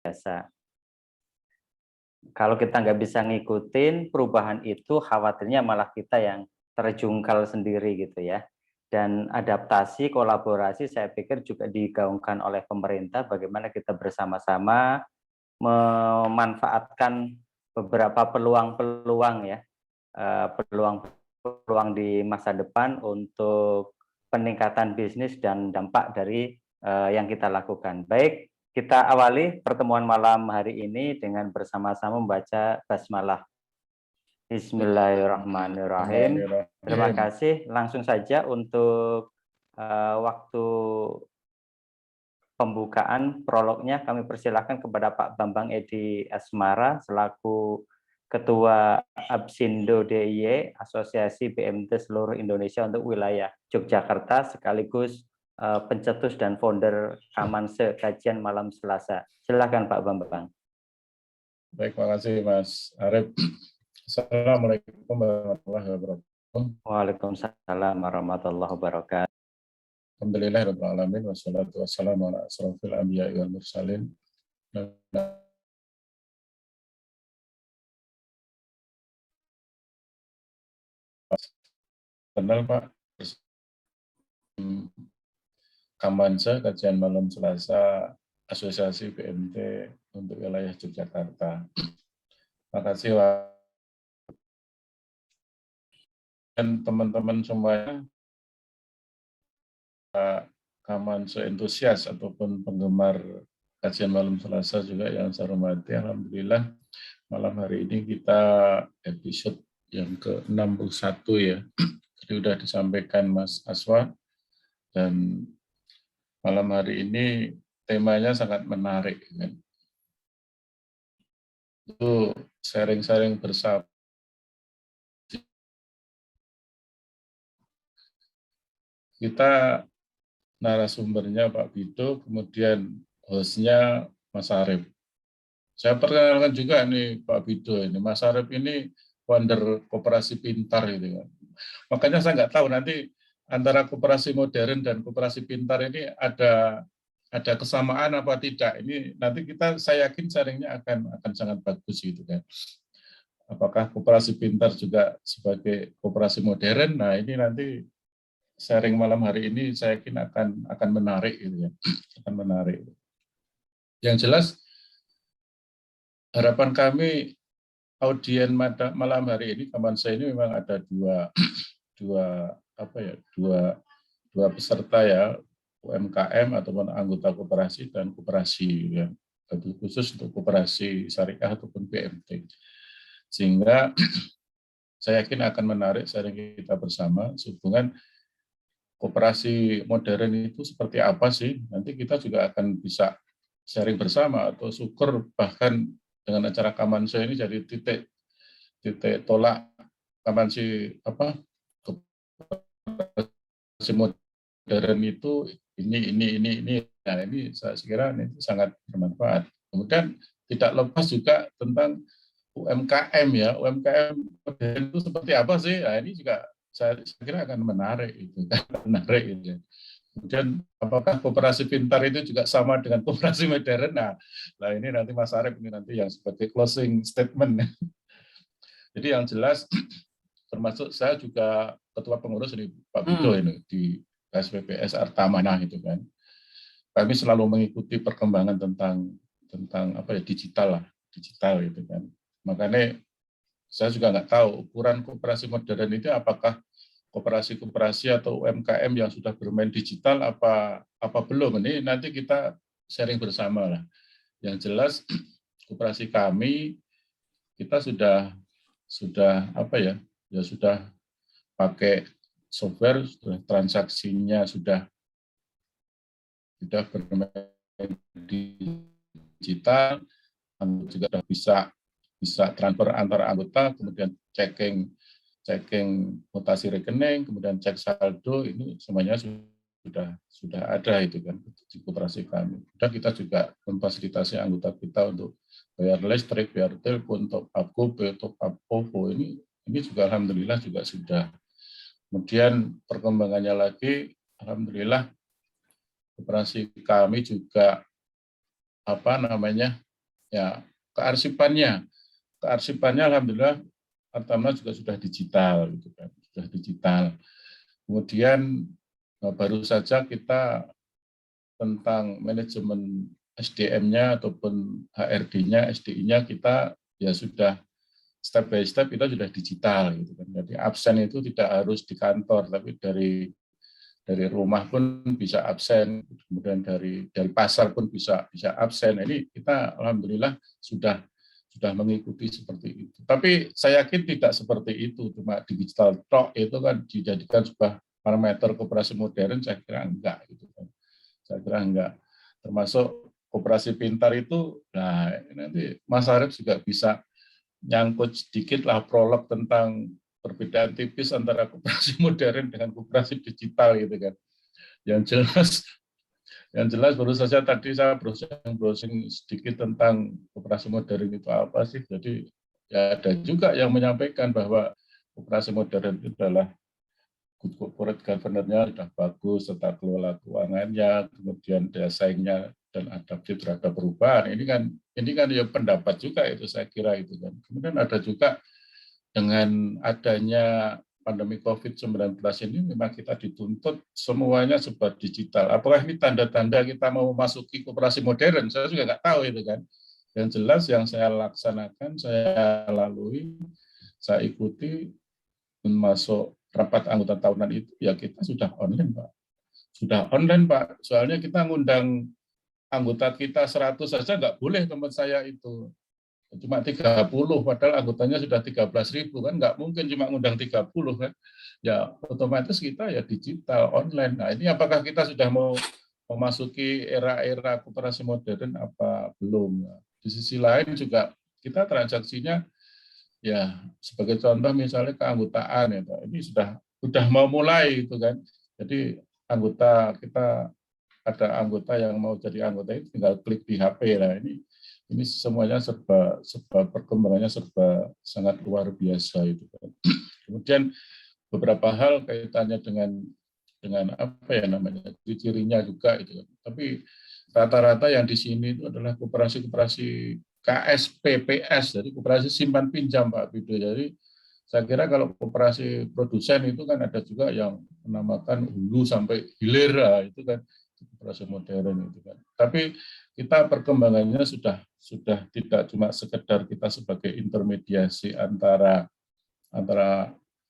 biasa. Kalau kita nggak bisa ngikutin perubahan itu, khawatirnya malah kita yang terjungkal sendiri gitu ya. Dan adaptasi, kolaborasi saya pikir juga digaungkan oleh pemerintah, bagaimana kita bersama-sama memanfaatkan beberapa peluang-peluang ya, peluang-peluang di masa depan untuk peningkatan bisnis dan dampak dari yang kita lakukan. Baik, kita awali pertemuan malam hari ini dengan bersama-sama membaca basmalah. Bismillahirrahmanirrahim. Terima kasih. Langsung saja untuk waktu pembukaan prolognya kami persilahkan kepada Pak Bambang Edi Asmara selaku Ketua Absindo DIY Asosiasi BMT Seluruh Indonesia untuk wilayah Yogyakarta sekaligus pencetus dan founder Kamanse Kajian Malam Selasa. Silakan Pak Bambang. Baik, terima kasih Mas Arif. Assalamualaikum warahmatullahi wabarakatuh. Waalaikumsalam warahmatullahi wabarakatuh. Alhamdulillahirabbil alamin wassalatu wassalamu ala asrofil anbiya'i wal mursalin. Kenal Pak, Kamanse Kajian Malam Selasa Asosiasi BMT untuk wilayah Yogyakarta. Terima kasih Pak. Dan teman-teman semuanya, Kamanse entusias ataupun penggemar Kajian Malam Selasa juga yang saya hormati. Alhamdulillah malam hari ini kita episode yang ke-61 ya. Jadi sudah disampaikan Mas Aswa, dan malam hari ini temanya sangat menarik. Kan? Itu sharing-sharing bersama. Kita narasumbernya Pak Bido, kemudian hostnya Mas Arif. Saya perkenalkan juga nih Pak Bido ini. Mas Arif ini founder Koperasi Pintar gitu kan. Makanya saya nggak tahu nanti antara koperasi modern dan koperasi pintar ini ada kesamaan apa tidak. Ini nanti saya yakin sharingnya akan sangat bagus gitu kan. Apakah koperasi pintar juga sebagai koperasi modern? Nah ini nanti sharing malam hari ini saya yakin akan menarik gitu ya, akan menarik. Yang jelas harapan kami audien malam hari ini Kamanse ini memang ada dua peserta ya, UMKM ataupun anggota koperasi dan koperasi ya, khusus untuk koperasi syariah ataupun BMT. Sehingga saya yakin akan menarik sharing kita bersama sehubungan koperasi modern itu seperti apa sih. Nanti kita juga akan bisa sharing bersama atau syukur bahkan dengan acara Kamanse ini jadi titik tolak Kamanse koperasi modern itu ini. Nah ini saya kira ini sangat bermanfaat. Kemudian tidak lepas juga tentang UMKM ya, UMKM modern itu seperti apa sih? Nah ini juga saya kira akan menarik itu kan, menarik itu. Kemudian apakah koperasi pintar itu juga sama dengan koperasi modern? Nah ini nanti Mas Arif ini nanti yang sebagai closing statement. Jadi yang jelas termasuk saya juga ketua pengurus ini Pak Bido ini di SPPS Artamana gitu kan. Kami selalu mengikuti perkembangan tentang digital gitu kan. Makanya saya juga nggak tahu ukuran koperasi modern itu apakah koperasi-koperasi atau UMKM yang sudah bermain digital apa belum. Ini nanti kita sharing bersama lah. Yang jelas koperasi kami kita sudah pakai software, transaksinya sudah bermain digital, juga sudah bisa transfer antar anggota, kemudian checking mutasi rekening, kemudian cek saldo, ini semuanya sudah ada itu kan di koperasi kami. Dan kita juga memfasilitasi anggota kita untuk bayar listrik, bayar telepon, top up GoPay, top up OVO, ini juga alhamdulillah juga sudah. Kemudian perkembangannya lagi, alhamdulillah koperasi kami juga Ya, kearsipannya alhamdulillah pertama juga sudah digital gitu kan, sudah digital. Kemudian baru saja kita tentang manajemen SDM-nya ataupun HRD-nya, SDI-nya kita ya sudah step by step kita sudah digital gitu kan. Jadi absen itu tidak harus di kantor, tapi dari rumah pun bisa absen, kemudian dari pasar pun bisa absen. Ini kita alhamdulillah sudah mengikuti seperti itu. Tapi saya yakin tidak seperti itu, cuma digital tok itu kan dijadikan sebuah parameter koperasi modern, saya kira enggak gitu kan. Saya kira enggak. Termasuk koperasi pintar itu, nah nanti Mas Arief juga bisa nyangkut sedikit lah prolog tentang perbedaan tipis antara koperasi modern dengan koperasi digital gitu kan. Yang jelas baru saja tadi saya browsing sedikit tentang koperasi modern itu apa sih. Jadi ya ada juga yang menyampaikan bahwa koperasi modern itu adalah good corporate governance-nya sudah bagus, tata kelola keuangannya, kemudian daya saingnya dan adaptif terhadap perubahan. Ini kan ya pendapat juga itu, saya kira itu kan. Kemudian ada juga dengan adanya pandemi COVID-19 ini memang kita dituntut semuanya serba digital. Apakah ini tanda-tanda kita mau memasuki koperasi modern? Saya juga nggak tahu itu kan. Yang jelas yang saya laksanakan, saya lalui, saya ikuti masuk rapat anggota tahunan itu, ya kita sudah online, Pak. Sudah online, Pak. Soalnya kita ngundang anggota kita 100 saja nggak boleh tempat saya itu. Cuma 30, padahal anggotanya sudah 13.000 kan, nggak mungkin cuma ngundang 30 kan. Ya otomatis kita ya digital, online. Nah ini apakah kita sudah mau memasuki era-era koperasi modern apa belum? Di sisi lain juga kita transaksinya ya sebagai contoh misalnya keanggotaan ya Pak. Ini sudah mau mulai itu kan. Jadi anggota kita ada anggota yang mau jadi anggota itu tinggal klik di HP lah. Ini semuanya serba perkembangannya serba sangat luar biasa itu kan. Kemudian beberapa hal kaitannya dengan apa ya namanya ciri-cirinya juga itu kan. Tapi rata-rata yang di sini itu adalah koperasi-koperasi KSPPS, jadi koperasi simpan pinjam Pak Bido. Jadi saya kira kalau koperasi produsen itu kan ada juga yang menamakan hulu sampai hilir, itu kan koperasi modern itu kan. Tapi kita perkembangannya sudah tidak cuma sekedar kita sebagai intermediasi antara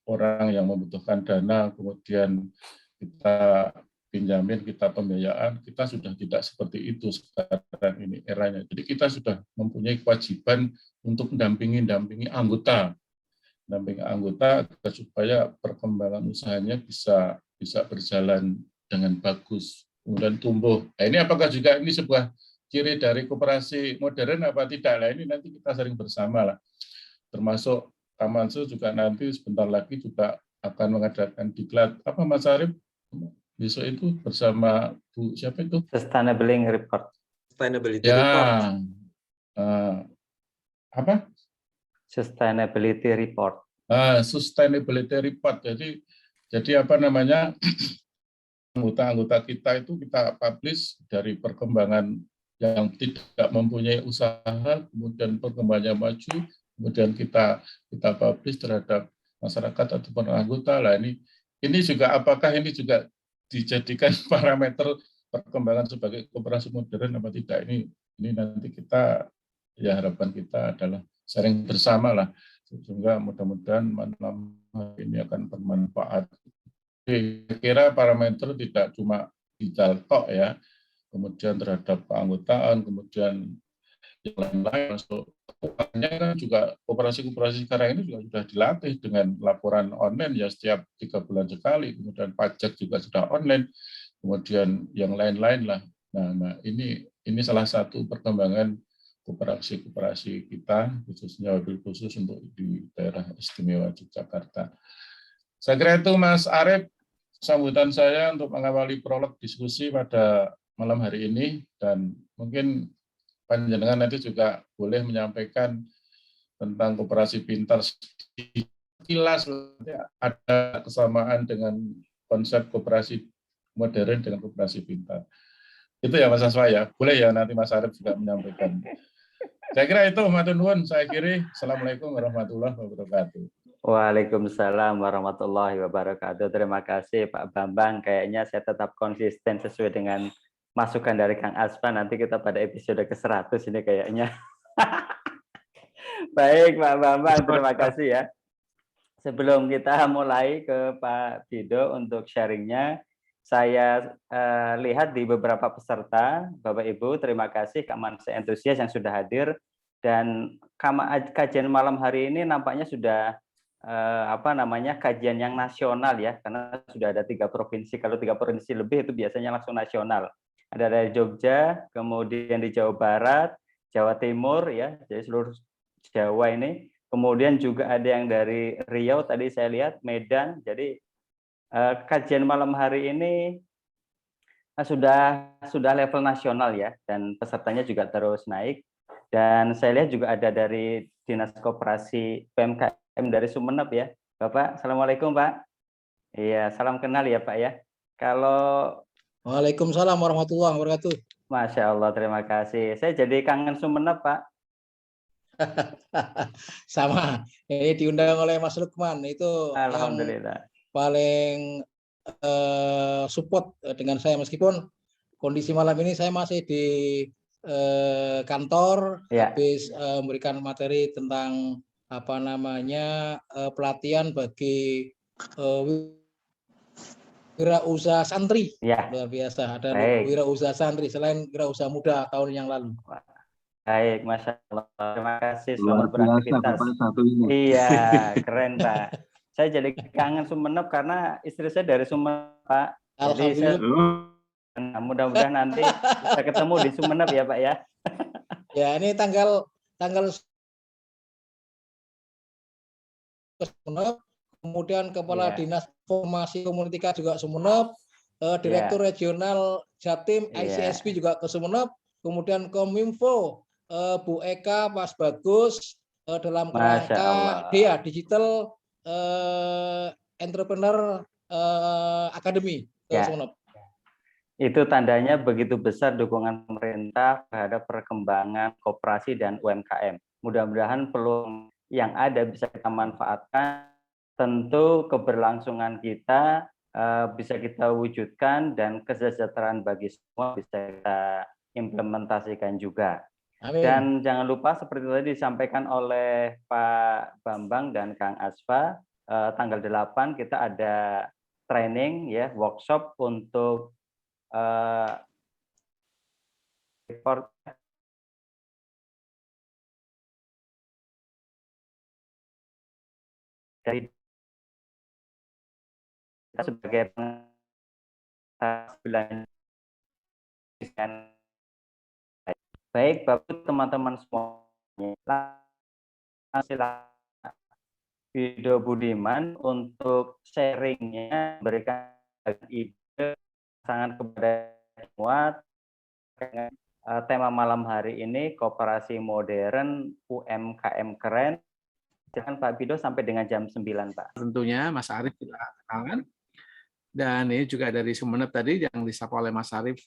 orang yang membutuhkan dana, kemudian kita pinjamin, kita pembiayaan, kita sudah tidak seperti itu sekarang ini eranya. Jadi kita sudah mempunyai kewajiban untuk mendampingi anggota supaya perkembangan usahanya bisa berjalan dengan bagus, kemudian tumbuh. Nah ini apakah juga ini sebuah ciri dari koperasi modern apa tidak? Nah ini nanti kita sering bersama lah. Termasuk Pak Mansur juga nanti sebentar lagi juga akan mengadakan diklat apa Mas Arief besok itu bersama Bu siapa itu? Sustainability Report. Sustainability ya, Report. Apa? Sustainability Report. Sustainability Report. Jadi apa namanya? Anggota-anggota kita itu kita publish dari perkembangan yang tidak mempunyai usaha, kemudian perkembangannya maju, kemudian kita publish terhadap masyarakat ataupun anggota lah. Ini juga apakah ini juga dijadikan parameter perkembangan sebagai koperasi modern apa tidak? Ini nanti kita ya harapan kita adalah sharing bersama lah, sehingga mudah-mudahan malam ini akan bermanfaat. Saya kira parameter tidak cuma digital tok ya, kemudian terhadap keanggotaan, kemudian yang lain-lain masuk keuangannya kan juga koperasi-koperasi sekarang ini juga sudah dilatih dengan laporan online ya setiap 3 bulan sekali, kemudian pajak juga sudah online, kemudian yang lain-lain lah. Nah ini salah satu perkembangan koperasi-koperasi kita khususnya wabil khusus untuk di daerah istimewa Yogyakarta. Saya kira itu Mas Arief sambutan saya untuk mengawali prolog diskusi pada malam hari ini, dan mungkin panjenengan nanti juga boleh menyampaikan tentang koperasi pintar sekilas ada kesamaan dengan konsep koperasi modern dengan koperasi pintar. Itu ya Mas Aswa ya. Boleh ya nanti Mas Arief juga menyampaikan. Saya kira itu, matur nuwun. Saya akhiri. Assalamualaikum warahmatullahi wabarakatuh. Waalaikumsalam warahmatullahi wabarakatuh. Terima kasih Pak Bambang. Kayaknya saya tetap konsisten sesuai dengan masukan dari Kang Asfa. Nanti kita pada episode ke-100 ini kayaknya. Baik Pak Bambang, terima kasih ya. Sebelum kita mulai ke Pak Bido untuk sharingnya, saya lihat di beberapa peserta, Bapak Ibu, terima kasih Kak Manse Entusias yang sudah hadir. Dan kajian malam hari ini nampaknya sudah kajian yang nasional ya, karena sudah ada 3 provinsi. Kalau 3 provinsi lebih itu biasanya langsung nasional. Ada dari Jogja, kemudian di Jawa Barat, Jawa Timur ya, jadi seluruh Jawa ini. Kemudian juga ada yang dari Riau tadi saya lihat, Medan. Jadi kajian malam hari ini sudah level nasional ya, dan pesertanya juga terus naik. Dan saya lihat juga ada dari Dinas Koperasi UMKM dari Sumeneb ya. Bapak, Assalamualaikum Pak. Iya, salam kenal ya Pak ya. Kalau Waalaikumsalam warahmatullahi wabarakatuh. Masya Allah, terima kasih. Saya jadi kangen Sumeneb Pak. Sama, ini diundang oleh Mas Lukman, itu Alhamdulillah. yang paling support dengan saya, meskipun kondisi malam ini saya masih di kantor ya. Habis memberikan materi tentang pelatihan bagi wirausaha santri ya. Luar biasa, ada wirausaha santri selain wirausaha muda tahun yang lalu. Baik, Masya Allah. Terima kasih selamat beraktivitas. Iya, keren Pak. Saya jadi kangen Sumeneb karena istri saya dari Sumeneb Pak. Jadi saya mudah-mudahan nanti bisa ketemu di Sumeneb ya Pak ya. Ya, ini tanggal Sumeneb, kemudian Kepala Dinas Informasi Komunika juga Sumeneb, Direktur Regional Jatim ICSP juga ke Sumeneb, kemudian Kominfo Bu Eka, Mas Bagus dalam kerangka DIA Digital Entrepreneur Academy ke Sumeneb. Itu tandanya begitu besar dukungan pemerintah terhadap perkembangan koperasi dan UMKM. Mudah-mudahan peluang yang ada bisa kita manfaatkan. Tentu keberlangsungan kita bisa kita wujudkan dan kesejahteraan bagi semua bisa kita implementasikan juga. Amin. Dan jangan lupa seperti tadi disampaikan oleh Pak Bambang dan Kang Asfa, tanggal 8 kita ada training ya, workshop untuk report dari kita sebagai baik Bapak teman-teman semuanya, silakan Bido Budiman untuk sharingnya, berikan ide sangat kepada semua dengan tema malam hari ini koperasi modern UMKM keren. Silakan Pak Bido sampai dengan jam 9 Pak. Tentunya Mas Arief kita kenalkan. Dan ini juga dari Sumeneb tadi yang disapa oleh Mas Arief.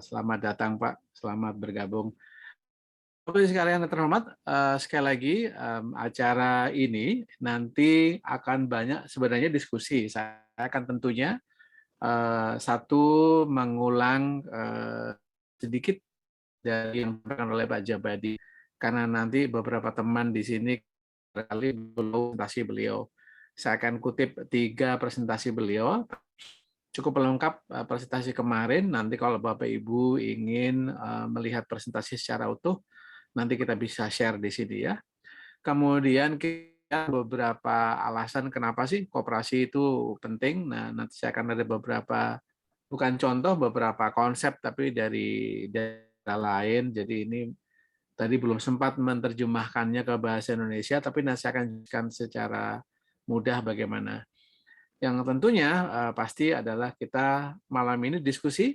Selamat datang Pak, selamat bergabung. Bapak sekalian yang terhormat, sekali lagi acara ini nanti akan banyak sebenarnya diskusi. Saya akan tentunya satu mengulang sedikit dari yang disampaikan oleh Pak Jabadi, karena nanti beberapa teman di sini kali belum presentasi beliau. Saya akan kutip 3 presentasi beliau. Cukup lengkap presentasi kemarin. Nanti kalau Bapak Ibu ingin melihat presentasi secara utuh, nanti kita bisa share di sini ya. Kemudian kita beberapa alasan kenapa sih koperasi itu penting. Nah, nanti saya akan ada beberapa, bukan contoh, beberapa konsep, tapi dari daerah lain. Jadi ini tadi belum sempat menerjemahkannya ke bahasa Indonesia, tapi nanti saya akan jelaskan secara mudah bagaimana. Yang tentunya pasti adalah kita malam ini diskusi,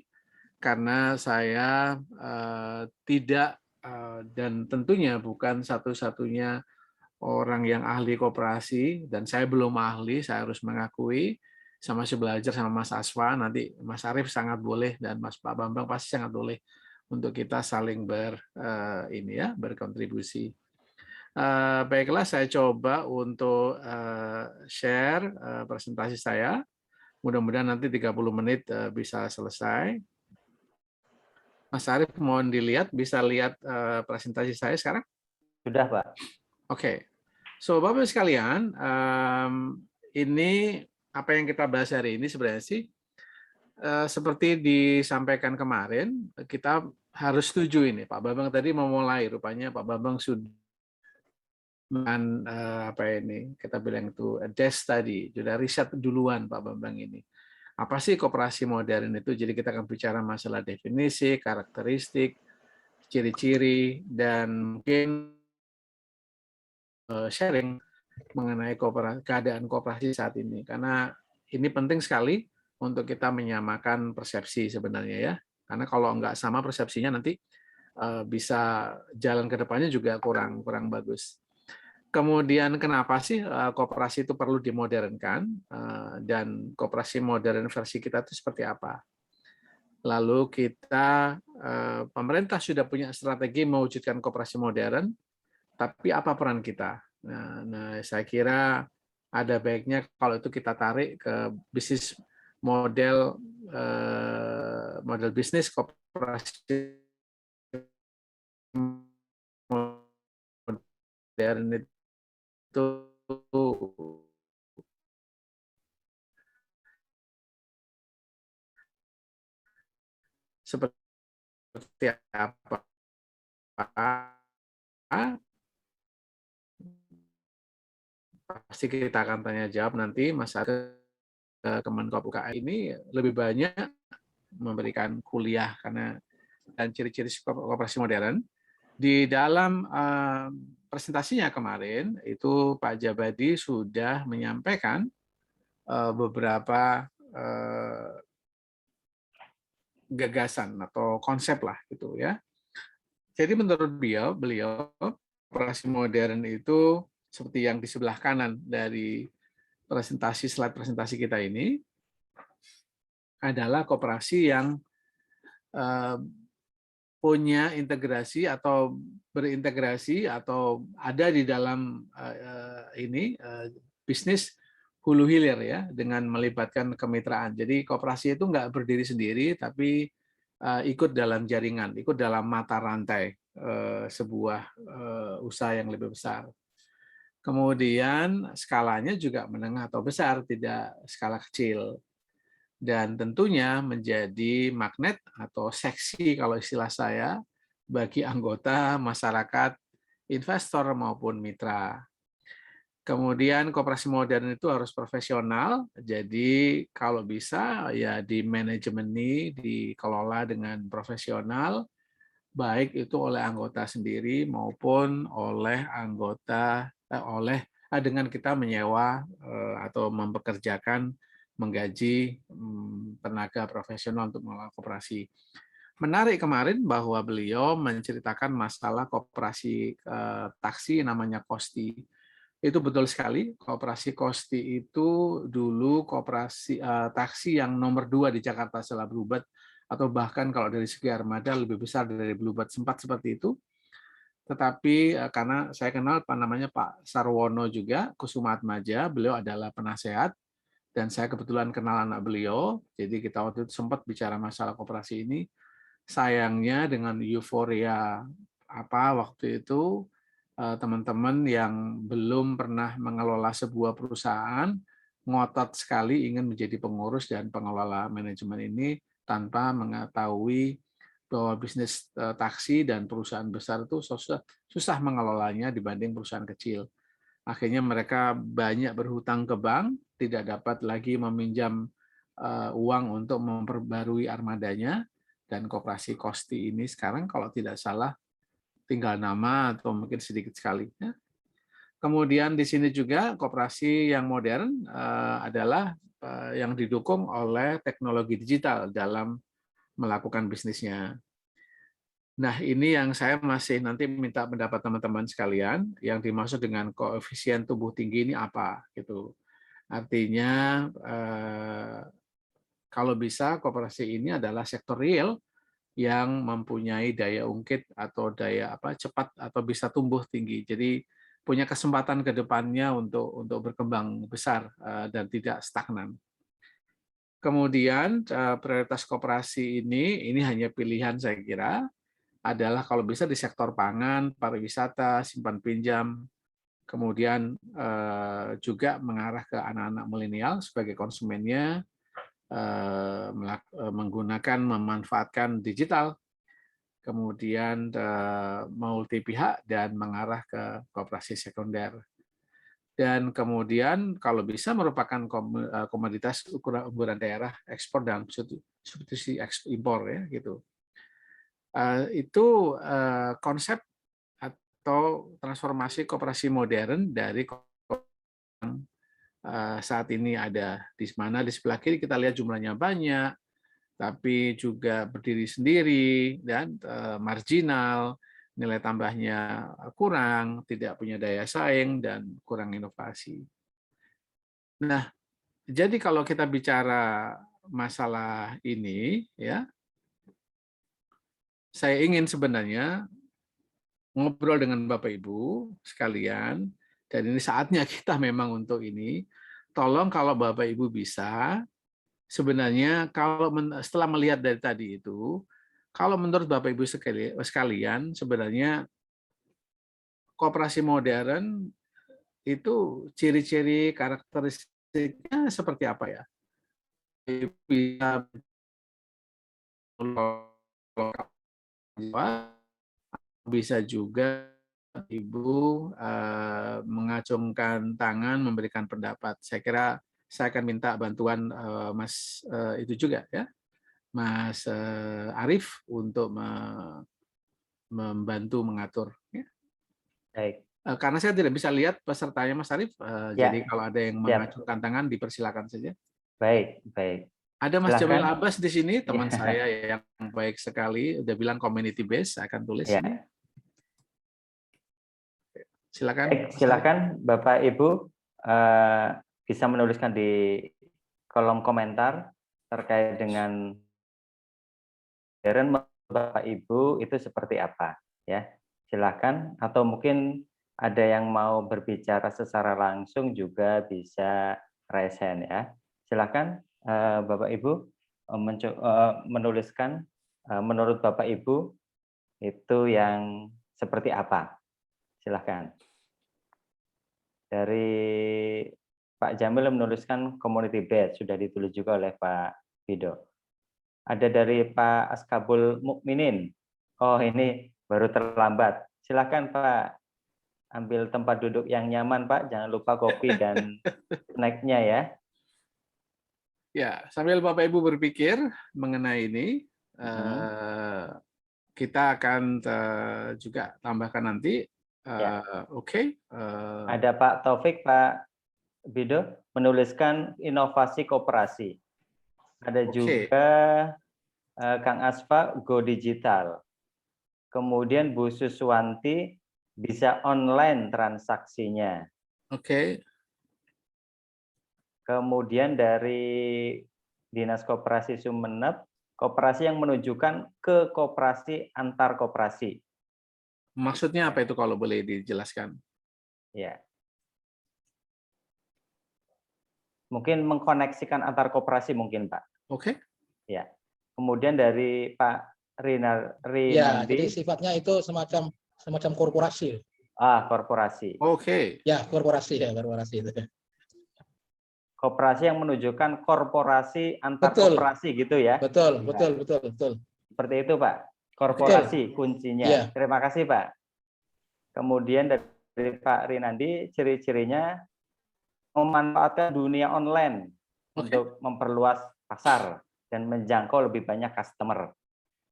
karena saya tidak dan tentunya bukan satu-satunya orang yang ahli koperasi, dan saya belum ahli, saya harus mengakui. Saya masih belajar sama Mas Asfa, nanti Mas Arief sangat boleh, dan Mas Pak Bambang pasti sangat boleh untuk kita saling berkontribusi. Baiklah, saya coba untuk share presentasi saya. Mudah-mudahan nanti 30 menit bisa selesai. Mas Arief, mohon dilihat, bisa lihat presentasi saya sekarang? Sudah, Pak. Oke. So, Bapak sekalian, ini apa yang kita bahas hari ini sebenarnya sih, seperti disampaikan kemarin, kita harus setuju ini. Pak Bambang tadi memulai, rupanya Pak Bambang sudah dengan kita bilang itu desk tadi, sudah riset duluan Pak Bambang ini. Apa sih koperasi modern itu? Jadi kita akan bicara masalah definisi, karakteristik, ciri-ciri, dan mungkin sharing mengenai keadaan koperasi saat ini. Karena ini penting sekali untuk kita menyamakan persepsi sebenarnya ya. Karena kalau nggak sama persepsinya nanti bisa jalan ke depannya juga kurang bagus. Kemudian kenapa sih koperasi itu perlu dimodernkan, dan koperasi modern versi kita itu seperti apa? Lalu pemerintah sudah punya strategi mewujudkan koperasi modern, tapi apa peran kita? Nah, saya kira ada baiknya kalau itu kita tarik ke bisnis model bisnis koperasi modern itu seperti apa? Pasti kita akan tanya jawab nanti masalah Kemenkop UKM ini lebih banyak memberikan kuliah karena dan ciri-ciri koperasi modern. Di dalam presentasinya kemarin itu Pak Jabadi sudah menyampaikan beberapa gagasan atau konsep lah gitu ya. Jadi menurut beliau koperasi modern itu seperti yang di sebelah kanan dari slide presentasi kita ini adalah koperasi yang punya integrasi atau berintegrasi atau ada di dalam bisnis hulu hilir ya, dengan melibatkan kemitraan. Jadi koperasi itu nggak berdiri sendiri tapi ikut dalam jaringan, ikut dalam mata rantai sebuah usaha yang lebih besar. Kemudian skalanya juga menengah atau besar, tidak skala kecil. Dan tentunya menjadi magnet atau seksi kalau istilah saya bagi anggota masyarakat, investor maupun mitra. Kemudian koperasi modern itu harus profesional, jadi kalau bisa ya di manajemen ini dikelola dengan profesional, baik itu oleh anggota sendiri maupun oleh dengan kita menyewa atau mempekerjakan, menggaji tenaga profesional untuk mengelola koperasi. Menarik kemarin bahwa beliau menceritakan masalah koperasi taksi namanya Kosti. Itu betul sekali, koperasi Kosti itu dulu koperasi taksi yang nomor 2 di Jakarta setelah Bluebird, atau bahkan kalau dari segi armada lebih besar dari Bluebird, sempat seperti itu. Tetapi karena saya kenal Pak Sarwono juga, Kusumaatmadja, beliau adalah penasehat, dan saya kebetulan kenal anak beliau, jadi kita waktu itu sempat bicara masalah koperasi ini. Sayangnya dengan euforia waktu itu, teman-teman yang belum pernah mengelola sebuah perusahaan ngotot sekali ingin menjadi pengurus dan pengelola manajemen ini tanpa mengetahui bahwa bisnis taksi dan perusahaan besar itu susah mengelolanya dibanding perusahaan kecil. Akhirnya mereka banyak berhutang ke bank, tidak dapat lagi meminjam uang untuk memperbarui armadanya, dan koperasi Kosti ini sekarang kalau tidak salah tinggal nama atau mungkin sedikit sekali. Kemudian di sini juga koperasi yang modern adalah yang didukung oleh teknologi digital dalam melakukan bisnisnya. Nah, ini yang saya masih nanti minta pendapat teman-teman sekalian, yang dimaksud dengan koefisien tumbuh tinggi ini apa gitu. Artinya kalau bisa koperasi ini adalah sektor real yang mempunyai daya ungkit atau daya cepat atau bisa tumbuh tinggi. Jadi punya kesempatan ke depannya untuk berkembang besar dan tidak stagnan. Kemudian prioritas koperasi ini hanya pilihan saya kira adalah kalau bisa di sektor pangan, pariwisata, simpan pinjam, kemudian juga mengarah ke anak-anak milenial sebagai konsumennya, memanfaatkan digital, kemudian multi pihak dan mengarah ke koperasi sekunder. Dan kemudian kalau bisa merupakan komoditas ukuran daerah ekspor dan substitusi impor ya gitu. Itu konsep atau transformasi koperasi modern dari saat ini ada di mana di sebelah kiri kita lihat jumlahnya banyak, tapi juga berdiri sendiri dan marginal, nilai tambahnya kurang, tidak punya daya saing dan kurang inovasi. Nah, jadi kalau kita bicara masalah ini, ya, saya ingin sebenarnya ngobrol dengan Bapak Ibu sekalian, dan ini saatnya kita memang untuk ini. Tolong kalau Bapak Ibu bisa, sebenarnya kalau setelah melihat dari tadi itu, kalau menurut Bapak Ibu sekalian, sebenarnya koperasi modern itu ciri-ciri karakteristiknya seperti apa ya? Bisa bisa juga Ibu mengacungkan tangan, memberikan pendapat. Saya kira saya akan minta bantuan Mas itu juga ya, Mas Arief untuk membantu mengatur. Ya. Baik. Karena saya tidak bisa lihat pesertanya Mas Arief, Ya. jadi kalau ada yang mengacungkan tangan dipersilakan saja. Baik, baik. Ada Mas Jamil Silakan. Abbas di sini, teman saya yang baik sekali, udah bilang community base, saya akan tulis ini. Silakan. Baik, silakan Bapak Ibu bisa menuliskan di kolom komentar terkait dengan modern Bapak Ibu itu seperti apa ya. Silakan, atau mungkin ada yang mau berbicara secara langsung juga bisa raise hand ya. Silakan Bapak Ibu menuliskan menurut Bapak Ibu itu yang seperti apa. Silakan. Dari Pak Jamil menuliskan community based, sudah ditulis juga oleh Pak Bido. Ada dari Pak Askabul Mukminin. Oh, ini baru terlambat. Silakan Pak, ambil tempat duduk yang nyaman Pak. Jangan lupa kopi dan snack-nya ya. Ya, sambil Bapak Ibu berpikir mengenai ini, kita akan juga tambahkan nanti. Oke. Ada Pak Taufik, Pak Bido menuliskan inovasi koperasi. Ada juga Kang Asfa Go Digital. Kemudian Bu Suswanti bisa online transaksinya. Oke. Kemudian dari Dinas Koperasi Sumeneb, koperasi yang menunjukkan ke koperasi antar koperasi. Maksudnya apa itu kalau boleh dijelaskan? Ya. Mungkin mengkoneksikan antar koperasi mungkin, Pak. Oke. Ya. Kemudian dari Pak Rinaldi. Ya, jadi sifatnya itu semacam korporasi. Korporasi. Oke. Ya, korporasi itu. Koperasi yang menunjukkan korporasi antar koperasi gitu ya. Betul. Seperti itu, Pak. Korporasi kuncinya. Ya. Terima kasih, Pak. Kemudian dari Pak Rinaldi, ciri-cirinya memanfaatkan dunia online untuk memperluas pasar dan menjangkau lebih banyak customer.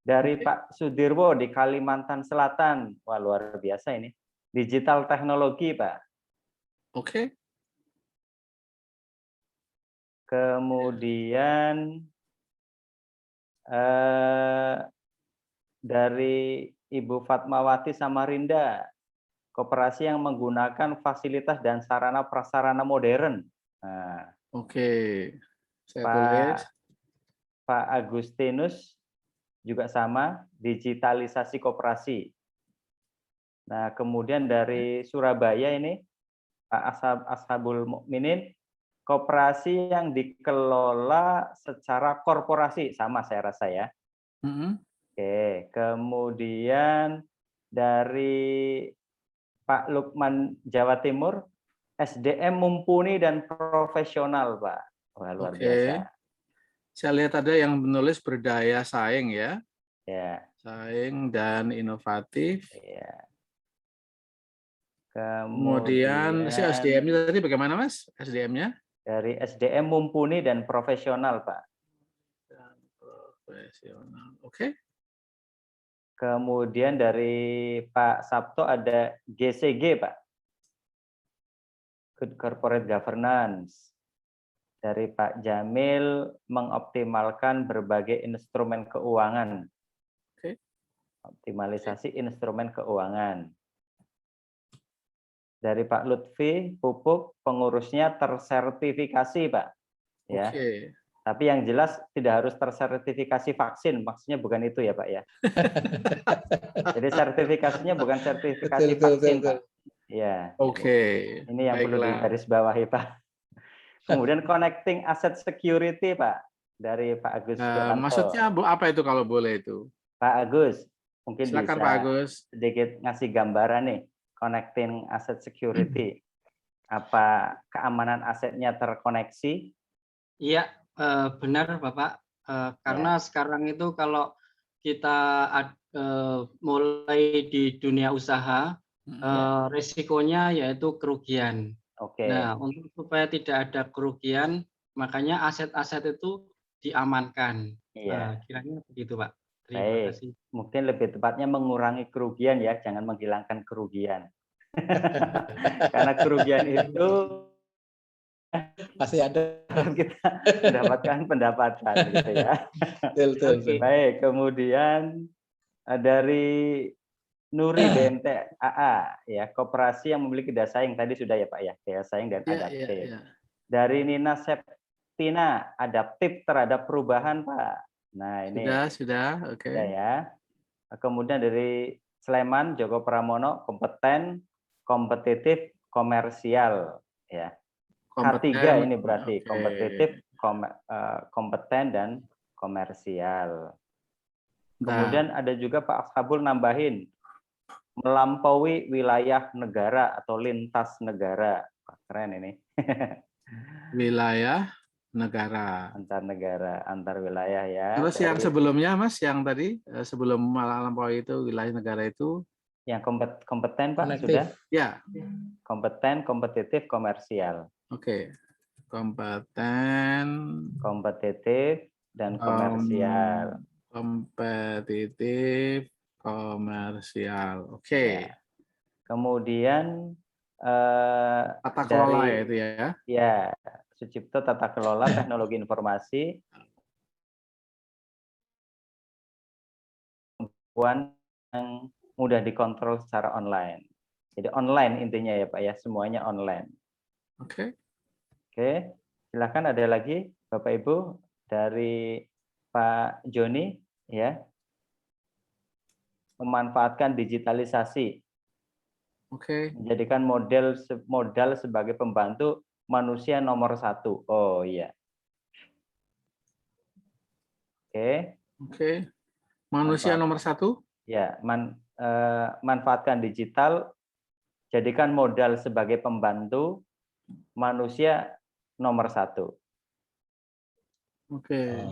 Dari Pak Sudirwo di Kalimantan Selatan, wah luar biasa ini. Digital teknologi, Pak. Oke. Kemudian dari Ibu Fatmawati Samarinda, koperasi yang menggunakan fasilitas dan sarana prasarana modern. Nah, oke. Saya tulis. Pak Agustinus juga sama, digitalisasi koperasi. Nah, kemudian dari Surabaya ini, Pak Ashabul Mukminin, koperasi yang dikelola secara korporasi, sama saya rasa ya. Oke, kemudian dari Pak Lukman Jawa Timur, SDM mumpuni dan profesional, Pak. Wah, luar biasa. Saya lihat ada yang menulis berdaya saing ya. Ya. Saing dan inovatif. Ya. Kemudian si SDM-nya tadi bagaimana, Mas? SDM-nya? Dari SDM mumpuni dan profesional, Pak. Dan profesional. Oke. Kemudian dari Pak Sabto ada GCG, Pak. Good Corporate Governance. Dari Pak Jamil, mengoptimalkan berbagai instrumen keuangan. Oke. Optimalisasi instrumen keuangan. Dari Pak Lutfi, pupuk pengurusnya tersertifikasi, Pak. Ya. Oke. Tapi yang jelas tidak harus tersertifikasi vaksin, maksudnya bukan itu ya, Pak ya. Jadi sertifikasinya bukan sertifikasi vaksin, Pak. Ya. Oke. Ini yang perlu digarisbawahi, Pak. Kemudian connecting asset security, Pak, dari Pak Agus. Maksudnya apa itu kalau boleh itu? Pak Agus, mungkin silakan, bisa Pak Agus. sedikit ngasih gambaran nih, connecting asset security. Apa keamanan asetnya terkoneksi? Iya, benar Bapak. Karena sekarang itu kalau kita mulai di dunia usaha, risikonya yaitu kerugian. Nah, untuk supaya tidak ada kerugian, makanya aset-aset itu diamankan. Kiranya begitu, Pak. Terima kasih. Mungkin lebih tepatnya mengurangi kerugian ya, jangan menghilangkan kerugian. Karena kerugian itu pasti ada, kita mendapatkan pendapatan gitu ya. Betul. Baik, kemudian dari Nuri BMT AA ya, koperasi yang memiliki daya saing tadi sudah ya Pak ya, daya saing dan adaptif. Dari Nina Septina, adaptif terhadap perubahan Pak. Nah ini sudah, oke. Ya. Kemudian dari Sleman Joko Pramono, kompeten, kompetitif, komersial ya. K3 ini berarti kompetitif, kompeten dan komersial. Kemudian ada juga Pak Ashabul nambahin melampaui wilayah negara atau lintas negara. Keren ini. Wilayah negara. Antar negara, antar wilayah ya. Terus yang sebelumnya Mas, yang tadi sebelum melampaui itu wilayah negara itu? Yang kompeten Pak sudah? Ya. Kompeten, kompetitif, komersial. Oke. Kompeten, kompetitif, dan komersial. Kompetitif, komersial. Oke. Ya. Kemudian tata kelola ya itu ya. Ya, Sucipto tata kelola teknologi informasi. Kemampuan yang mudah dikontrol secara online. Jadi online intinya ya Pak ya, semuanya online. Oke. Oke, silakan ada lagi Bapak Ibu dari Pak Joni ya. Memanfaatkan digitalisasi. Oke. Menjadikan modal sebagai pembantu manusia nomor 1. Oh iya. Oke. Oke. Manusia nomor 1? Ya, manfaatkan digital, jadikan modal sebagai pembantu manusia nomor 1. Oke.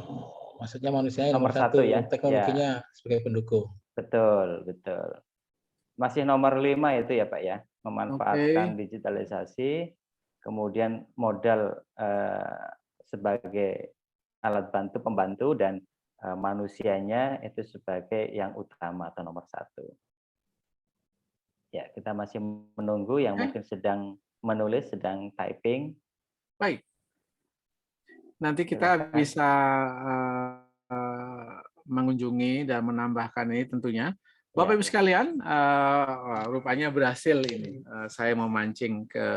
Maksudnya manusia nomor 1 ya. Teknologinya sebagai pendukung. Betul. Masih nomor 5 itu ya Pak ya, memanfaatkan digitalisasi, kemudian modal sebagai alat bantu pembantu dan manusianya itu sebagai yang utama atau nomor 1. Ya, kita masih menunggu yang mungkin sedang menulis, sedang typing. Baik. Nanti kita bisa mengunjungi dan menambahkan ini tentunya. Bapak Ibu sekalian, rupanya berhasil ini. Saya memancing ke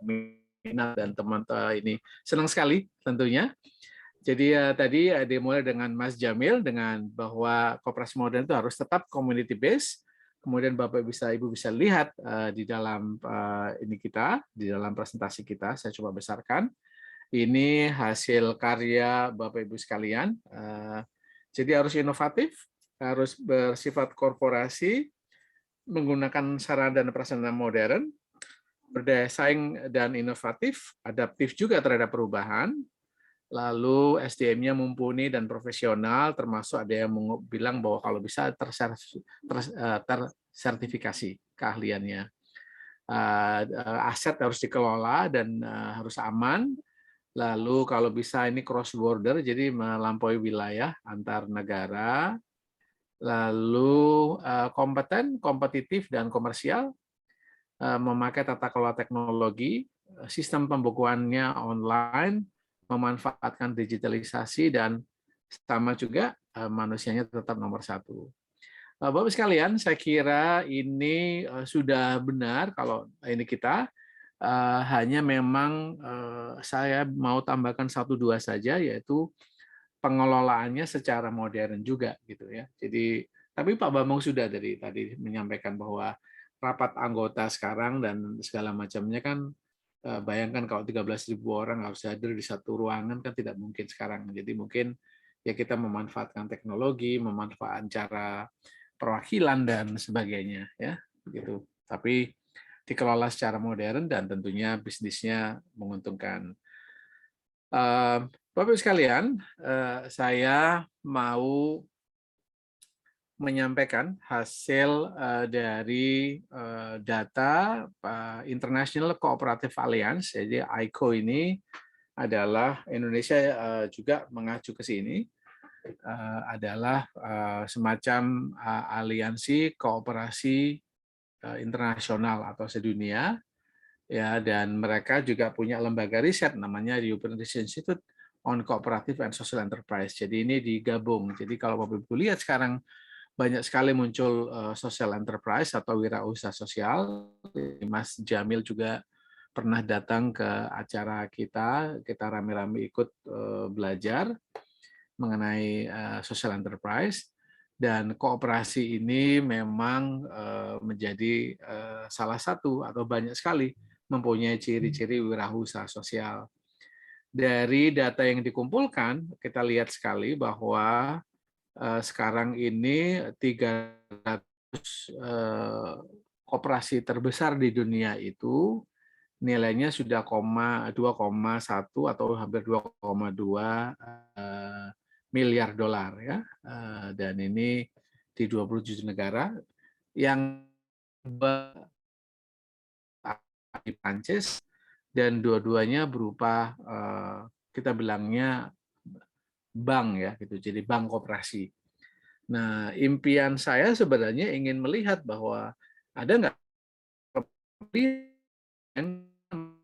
minat dan teman-teman ini. Senang sekali tentunya. Jadi tadi dimulai dengan Mas Jamil dengan bahwa koperasi modern itu harus tetap community based. Kemudian Bapak Ibu bisa lihat di dalam di dalam presentasi kita, saya coba besarkan. Ini hasil karya Bapak Ibu sekalian. Jadi harus inovatif, harus bersifat korporasi, menggunakan sarana dan prasarana modern, berdaya saing dan inovatif, adaptif juga terhadap perubahan, lalu SDM-nya mumpuni dan profesional, termasuk ada yang bilang bahwa kalau bisa tersertifikasi keahliannya. Aset harus dikelola dan harus aman. Lalu kalau bisa ini cross border, jadi melampaui wilayah antar negara. Lalu kompeten, kompetitif dan komersial, memakai tata kelola teknologi, sistem pembukuannya online, memanfaatkan digitalisasi, dan sama juga manusianya tetap nomor satu. Bapak sekalian, saya kira ini sudah benar kalau ini kita. Hanya memang saya mau tambahkan 1-2 saja, yaitu pengelolaannya secara modern juga gitu ya. Jadi tapi Pak Bambang sudah dari tadi menyampaikan bahwa rapat anggota sekarang dan segala macamnya kan, bayangkan kalau 13.000 orang harus hadir di satu ruangan kan tidak mungkin sekarang. Jadi mungkin ya kita memanfaatkan teknologi, memanfaatkan cara perwakilan dan sebagainya ya begitu. Tapi dikelola secara modern dan tentunya bisnisnya menguntungkan. Bapak Ibu sekalian, saya mau menyampaikan hasil dari data International Cooperative Alliance. Jadi ICO ini adalah Indonesia juga mengacu ke sini, adalah semacam aliansi kooperasi internasional atau sedunia, ya, dan mereka juga punya lembaga riset namanya European Research Institute on Cooperative and Social Enterprise. Jadi ini digabung. Jadi kalau Bapak Ibu lihat sekarang banyak sekali muncul social enterprise atau wirausaha sosial. Mas Jamil juga pernah datang ke acara kita rame-rame ikut belajar mengenai social enterprise. Dan kooperasi ini memang menjadi salah satu atau banyak sekali mempunyai ciri-ciri wirausaha sosial. Dari data yang dikumpulkan, kita lihat sekali bahwa sekarang ini 300 koperasi terbesar di dunia itu nilainya sudah 2,1 atau hampir 2,2 miliar dolar ya, dan ini di 27 negara yang di Prancis, dan dua-duanya berupa kita bilangnya bank ya gitu, jadi bank koperasi. Nah, impian saya sebenarnya ingin melihat bahwa ada nggak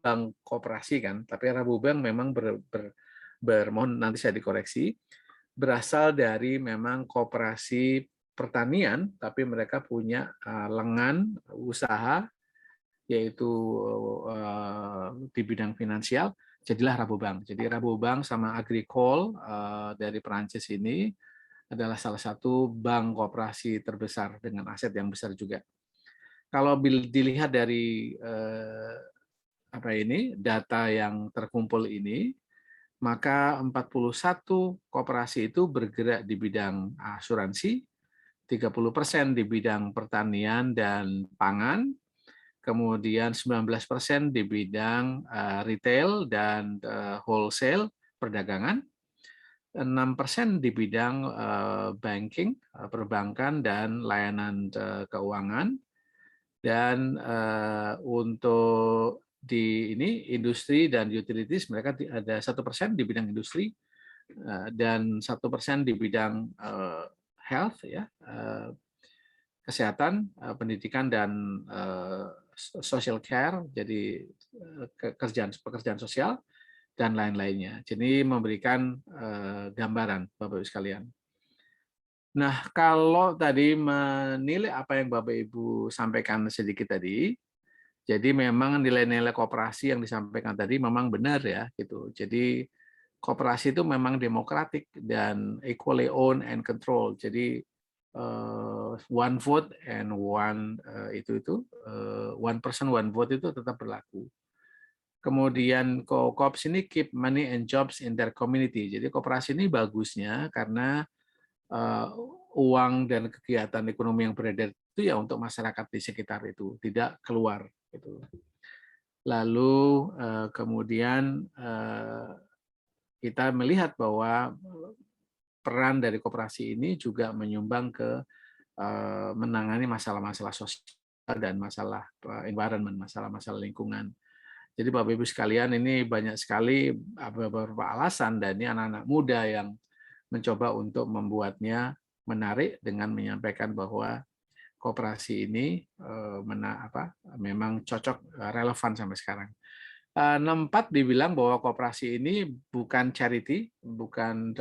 bank koperasi kan, tapi Rabobank memang mohon nanti saya dikoreksi, berasal dari memang koperasi pertanian, tapi mereka punya lengan usaha yaitu di bidang finansial, jadilah Rabobank. Jadi Rabobank sama Agricole dari Perancis ini adalah salah satu bank koperasi terbesar dengan aset yang besar juga. Kalau dilihat dari data yang terkumpul ini, maka 41 koperasi itu bergerak di bidang asuransi, 30% di bidang pertanian dan pangan, kemudian 19% di bidang retail dan wholesale perdagangan, 6% di bidang banking, perbankan dan layanan keuangan, dan untuk di industri dan utilities mereka ada 1% di bidang industri dan 1% di bidang health ya, kesehatan, pendidikan dan social care, jadi pekerjaan sosial dan lain-lainnya. Jadi memberikan gambaran Bapak Ibu sekalian. Nah, kalau tadi menilai apa yang Bapak Ibu sampaikan sedikit tadi, jadi memang nilai-nilai kooperasi yang disampaikan tadi memang benar ya gitu. Jadi koperasi itu memang demokratik dan equally own and control. Jadi one vote and one one person one vote itu tetap berlaku. Kemudian co-ops ini keep money and jobs in their community. Jadi koperasi ini bagusnya karena uang dan kegiatan ekonomi yang beredar itu ya untuk masyarakat di sekitar itu, tidak keluar. Gitu. Lalu kemudian kita melihat bahwa peran dari koperasi ini juga menyumbang ke menangani masalah-masalah sosial dan masalah environment, masalah-masalah lingkungan. Jadi Bapak Ibu sekalian, ini banyak sekali beberapa alasan dan ini anak-anak muda yang mencoba untuk membuatnya menarik dengan menyampaikan bahwa koperasi ini memang cocok, relevan sampai sekarang. 64 dibilang bahwa koperasi ini bukan charity, bukan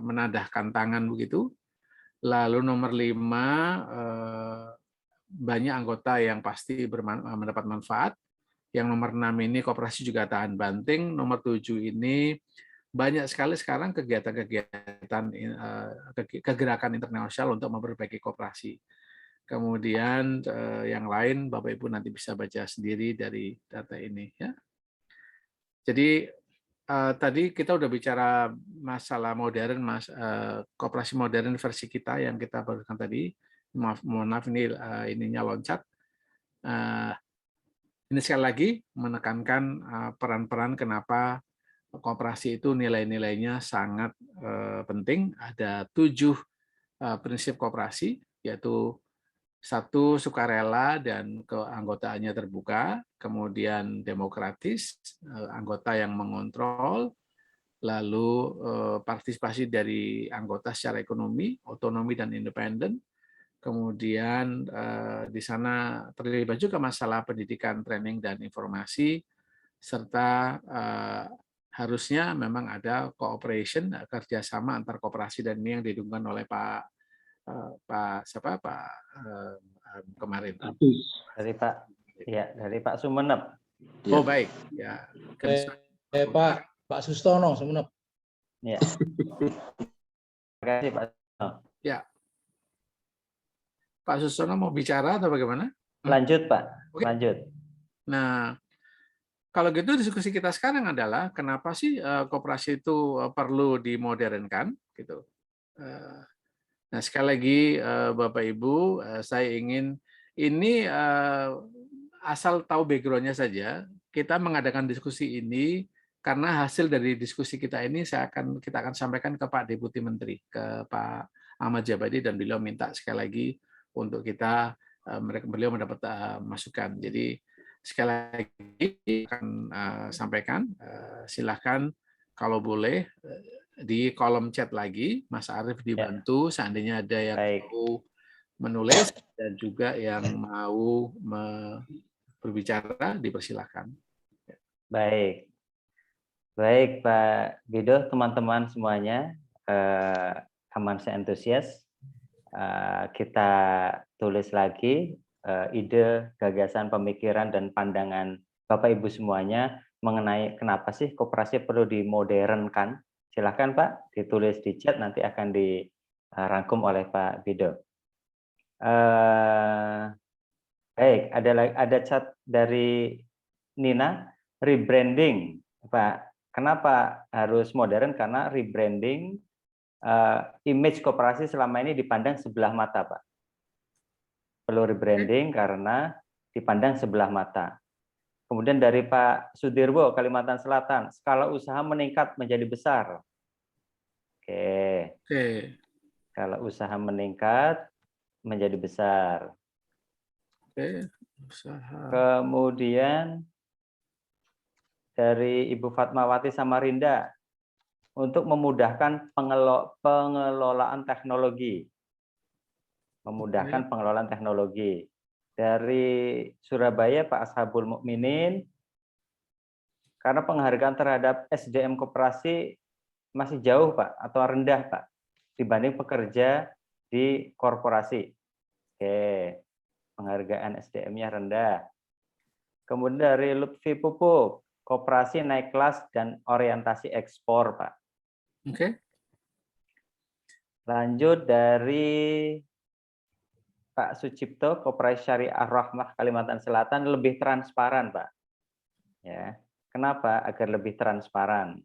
menadahkan tangan begitu. Lalu nomor 5 banyak anggota yang pasti mendapat manfaat. Yang nomor 6 ini koperasi juga tahan banting. Nomor 7 ini banyak sekali sekarang kegiatan-kegiatan kegerakan internasional untuk memperbaiki koperasi. Kemudian yang lain Bapak Ibu nanti bisa baca sendiri dari data ini ya. Jadi tadi kita udah bicara masalah modern, koperasi modern versi kita yang kita barusan tadi. Mohon maaf ini ininya loncat. Ini sekali lagi menekankan peran-peran kenapa koperasi itu nilai-nilainya sangat penting. Ada 7 prinsip koperasi, yaitu 1 sukarela dan keanggotaannya terbuka, kemudian demokratis, anggota yang mengontrol, lalu partisipasi dari anggota secara ekonomi, otonomi dan independen. Kemudian di sana terlibat juga masalah pendidikan, training, dan informasi, serta harusnya memang ada cooperation, kerjasama antar koperasi, dan ini yang didukung oleh Pak kemarin. Dari Pak Sumenep. Oh baik, ya. Pak Sustono Sumenep. Ya. Terima kasih Pak Sustono. Ya. Pak Sustono mau bicara atau bagaimana? Lanjut Pak, Oke. Lanjut. Nah, kalau gitu diskusi kita sekarang adalah kenapa sih koperasi itu perlu dimodernkan, gitu. Nah, sekali lagi Bapak Ibu, saya ingin ini asal tahu background-nya saja. Kita mengadakan diskusi ini karena hasil dari diskusi kita ini kita akan sampaikan ke Pak Deputi Menteri, ke Pak Ahmad Jabadi, dan beliau minta sekali lagi untuk kita beliau mendapat masukan. Jadi sekali lagi akan sampaikan, silahkan kalau boleh di kolom chat lagi, Mas Arief dibantu seandainya ada yang mau menulis dan juga yang mau berbicara, dipersilahkan. Baik Pak Bido, teman-teman semuanya, Amansyah entusias. Kita tulis lagi ide, gagasan, pemikiran, dan pandangan Bapak Ibu semuanya mengenai kenapa sih koperasi perlu dimodernkan. Silakan Pak, ditulis di chat, nanti akan dirangkum oleh Pak Bido. Baik, ada chat dari Nina, rebranding Pak. Kenapa harus modern? Karena rebranding image koperasi selama ini dipandang sebelah mata, Pak. Perlu rebranding karena dipandang sebelah mata. Kemudian dari Pak Sudirwo, Kalimantan Selatan, skala usaha meningkat menjadi besar. Oke. Skala usaha meningkat menjadi besar. Oke. Usaha. Kemudian dari Ibu Fatmawati Samarinda, untuk memudahkan pengelolaan teknologi. Memudahkan pengelolaan teknologi. Dari Surabaya, Pak Ashabul Mukminin, karena penghargaan terhadap SDM koperasi masih jauh, Pak, atau rendah, Pak, dibanding pekerja di korporasi. Oke, penghargaan SDM-nya rendah. Kemudian dari Lutfi Pupuk, koperasi naik kelas dan orientasi ekspor, Pak. Oke. Lanjut dari Pak Sucipto, Koperasi Syariah Rahmah Kalimantan Selatan lebih transparan, Pak. Ya. Kenapa? Agar lebih transparan.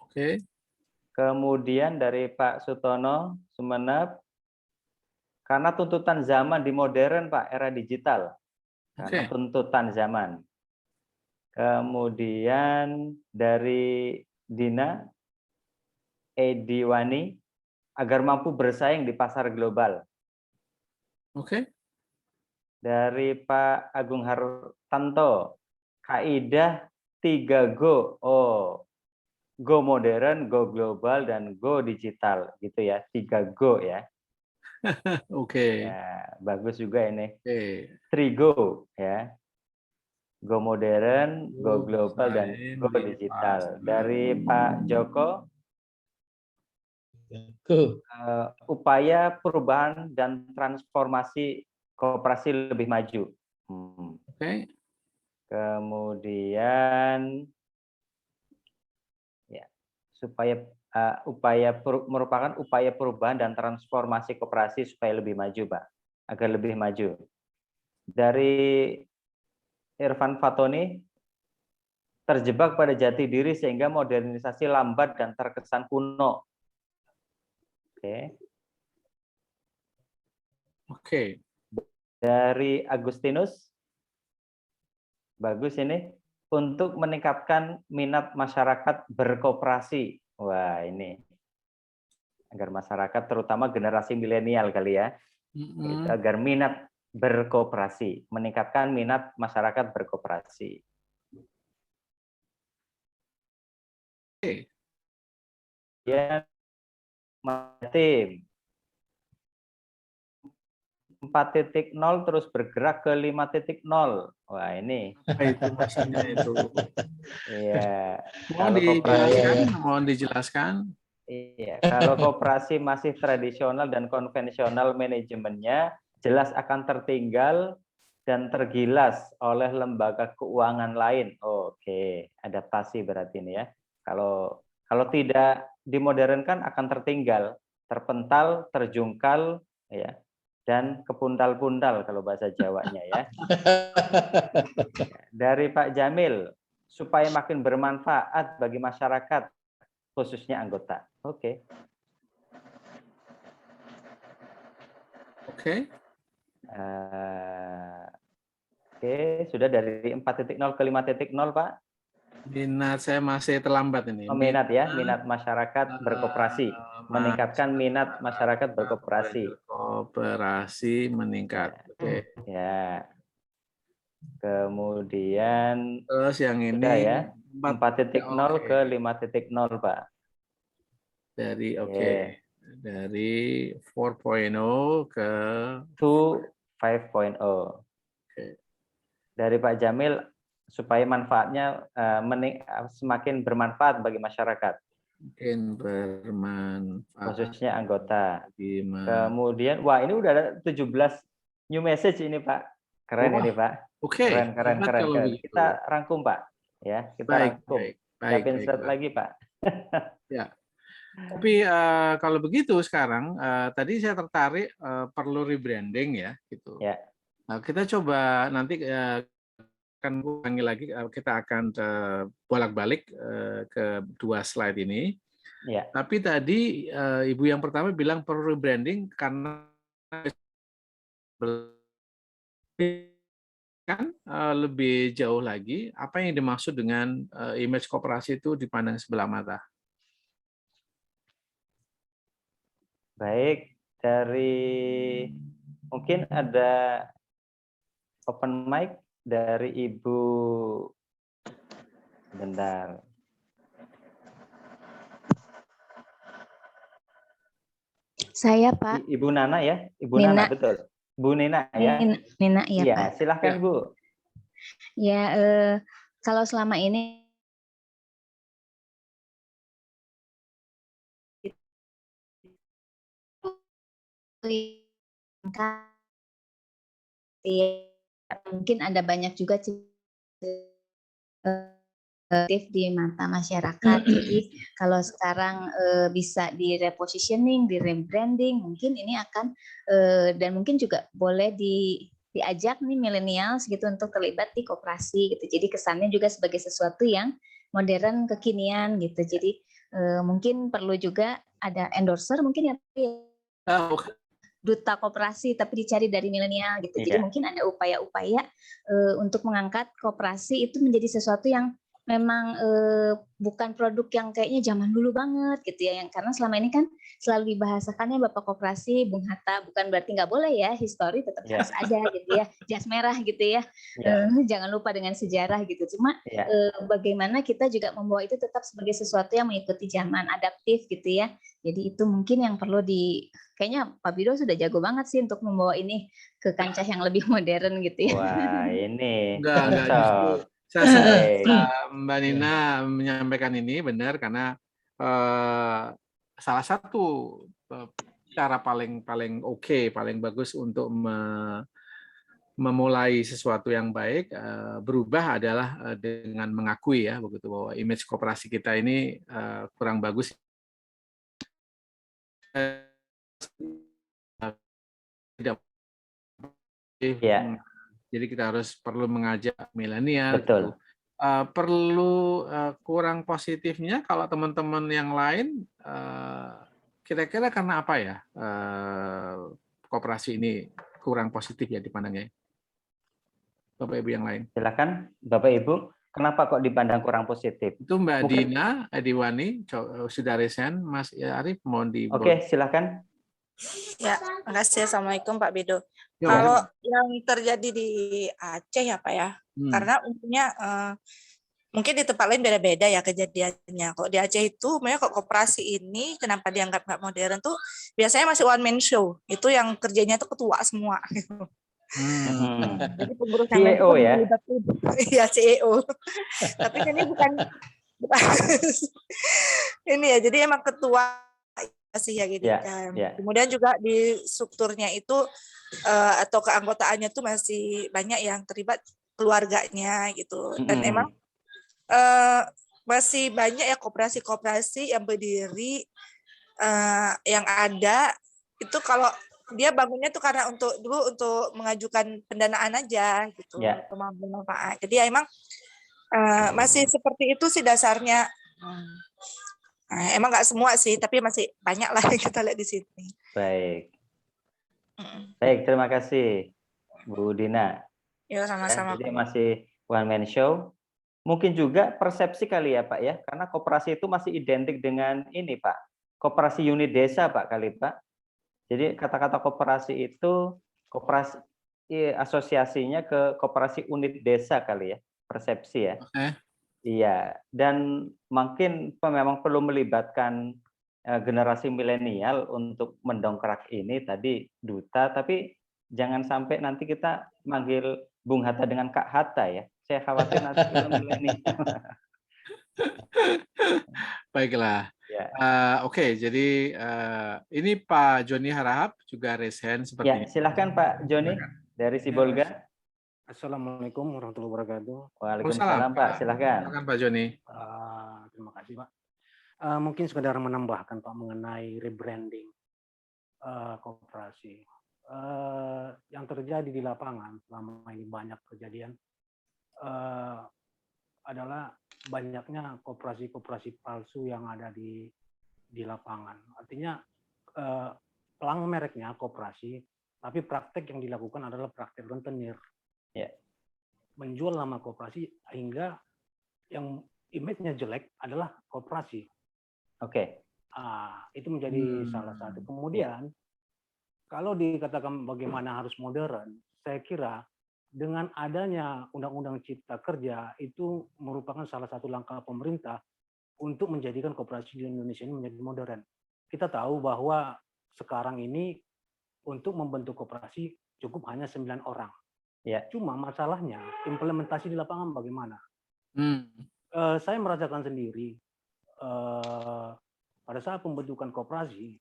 Oke. Kemudian dari Pak Sutono, Sumeneb, karena tuntutan zaman di modern, Pak, era digital. Karena Oke. tuntutan zaman. Kemudian dari Dina, Ediwani, agar mampu bersaing di pasar global. Oke. Dari Pak Agung Hartanto, kaidah 3 go. Oh, go modern, go global, dan go digital, gitu ya. 3 go ya. Oke. Ya, bagus juga ini. Oke. 3 go ya. Go modern, go global, dan bersaing go di digital. pasar. Dari Pak Joko, Go. upaya perubahan dan transformasi koperasi lebih maju. Oke. Kemudian ya, supaya merupakan upaya perubahan dan transformasi koperasi supaya lebih maju, Pak, agar lebih maju. Dari Irfan Fatoni, terjebak pada jati diri sehingga modernisasi lambat dan terkesan kuno. Oke. Oke. Dari Agustinus, bagus ini, untuk meningkatkan minat masyarakat berkoperasi. Wah, ini agar masyarakat terutama generasi milenial kali ya, itu agar minat berkoperasi, meningkatkan minat masyarakat berkoperasi. Oke. Ya, tim 4.0 terus bergerak ke 5.0. Wah, ini. Apa itu maksudnya itu? Iya. Mohon dijelaskan. Iya, kalau koperasi masih tradisional dan konvensional manajemennya jelas akan tertinggal dan tergilas oleh lembaga keuangan lain. Oke, adaptasi berarti ini ya. Kalau tidak dimodernkan akan tertinggal, terpental, terjungkal ya, dan kepundal-pundal kalau bahasa Jawanya ya. Dari Pak Jamil, supaya makin bermanfaat bagi masyarakat khususnya anggota. Oke. Oke. Oke, sudah dari 4.0 ke 5.0, Pak. Minat saya masih terlambat ini. Minat ya, minat masyarakat berkoperasi, meningkatkan minat masyarakat berkoperasi. Koperasi meningkat. Oke. Ya. Kemudian terus yang ini sudah ya, 4.0 ke 5.0, Pak. Dari dari 4.0 ke 5.0. Dari Pak Jamil, supaya manfaatnya semakin bermanfaat bagi masyarakat. Mungkin bermanfaat. Khususnya anggota. Kemudian, wah ini udah ada 17 new message ini, Pak. Keren ini, Pak. Oke. Keren. Kita rangkum, Pak. Ya, kita rangkum. Siapin slide lagi, Pak. Ya. Tapi kalau begitu sekarang, tadi saya tertarik perlu rebranding ya, gitu. Ya. Nah, kita coba nanti akan ulangi lagi, kita akan bolak-balik ke 2 slide ini. Ya. Tapi tadi Ibu yang pertama bilang perlu rebranding karena kan lebih jauh lagi, apa yang dimaksud dengan image koperasi itu dipandang sebelah mata? Baik, dari mungkin ada open mic dari Ibu. Bentar. Saya, Pak. Ibu Nana ya? Ibu Nina. Nana, betul. Bu Nina ya? Nina, ya, iya, Pak. silahkan, Bu. Ya, kalau selama ini mungkin ada banyak juga aktif di mata masyarakat. Jadi kalau sekarang bisa di repositioning, di rebranding, mungkin ini akan dan mungkin juga boleh diajak nih millennials gitu untuk terlibat di koperasi gitu. Jadi kesannya juga sebagai sesuatu yang modern, kekinian gitu. Jadi mungkin perlu juga ada endorser mungkin ya. Duta koperasi tapi dicari dari milenial gitu. Jadi mungkin ada upaya-upaya untuk mengangkat koperasi itu menjadi sesuatu yang memang bukan produk yang kayaknya zaman dulu banget gitu ya, yang karena selama ini kan selalu dibahasakannya Bapak Koperasi, Bung Hatta, bukan berarti nggak boleh ya, histori tetap harus ada gitu ya, jas merah gitu ya, jangan lupa dengan sejarah gitu. Cuma bagaimana kita juga membawa itu tetap sebagai sesuatu yang mengikuti zaman, adaptif gitu ya. Jadi itu mungkin yang perlu kayaknya Pak Bido sudah jago banget sih untuk membawa ini ke kancah yang lebih modern gitu ya. Wah, ini enggak justru saya senang Mbak Nina menyampaikan ini benar karena salah satu cara paling oke, paling bagus untuk memulai sesuatu yang baik berubah adalah dengan mengakui ya begitu bahwa image koperasi kita ini kurang bagus. Tidak. Jadi kita perlu mengajak milenial. Betul. Perlu kurang positifnya kalau teman-teman yang lain kira-kira karena apa ya koperasi ini kurang positif ya dipandangnya? Bapak Ibu yang lain. Silakan Bapak Ibu, kenapa kok dipandang kurang positif? Itu Mbak Dina, Ediwani sudah resen, Mas Arif mohon di. Oke, silakan. Ya, makasih. Assalamualaikum Pak Bedo. Kalau yang terjadi di Aceh ya Pak ya, karena untungnya mungkin di tempat lain beda-beda ya kejadiannya. Kok di Aceh itu, kok koperasi ini kenapa dianggap nggak modern tuh biasanya masih one man show. Itu yang kerjanya tuh ketua semua. Jadi pengurus yang lain CEO ya? Iya CEO. Tapi kan ini bukan ini ya. Jadi emang ketua sih ya gitu kan. Kemudian juga di strukturnya itu atau keanggotaannya tuh masih banyak yang terlibat keluarganya gitu. Dan emang masih banyak ya koperasi-koperasi yang berdiri yang ada itu kalau dia bangunnya tuh karena untuk mengajukan pendanaan aja gitu, manfaat. Jadi ya emang masih seperti itu sih dasarnya. Emang nggak semua sih, tapi masih banyak lah yang kita lihat di sini. Baik. Baik, terima kasih Bu Dina. Ya, sama-sama. Jadi masih one man show. Mungkin juga persepsi kali ya Pak ya, karena koperasi itu masih identik dengan ini Pak, koperasi unit desa Pak kali Pak. Jadi kata-kata koperasi itu koperasi asosiasinya ke koperasi unit desa kali ya, persepsi ya. Iya, dan mungkin memang perlu melibatkan generasi milenial untuk mendongkrak ini tadi duta, tapi jangan sampai nanti kita manggil Bung Hatta dengan Kak Hatta ya. Saya khawatir nanti kita milenial. Baiklah. Oke, jadi ini Pak Joni Harahap juga resen sepertinya. Ya, silahkan Pak Joni dari Sibolga. Assalamualaikum warahmatullahi wabarakatuh. Waalaikumsalam Pak, silahkan. Silakan Pak Joni. Terima kasih Pak. Mungkin sekedar menambahkan Pak mengenai rebranding koperasi. Yang terjadi di lapangan selama ini banyak kejadian adalah banyaknya koperasi-koperasi palsu yang ada di lapangan. Artinya pelang mereknya koperasi, tapi praktek yang dilakukan adalah praktek rentenir. Menjual nama koperasi hingga yang image-nya jelek adalah koperasi. Itu menjadi salah satu. Kemudian kalau dikatakan bagaimana harus modern, saya kira dengan adanya Undang-Undang Cipta Kerja itu merupakan salah satu langkah pemerintah untuk menjadikan koperasi di Indonesia ini menjadi modern. Kita tahu bahwa sekarang ini untuk membentuk koperasi cukup hanya 9 orang. Cuma masalahnya implementasi di lapangan bagaimana? Saya merasakan sendiri pada saat pembentukan koperasi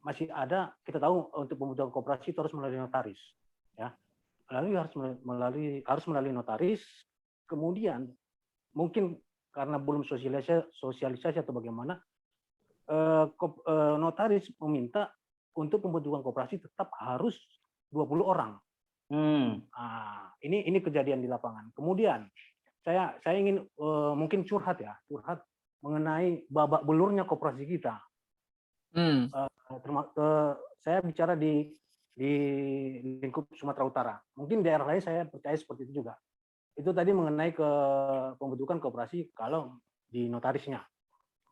masih ada, kita tahu untuk pembentukan koperasi itu harus melalui notaris, ya. Lalu harus melalui notaris. Kemudian mungkin karena belum sosialisasi atau bagaimana, notaris meminta untuk pembentukan koperasi tetap harus 20 orang. Nah, ini kejadian di lapangan. Kemudian saya ingin mungkin curhat mengenai babak belurnya koperasi kita. Saya bicara di lingkup Sumatera Utara. Mungkin daerah lain saya percaya seperti itu juga. Itu tadi mengenai ke pembentukan koperasi kalau di notarisnya.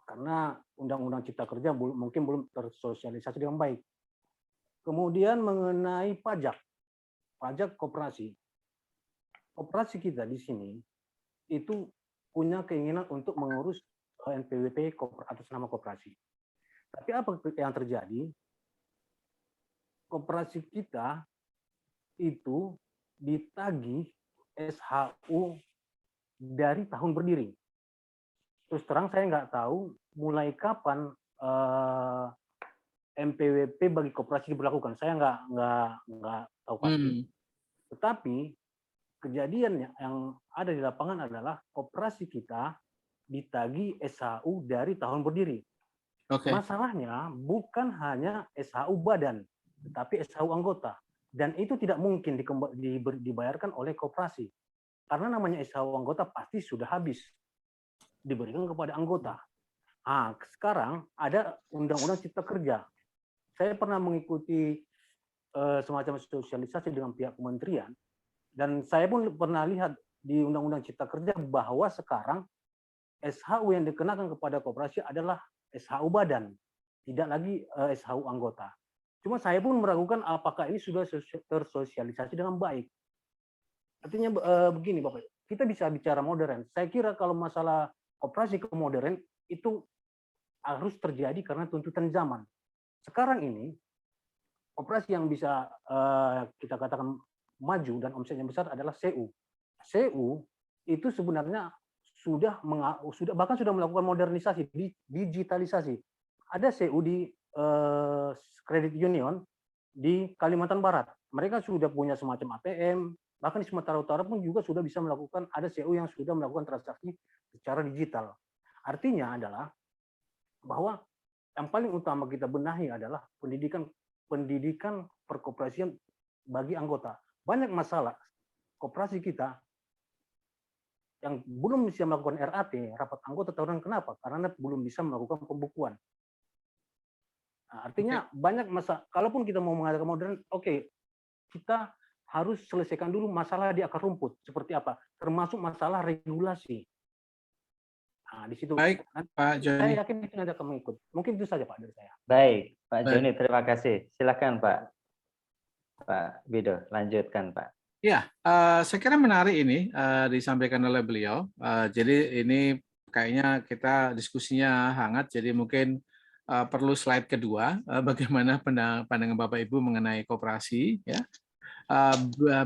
Karena Undang-Undang Cipta Kerja mungkin belum tersosialisasi dengan baik. Kemudian mengenai pajak koperasi. Koperasi kita di sini itu punya keinginan untuk mengurus NPWP atas nama koperasi. Tapi apa yang terjadi? Koperasi kita itu ditagih SHU dari tahun berdiri. Terus terang saya nggak tahu mulai kapan NPWP bagi koperasi diberlakukan. Saya nggak tahu pasti. Tetapi kejadian yang ada di lapangan adalah koperasi kita ditagih SHU dari tahun berdiri. Masalahnya bukan hanya SHU badan, tetapi SHU anggota. Dan itu tidak mungkin dibayarkan oleh koperasi. Karena namanya SHU anggota pasti sudah habis. Diberikan kepada anggota. Nah, sekarang ada Undang-Undang Cipta Kerja. Saya pernah mengikuti semacam sosialisasi dengan pihak kementerian, dan saya pun pernah lihat di Undang-Undang Cipta Kerja bahwa sekarang SHU yang dikenakan kepada koperasi adalah SHU badan, tidak lagi SHU anggota. Cuma saya pun meragukan apakah ini sudah tersosialisasi dengan baik. Artinya begini Bapak, kita bisa bicara modern. Saya kira kalau masalah koperasi ke modern itu harus terjadi karena tuntutan zaman. Sekarang ini koperasi yang bisa kita katakan maju dan omsetnya besar adalah CU. CU itu sebenarnya bahkan sudah melakukan modernisasi, digitalisasi. Ada CU di Credit Union di Kalimantan Barat. Mereka sudah punya semacam ATM, bahkan di Sumatera Utara pun juga sudah bisa melakukan, ada CU yang sudah melakukan transaksi secara digital. Artinya adalah bahwa yang paling utama kita benahi adalah pendidikan perkoperasian bagi anggota. Banyak masalah koperasi kita yang belum bisa melakukan RAT, rapat anggota tahunan. Kenapa? Karena belum bisa melakukan pembukuan. Nah, artinya banyak masalah. Kalaupun kita mau mengadakan modern, kita harus selesaikan dulu masalah di akar rumput. Seperti apa? Termasuk masalah regulasi. Nah, di situ. Baik, Pak Joni. Saya yakin itu nanti akan mengikut. Mungkin itu saja Pak dari saya. Baik, Pak Joni, terima kasih. Silakan Pak Wido, lanjutkan Pak. Ya, saya kira menarik ini disampaikan oleh beliau. Jadi ini kayaknya kita diskusinya hangat. Jadi mungkin perlu slide kedua, bagaimana pandangan Bapak Ibu mengenai koperasi. Ya,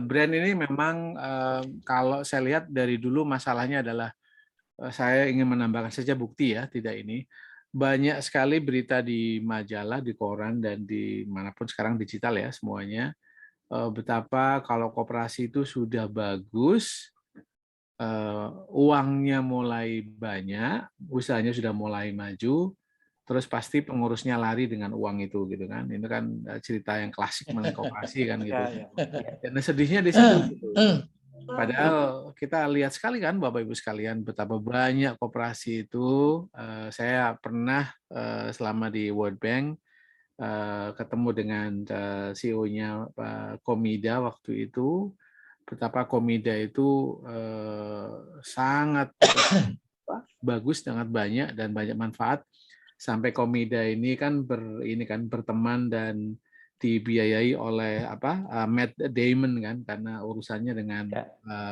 brand ini memang kalau saya lihat dari dulu masalahnya adalah, saya ingin menambahkan saja bukti ya, tidak ini. Banyak sekali berita di majalah, di koran, dan di manapun sekarang digital ya semuanya. Betapa kalau koperasi itu sudah bagus, uangnya mulai banyak, usahanya sudah mulai maju, terus pasti pengurusnya lari dengan uang itu gitu kan. Ini kan cerita yang klasik mengenai koperasi kan gitu. Dan sedihnya di situ. Padahal kita lihat sekali kan Bapak Ibu sekalian betapa banyak koperasi itu. Saya pernah selama di World Bank ketemu dengan CEO-nya Komida waktu itu, betapa Komida itu sangat bagus, sangat banyak dan banyak manfaat, sampai Komida ini kan berteman dan dibiayai oleh Matt Damon kan, karena urusannya dengan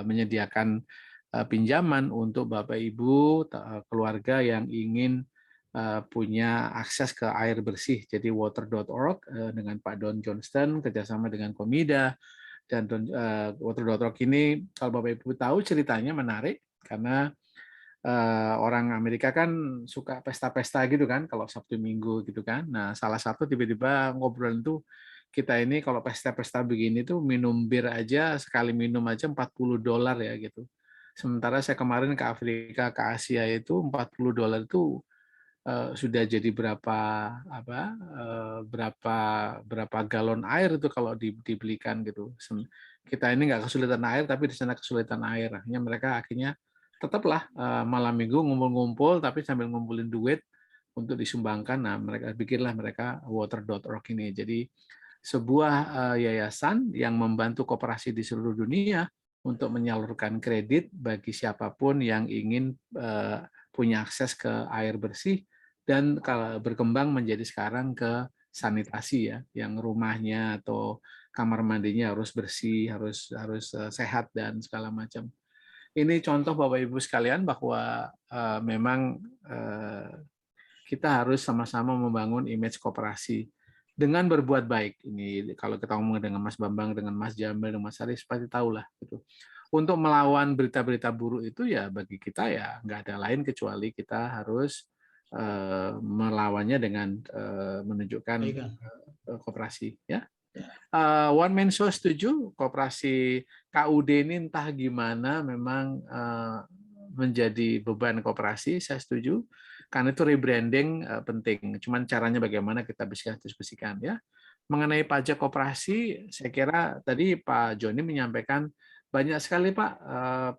menyediakan pinjaman untuk Bapak Ibu keluarga yang ingin punya akses ke air bersih. Jadi water.org dengan Pak Don Johnston kerjasama dengan Komida, dan water.org ini kalau Bapak Ibu tahu ceritanya menarik karena orang Amerika kan suka pesta-pesta gitu kan kalau Sabtu Minggu gitu kan. Nah, salah satu tiba-tiba ngobrol itu, kita ini kalau pesta-pesta begini tuh minum bir aja, sekali minum aja $40 ya gitu. Sementara saya kemarin ke Afrika, ke Asia itu $40 itu sudah jadi berapa galon air itu kalau dibelikan gitu. Kita ini nggak kesulitan air, tapi di sana kesulitan air. Akhirnya mereka tetaplah malam minggu ngumpul-ngumpul, tapi sambil ngumpulin duit untuk disumbangkan. Nah, mereka water.org ini. Jadi sebuah yayasan yang membantu koperasi di seluruh dunia untuk menyalurkan kredit bagi siapapun yang ingin punya akses ke air bersih, dan kalau berkembang menjadi sekarang ke sanitasi ya, yang rumahnya atau kamar mandinya harus bersih, harus sehat dan segala macam. Ini contoh Bapak Ibu sekalian bahwa memang kita harus sama-sama membangun image koperasi dengan berbuat baik. Ini kalau kita ngomong dengan Mas Bambang, dengan Mas Jamil, dengan Mas Aris, pasti tahulah gitu. Untuk melawan berita-berita buruk itu ya bagi kita ya nggak ada lain kecuali kita harus melawannya dengan menunjukkan koperasi ya. One Man Show setuju, koperasi KUD ini entah gimana memang menjadi beban koperasi, saya setuju. Karena itu rebranding penting. Cuman caranya bagaimana kita bisa diskusikan ya. Mengenai pajak koperasi, saya kira tadi Pak Joni menyampaikan banyak sekali Pak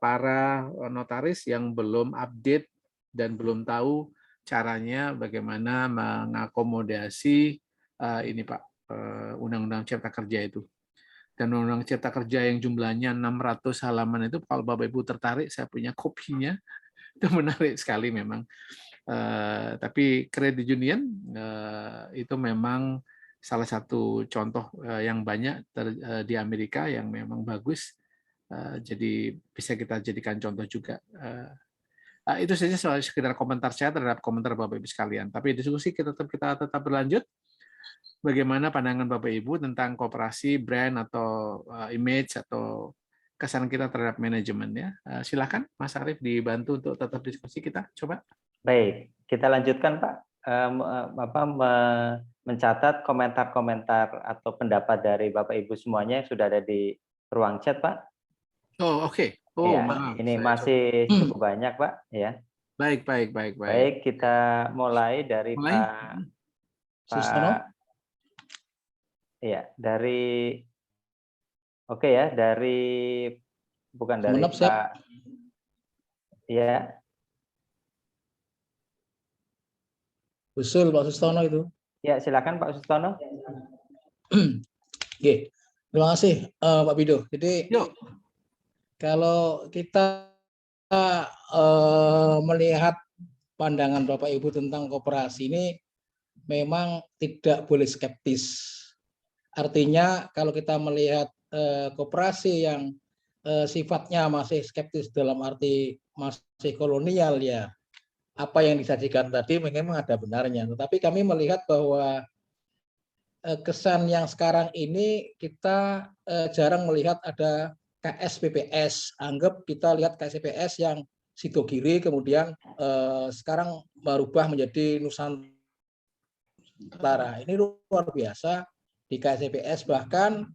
para notaris yang belum update dan belum tahu caranya bagaimana mengakomodasi ini Pak Undang-Undang Cipta Kerja itu. Dan Undang-Undang Cipta Kerja yang jumlahnya 600 halaman itu, kalau Bapak Ibu tertarik, saya punya kopinya. Itu menarik sekali memang. Tapi credit union itu memang salah satu contoh yang banyak di Amerika yang memang bagus. Jadi bisa kita jadikan contoh juga. Itu saja sekedar komentar saya terhadap komentar Bapak Ibu sekalian. Tapi diskusi kita tetap berlanjut. Bagaimana pandangan Bapak Ibu tentang koperasi, brand atau image atau kesan kita terhadap manajemen ya. Silakan Mas Arief dibantu untuk tetap diskusi kita. Coba. Baik, kita lanjutkan Pak. Mencatat komentar-komentar atau pendapat dari Bapak Ibu semuanya yang sudah ada di ruang chat Pak. Oh oke. Oh ya, maaf. Ini masih cukup banyak Pak ya. Baik. Baik, kita mulai dari Pak Sustono. Ya, dari oke ya, dari bukan dari Menep, Pak. Ya. Usul Pak Sustono itu. Ya, silakan Pak Sustono. Oke. Terima kasih Pak Bido. Jadi kalau kita melihat pandangan Bapak Ibu tentang koperasi ini memang tidak boleh skeptis. Artinya kalau kita melihat koperasi yang sifatnya masih skeptis dalam arti masih kolonial ya, apa yang disajikan tadi memang ada benarnya. Tetapi kami melihat bahwa kesan yang sekarang ini kita jarang melihat ada KSPPS. Anggap kita lihat KSPPS yang Sidogiri kemudian sekarang berubah menjadi Nusantara. Ini luar biasa. Di KSPPS bahkan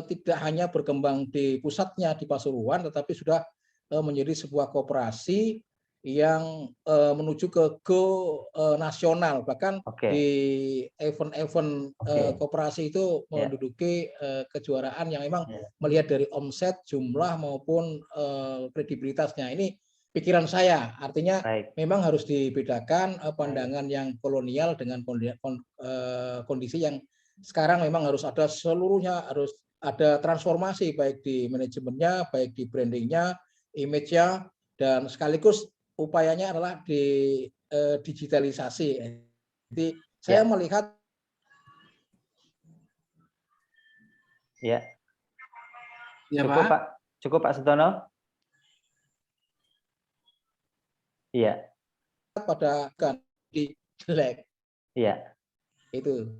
tidak hanya berkembang di pusatnya di Pasuruan, tetapi sudah menjadi sebuah koperasi yang menuju ke go nasional. Bahkan di event-event koperasi itu menduduki kejuaraan yang memang melihat dari omset, jumlah maupun kredibilitasnya. Ini pikiran saya, artinya memang harus dibedakan pandangan yang kolonial dengan kondisi yang sekarang memang harus ada seluruhnya, harus ada transformasi baik di manajemennya, baik di brandingnya, image-nya, dan sekaligus upayanya adalah di digitalisasi. Jadi saya melihat cukup Pak Sutono. Iya. Pada ganti jelek. Iya. Itu.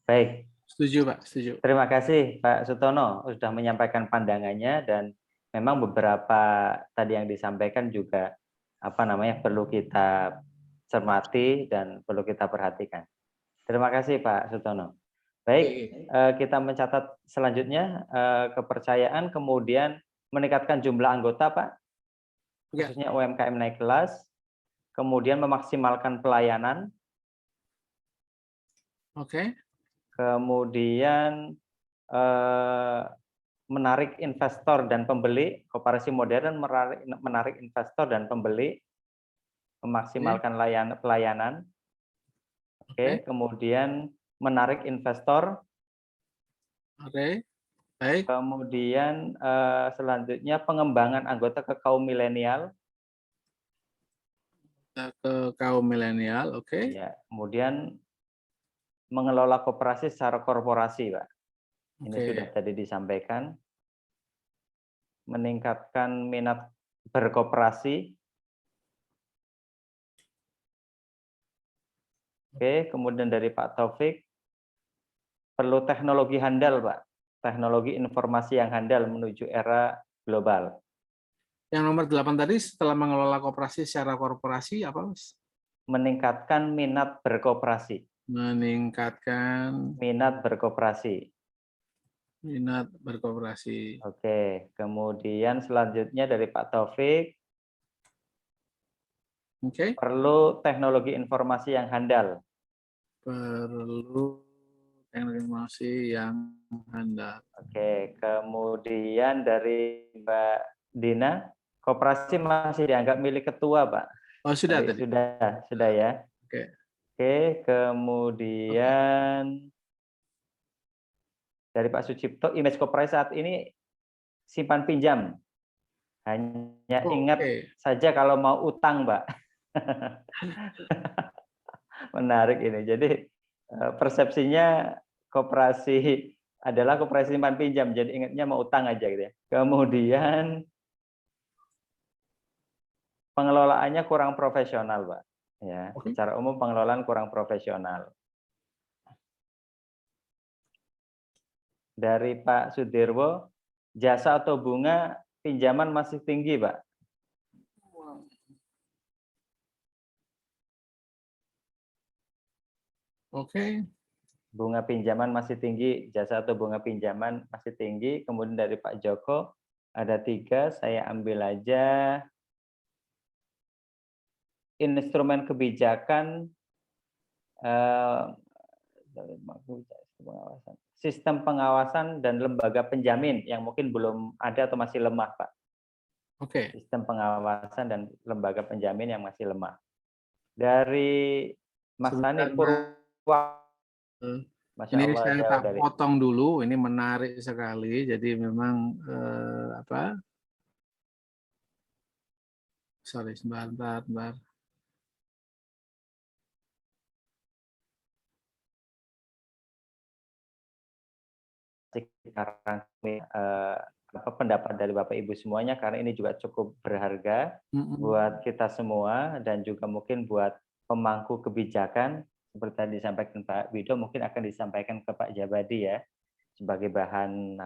Baik. Setuju Pak, setuju. Terima kasih Pak Sutono sudah menyampaikan pandangannya, dan memang beberapa tadi yang disampaikan juga perlu kita cermati dan perlu kita perhatikan. Terima kasih Pak Sutono. Baik, kita mencatat selanjutnya kepercayaan kemudian meningkatkan jumlah anggota Pak. khususnya UMKM naik kelas, kemudian memaksimalkan pelayanan, kemudian menarik investor dan pembeli, koperasi modern menarik investor dan pembeli, memaksimalkan pelayanan, kemudian menarik investor, baik. Kemudian selanjutnya pengembangan anggota ke kaum milenial. Ke kaum milenial, Ya, kemudian mengelola koperasi secara korporasi, Pak. Ini sudah tadi disampaikan. Meningkatkan minat berkoperasi. Kemudian dari Pak Taufik, perlu teknologi handal, Pak. Teknologi informasi yang handal menuju era global. Yang nomor 8 tadi setelah mengelola koperasi secara korporasi apa, Mas? Meningkatkan minat berkoperasi. Meningkatkan minat berkoperasi. Minat berkoperasi. Oke, kemudian selanjutnya dari Pak Taufik. Perlu teknologi informasi yang handal. Perlu informasi yang handal. Oke, kemudian dari Mbak Dina, koperasi masih dianggap milik ketua, Pak. Oh, sudah tadi. Sudah ya. Oke, kemudian dari Pak Sucipto, image koperasi saat ini simpan pinjam. Hanya ingat saja kalau mau utang, Mbak. Menarik ini. Jadi persepsinya koperasi adalah koperasi simpan pinjam, jadi ingatnya mau utang aja gitu ya. Kemudian pengelolaannya kurang profesional, Pak. Ya, secara umum pengelolaan kurang profesional. Dari Pak Sudirwo, jasa atau bunga pinjaman masih tinggi, Pak. Bunga pinjaman masih tinggi, jasa atau bunga pinjaman masih tinggi. Kemudian dari Pak Joko, ada 3, saya ambil aja. Instrumen kebijakan, sistem pengawasan dan lembaga penjamin yang mungkin belum ada atau masih lemah, Pak. Sistem pengawasan dan lembaga penjamin yang masih lemah. Dari Mas Tani Purwa. Ini saya tak potong dulu, ini menarik sekali. Jadi memang sorry, sebentar. Sekarang pendapat dari Bapak Ibu semuanya karena ini juga cukup berharga buat kita semua dan juga mungkin buat pemangku kebijakan seperti tadi disampaikan Pak Wido, mungkin akan disampaikan ke Pak Jabadi ya sebagai bahan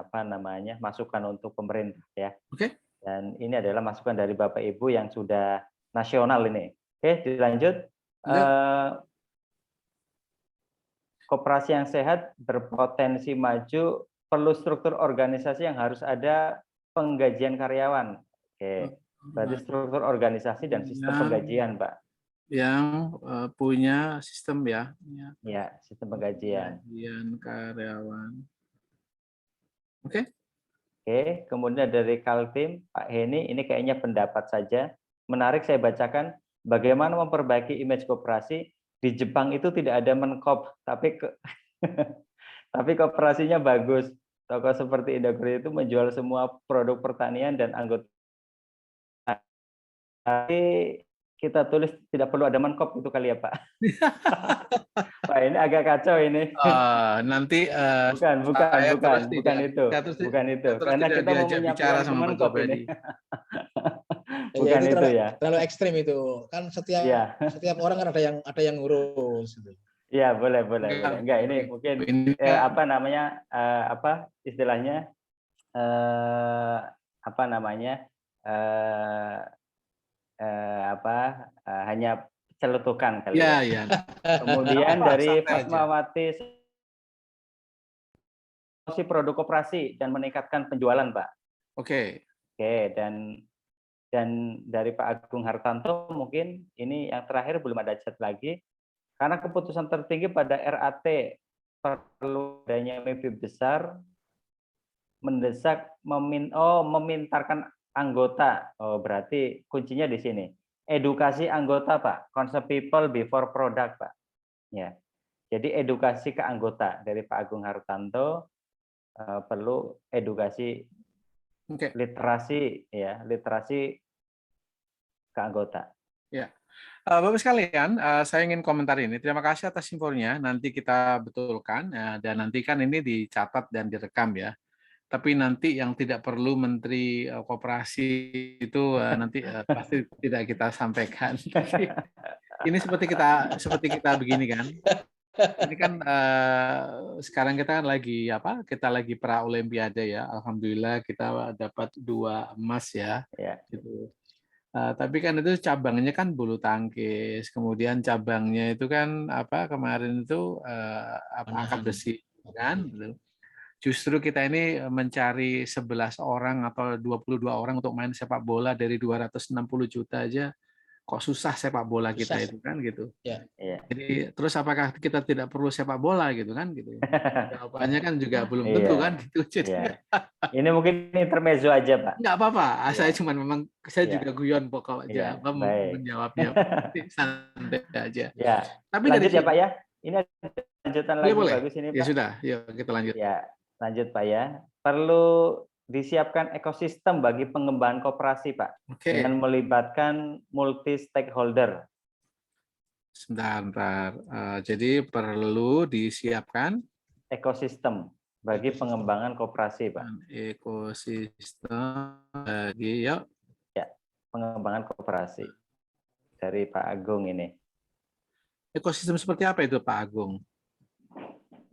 masukan untuk pemerintah ya. Dan ini adalah masukan dari Bapak Ibu yang sudah nasional ini. Dilanjut. Koperasi yang sehat berpotensi maju, perlu struktur organisasi yang harus ada penggajian karyawan. Berarti struktur organisasi dan sistem penggajian, Pak. Yang punya sistem ya. Ya, sistem penggajian. Penggajian karyawan. Kemudian dari Kaltim, Pak Heni, ini kayaknya pendapat saja. Menarik saya bacakan, bagaimana memperbaiki image koperasi. Di Jepang itu tidak ada menkop, tapi tapi koperasinya bagus. Toko seperti Indogri itu menjual semua produk pertanian dan anggota. Tapi kita tulis tidak perlu ada menkop itu kali ya, Pak. Pak ini agak kacau ini. Nanti bukan itu. Karena kita mau bicara sama menkop ini. Bukan itu ya. Terlalu ekstrim itu. Kan setiap orang kan ada yang ngurus gitu. Iya, boleh. Enggak, ini mungkin istilahnya hanya celutukan kali ya. Kemudian dari Fatmawati, produk koperasi dan meningkatkan penjualan, Pak. Dan Dan dari Pak Agung Hartanto mungkin ini yang terakhir, belum ada chat lagi. Karena keputusan tertinggi pada RAT perlu adanya mimpi besar, mendesak memintarkan anggota. Oh, berarti kuncinya di sini. Edukasi anggota, Pak. Konsep people before product, Pak. Ya. Jadi edukasi ke anggota dari Pak Agung Hartanto, perlu edukasi literasi, ya, literasi ke anggota. Ya, Bapak sekalian, saya ingin komentar ini. Terima kasih atas infonya. Nanti kita betulkan dan nanti kan ini dicatat dan direkam ya. Tapi nanti yang tidak perlu Menteri Koperasi itu nanti pasti tidak kita sampaikan. Ini seperti kita begini kan. Ini kan sekarang kita kan lagi apa? Kita lagi pra Olimpiade ya. Alhamdulillah kita dapat 2 emas ya. Gitu. Tapi kan itu cabangnya kan bulu tangkis. Kemudian cabangnya itu kan apa? Kemarin itu angkat besi kan. Justru kita ini mencari 11 orang atau 22 orang untuk main sepak bola dari 260 juta aja. Kok susah sepak bola kita itu kan gitu. Ya. Jadi terus apakah kita tidak perlu sepak bola gitu kan gitu. Jawabannya kan juga belum tentu kan gitu. Jadi ini mungkin intermezzo aja, Pak. Enggak apa-apa. Saya cuma memang saya juga guyon pokoknya menjawabnya. Santai aja. Ya. Tapi lanjut dari ya, Pak ya. Ini ada lanjutan lagi bagus ini, Pak. Ya sudah, yuk kita lanjut. Ya, lanjut Pak ya. Perlu disiapkan ekosistem bagi pengembangan koperasi, Pak, dengan melibatkan multi stakeholder. Sebentar. Jadi perlu disiapkan ekosistem bagi pengembangan koperasi, Pak. Ekosistem bagi ya pengembangan koperasi dari Pak Agung ini. Ekosistem seperti apa itu, Pak Agung?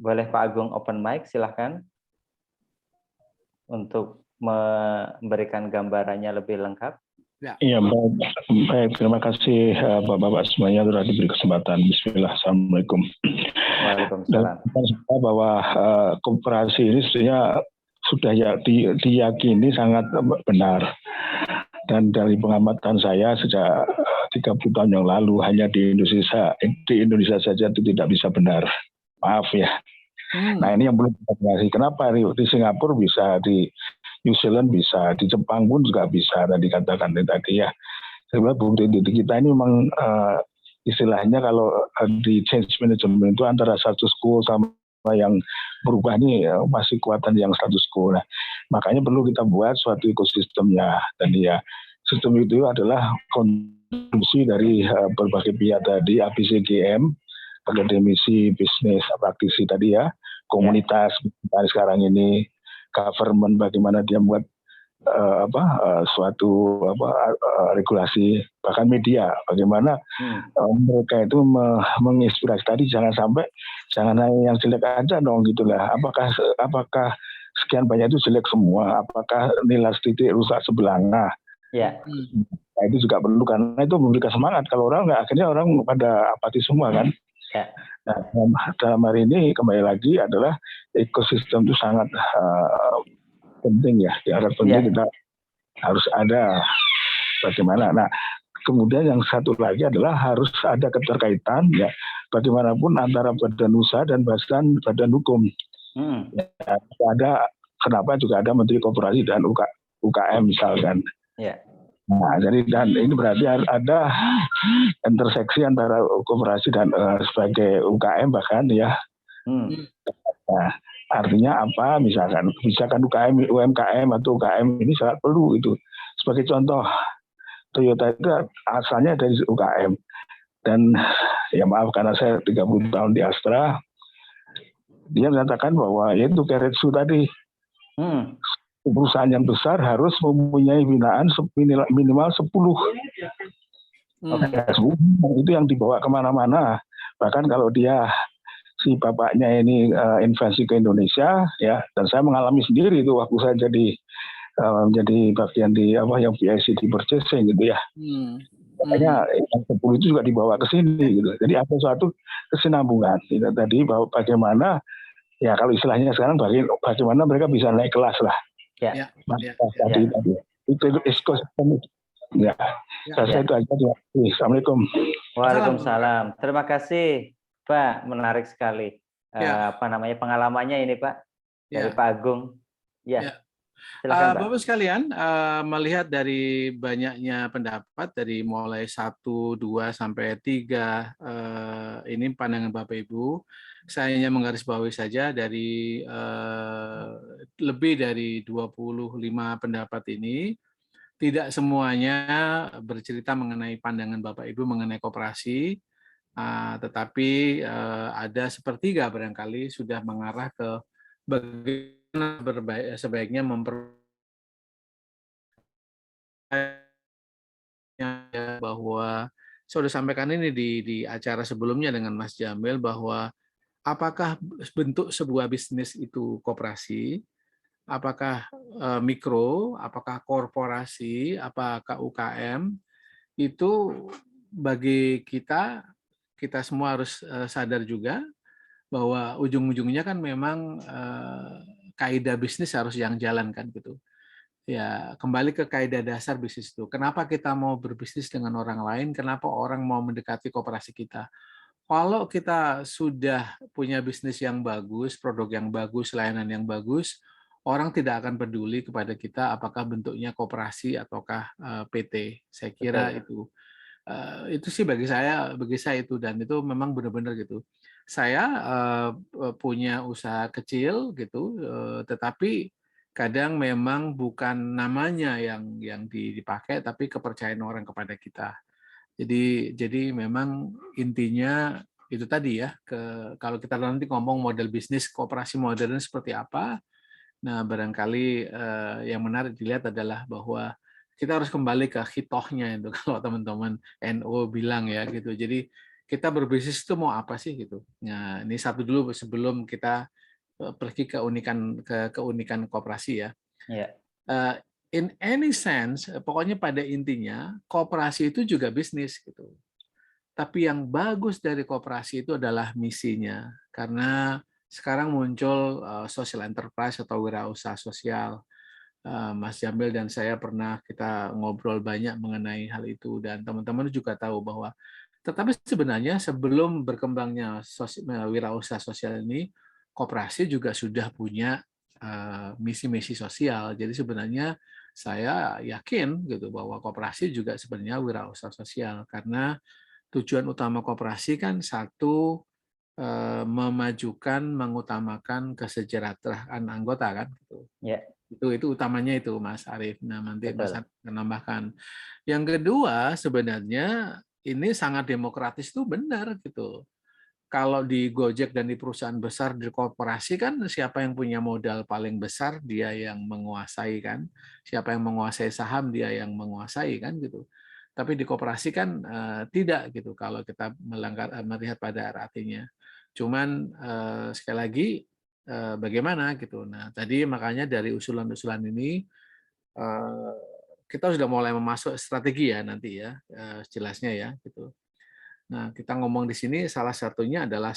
Boleh Pak Agung open mic, silahkan. Untuk memberikan gambarannya lebih lengkap. Iya, baik. Terima kasih Bapak-Bapak semuanya sudah diberi kesempatan. Bismillah, Assalamualaikum. Waalaikumsalam. Dan bahwa koperasi ini sebenarnya sudah diyakini sangat benar. Dan dari pengamatan saya sejak 30 tahun yang lalu hanya di Indonesia saja itu tidak bisa benar. Maaf ya. Nah ini yang belum kita. Kenapa di Singapura bisa, di New Zealand bisa, di Jepang pun juga bisa, dan dikatakan tadi ya. Sebenarnya bukti kita ini memang istilahnya kalau di change management itu antara status quo sama yang berubah ini masih kuatan yang status quo. Nah, makanya perlu kita buat suatu ekosistemnya, dan ya sistem itu adalah kontribusi dari berbagai pihak tadi, ABCGM, akademisi, bisnis, praktisi tadi ya, komunitas sekarang ini, government bagaimana dia membuat suatu regulasi, bahkan media bagaimana mereka itu menginspirasi tadi, jangan hanya yang jelek aja dong gitulah. Apakah sekian banyak itu jelek semua? Apakah nilai titik rusak sebelanga? Ya. Nah, itu juga perlu, karena itu memberikan semangat. Kalau orang nggak, akhirnya orang pada apati semua kan. Ya. Nah, dalam hari ini kembali lagi adalah ekosistem itu sangat penting ya. Dianggap penting kita harus ada bagaimana. Nah, kemudian yang satu lagi adalah harus ada keterkaitan ya, bagaimanapun antara badan usaha dan badan hukum. Ya, ada, kenapa juga ada Menteri Koperasi dan UKM misalkan. Ya. Nah, jadi dan ini berarti ada interseksi antara koperasi dan sebagai UKM bahkan ya. Nah, artinya apa? Misalkan UMKM atau UKM ini sangat perlu itu. Sebagai contoh, Toyota itu asalnya dari UKM. Dan ya maaf karena saya 30 tahun di Astra, dia mengatakan bahwa yaitu Keiretsu tadi. Perusahaan yang besar harus mempunyai binaan minimal 10. Itu yang dibawa kemana-mana. Bahkan kalau dia si bapaknya ini invasi ke Indonesia ya, dan saya mengalami sendiri itu waktu saya jadi bagian di yang BIC di purchasing gitu ya. Makanya yang 10 itu juga dibawa ke sini gitu. Jadi ada suatu kesinambungan. Gitu. Tadi bahwa bagaimana ya kalau istilahnya sekarang bagaimana mereka bisa naik kelas lah. Ya. Tadi. Itu ekosistem Ya, saya itu aja. Assalamualaikum. Waalaikumsalam. Terima kasih, Pak. Menarik sekali. Pengalamannya ini, Pak, dari Pak Agung. Ya. Silakan, Pak. Bapak sekalian, melihat dari banyaknya pendapat dari mulai 1, 2 sampai 3 ini pandangan Bapak Ibu, saya hanya menggarisbawahi saja dari lebih dari 25 pendapat ini, tidak semuanya bercerita mengenai pandangan Bapak Ibu mengenai koperasi, tetapi ada sepertiga barangkali sudah mengarah ke bagaimana sebaiknya bahwa saya sudah sampaikan ini di acara sebelumnya dengan Mas Jamil bahwa apakah bentuk sebuah bisnis itu koperasi, apakah mikro, apakah korporasi, apakah UKM, itu bagi kita semua harus sadar juga bahwa ujung-ujungnya kan memang kaidah bisnis harus yang jalan kan gitu. Ya, kembali ke kaidah dasar bisnis itu. Kenapa kita mau berbisnis dengan orang lain? Kenapa orang mau mendekati koperasi kita? Kalau kita sudah punya bisnis yang bagus, produk yang bagus, layanan yang bagus, orang tidak akan peduli kepada kita apakah bentuknya koperasi ataukah PT. Saya kira itu sih bagi saya itu, dan itu memang benar-benar gitu. Saya punya usaha kecil gitu, tetapi kadang memang bukan namanya yang dipakai, tapi kepercayaan orang kepada kita. Jadi memang intinya itu tadi ya, kalau kita nanti ngomong model bisnis koperasi modern seperti apa, nah barangkali yang menarik dilihat adalah bahwa kita harus kembali ke hitohnya itu kalau teman-teman NU bilang ya gitu. Jadi kita berbisnis itu mau apa sih gitu. Nah ini satu dulu sebelum kita pergi ke keunikan koperasi ya. In any sense, pokoknya pada intinya koperasi itu juga bisnis gitu. Tapi yang bagus dari koperasi itu adalah misinya, karena sekarang muncul social enterprise atau wirausaha sosial. Mas Jamil dan saya pernah kita ngobrol banyak mengenai hal itu, dan teman-teman juga tahu bahwa tetapi sebenarnya sebelum berkembangnya wirausaha sosial ini, koperasi juga sudah punya misi-misi sosial. Jadi sebenarnya saya yakin gitu bahwa koperasi juga sebenarnya wirausaha sosial, karena tujuan utama koperasi kan satu, memajukan, mengutamakan kesejahteraan anggota kan gitu. Itu utamanya itu Mas Arief. Nah, nanti Mas Arief menambahkan. Yang kedua sebenarnya ini sangat demokratis itu benar gitu. Kalau di Gojek dan di perusahaan besar di korporasi kan siapa yang punya modal paling besar dia yang menguasai kan. Siapa yang menguasai saham dia yang menguasai kan gitu. Tapi di koperasi kan tidak gitu kalau kita melihat pada artinya. Cuman sekali lagi bagaimana gitu. Nah, tadi makanya dari usulan-usulan ini kita sudah mulai memasuk strategi ya nanti ya, jelasnya ya gitu. Nah, kita ngomong di sini salah satunya adalah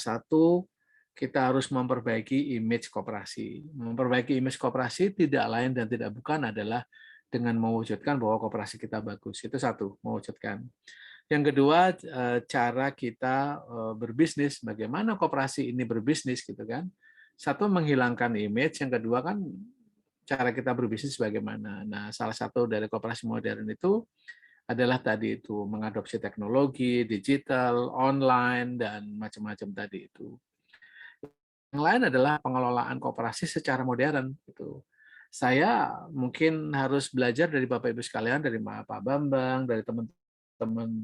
kita harus memperbaiki image koperasi. Memperbaiki image koperasi tidak lain dan tidak bukan adalah dengan mewujudkan bahwa koperasi kita bagus. Itu satu, mewujudkan. Yang kedua, cara kita berbisnis, bagaimana koperasi ini berbisnis gitu kan. Satu, menghilangkan image, yang kedua kan cara kita berbisnis bagaimana. Nah, salah satu dari koperasi modern itu adalah tadi itu mengadopsi teknologi, digital, online, dan macam-macam tadi itu. Yang lain adalah pengelolaan koperasi secara modern. Gitu. Saya mungkin harus belajar dari Bapak Ibu sekalian, dari Pak Bambang, dari teman-teman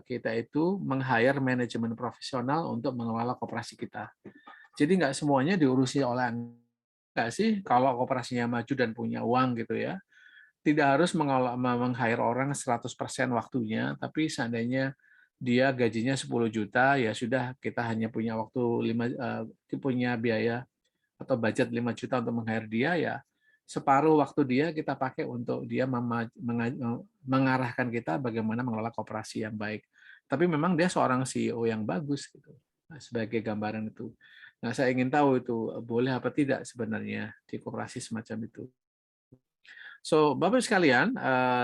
kita itu meng-hire manajemen profesional untuk mengelola koperasi kita. Jadi nggak semuanya diurusi oleh nggak sih kalau koperasinya maju dan punya uang gitu ya. Tidak harus meng-hire orang 100% waktunya, tapi seandainya dia gajinya 10 juta, ya sudah kita hanya punya waktu punya biaya atau budget 5 juta untuk meng-hire dia, ya separuh waktu dia kita pakai untuk dia mengarahkan kita bagaimana mengelola koperasi yang baik. Tapi memang dia seorang CEO yang bagus gitu. Nah, sebagai gambaran itu. Nah, saya ingin tahu itu boleh apa tidak sebenarnya di koperasi semacam itu. So, Bapak sekalian,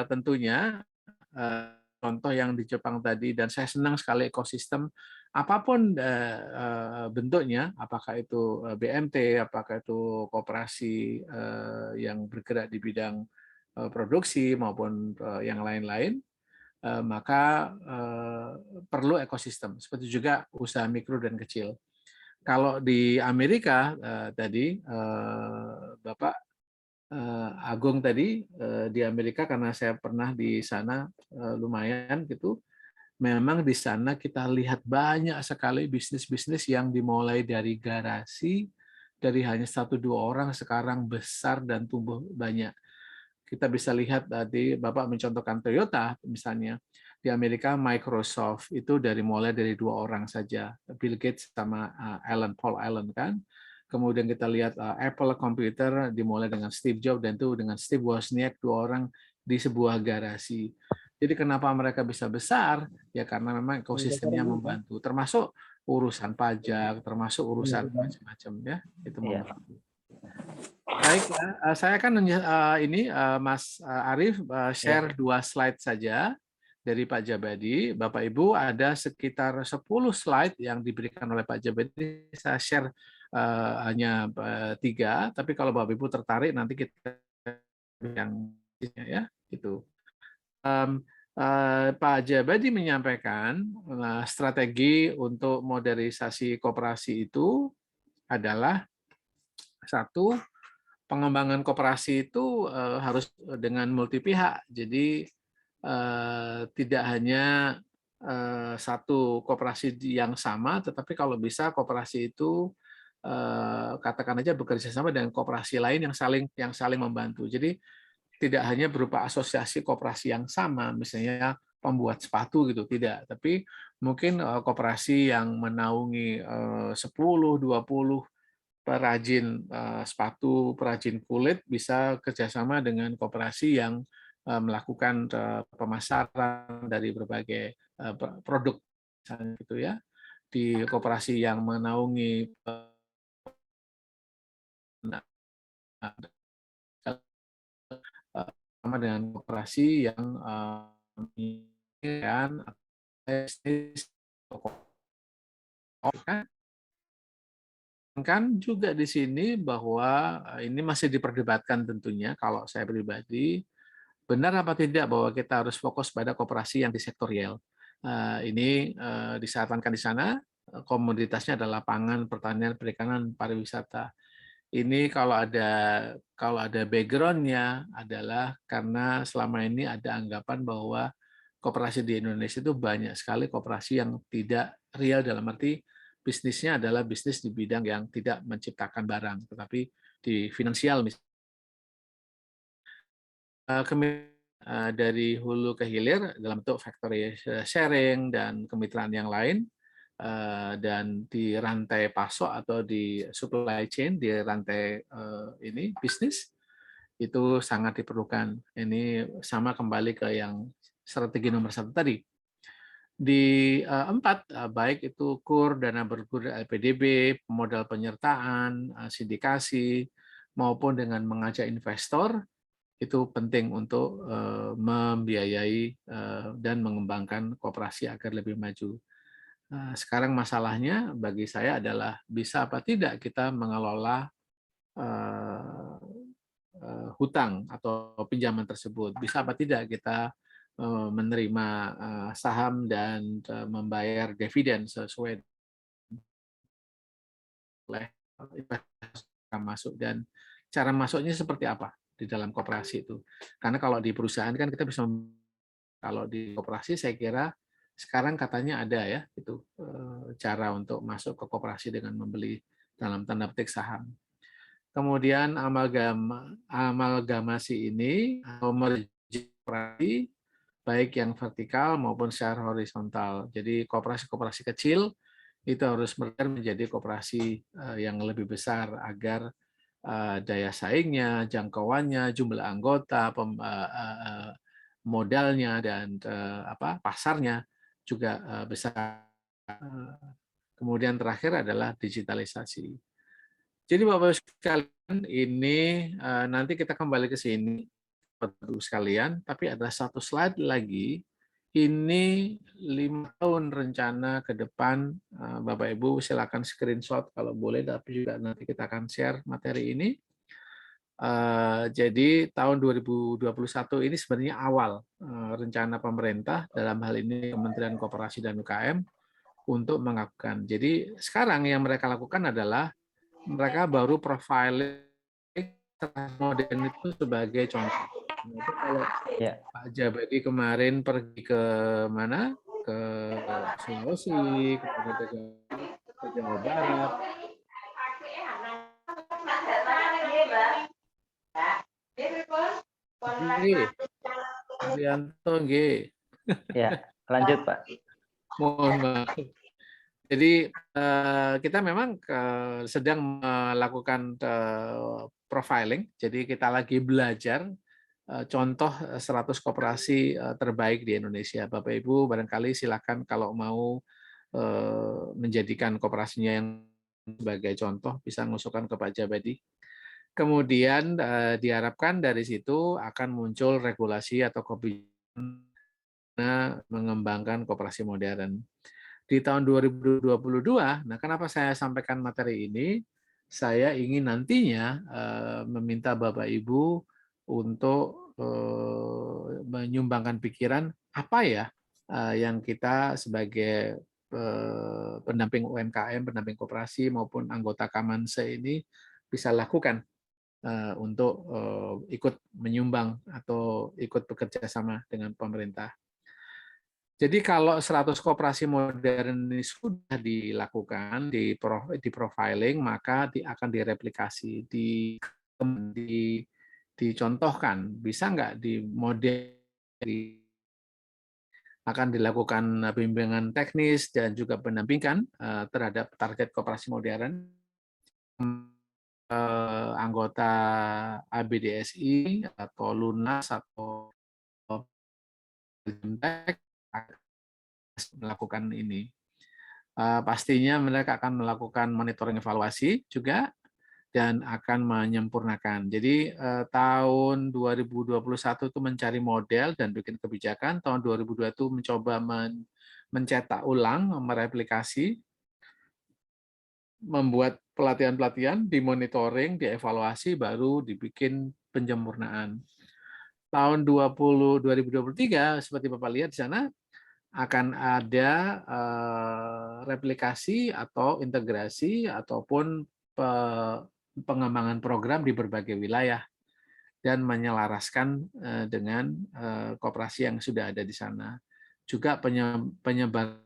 tentunya contoh yang di Jepang tadi, dan saya senang sekali ekosistem apapun bentuknya, apakah itu BMT, apakah itu koperasi yang bergerak di bidang produksi maupun yang lain-lain, maka perlu ekosistem. Seperti juga usaha mikro dan kecil. Kalau di Amerika tadi, Bapak Agung tadi di Amerika, karena saya pernah di sana lumayan gitu, memang di sana kita lihat banyak sekali bisnis-bisnis yang dimulai dari garasi, dari hanya 1-2 orang sekarang besar dan tumbuh banyak. Kita bisa lihat tadi Bapak mencontohkan Toyota misalnya. Di Amerika Microsoft itu mulai dari 2 orang saja, Bill Gates sama Paul Allen kan. Kemudian kita lihat Apple Computer dimulai dengan Steve Jobs dan itu dengan Steve Wozniak, 2 orang di sebuah garasi. Jadi kenapa mereka bisa besar? Ya karena memang ekosistemnya membantu, termasuk urusan pajak, termasuk urusan macam-macam ya, itu membantu. Baik, saya akan ini Mas Arief share 2 slide saja dari Pak Djabadi. Bapak Ibu ada sekitar 10 slide yang diberikan oleh Pak Djabadi. Saya share hanya 3, tapi kalau Bapak Ibu tertarik nanti kita yang ya itu. Pak Djabadi menyampaikan strategi untuk modernisasi koperasi itu adalah 1, pengembangan koperasi itu harus dengan multi pihak. Jadi tidak hanya satu koperasi yang sama, tetapi kalau bisa koperasi itu katakan aja bekerja sama dengan koperasi lain yang saling membantu. Jadi tidak hanya berupa asosiasi koperasi yang sama, misalnya pembuat sepatu gitu, tidak. Tapi mungkin koperasi yang menaungi 10, 20 perajin sepatu, perajin kulit bisa kerjasama dengan koperasi yang melakukan pemasaran dari berbagai produk, misalnya gitu ya. Di koperasi yang menaungi sama dengan koperasi yang kan juga di sini bahwa ini masih diperdebatkan tentunya. Kalau saya pribadi, benar apa tidak bahwa kita harus fokus pada koperasi yang di sektorial. Ini disarankan di sana komoditasnya adalah pangan, pertanian, perikanan, pariwisata. Ini kalau ada background-nya adalah karena selama ini ada anggapan bahwa koperasi di Indonesia itu banyak sekali koperasi yang tidak real, dalam arti bisnisnya adalah bisnis di bidang yang tidak menciptakan barang, tetapi di finansial misalnya. Dari hulu ke hilir dalam bentuk factory sharing dan kemitraan yang lain, dan di rantai pasok atau di supply chain, di rantai ini bisnis, itu sangat diperlukan. Ini sama kembali ke yang strategi nomor 1 tadi. Di 4, baik itu KUR, dana bergulir LPDB, modal penyertaan, sindikasi, maupun dengan mengajak investor, itu penting untuk membiayai dan mengembangkan koperasi agar lebih maju. Sekarang masalahnya bagi saya adalah bisa apa tidak kita mengelola hutang atau pinjaman tersebut. Bisa apa tidak kita menerima saham dan membayar dividen sesuai oleh investasi masuk, dan cara masuknya seperti apa di dalam koperasi itu. Karena kalau di perusahaan kan kita bisa, kalau di koperasi saya kira sekarang katanya ada ya itu cara untuk masuk ke koperasi dengan membeli dalam tanda petik saham. Kemudian amalgamasi ini atau koperasi baik yang vertikal maupun secara horizontal. Jadi koperasi-koperasi kecil itu harus menjadi koperasi yang lebih besar agar daya saingnya, jangkauannya, jumlah anggota, modalnya, dan pasarnya juga besar. Kemudian terakhir adalah digitalisasi. Jadi Bapak sekalian, ini nanti kita kembali ke sini. sekalian, tapi ada satu slide lagi. Ini 5 tahun rencana ke depan. Bapak Ibu silakan screenshot kalau boleh, tapi juga nanti kita akan share materi ini. Jadi tahun 2021 ini sebenarnya awal rencana pemerintah, dalam hal ini Kementerian Koperasi dan UKM, untuk melakukan. Jadi sekarang yang mereka lakukan adalah mereka baru profiling modern itu sebagai contoh. Nah, itu kalau Pak Jabadi kemarin pergi ke mana? Ke Sulawesi, kemudian ke Jawa Barat. Arianto, ya, lanjut Pak. Mohon maaf. Jadi kita memang sedang melakukan profiling. Jadi kita lagi belajar contoh 100 koperasi terbaik di Indonesia. Bapak Ibu barangkali silakan kalau mau menjadikan koperasinya yang sebagai contoh bisa mengusulkan ke Pak Jabadi. Kemudian diharapkan dari situ akan muncul regulasi atau kebijakan mengembangkan koperasi modern. Di tahun 2022, nah kenapa saya sampaikan materi ini? Saya ingin nantinya meminta Bapak Ibu untuk menyumbangkan pikiran apa ya yang kita sebagai pendamping UMKM, pendamping koperasi maupun anggota Kamanse ini bisa lakukan untuk ikut menyumbang atau ikut bekerja sama dengan pemerintah. Jadi kalau 100 koperasi modern ini sudah dilakukan, di profiling, maka akan direplikasi, dicontohkan. Bisa nggak di model akan dilakukan bimbingan teknis dan juga pendampingan terhadap target koperasi modern. Anggota ABDSI atau Lunas atau melakukan ini. Pastinya mereka akan melakukan monitoring evaluasi juga dan akan menyempurnakan. Jadi tahun 2021 itu mencari model dan bikin kebijakan, tahun 2022 mencoba mencetak ulang, mereplikasi, membuat pelatihan-pelatihan, dimonitoring, dievaluasi, baru dibikin penyempurnaan. Tahun 2023 seperti Bapak lihat di sana akan ada replikasi atau integrasi ataupun pengembangan program di berbagai wilayah dan menyelaraskan dengan koperasi yang sudah ada di sana. Juga penyebaran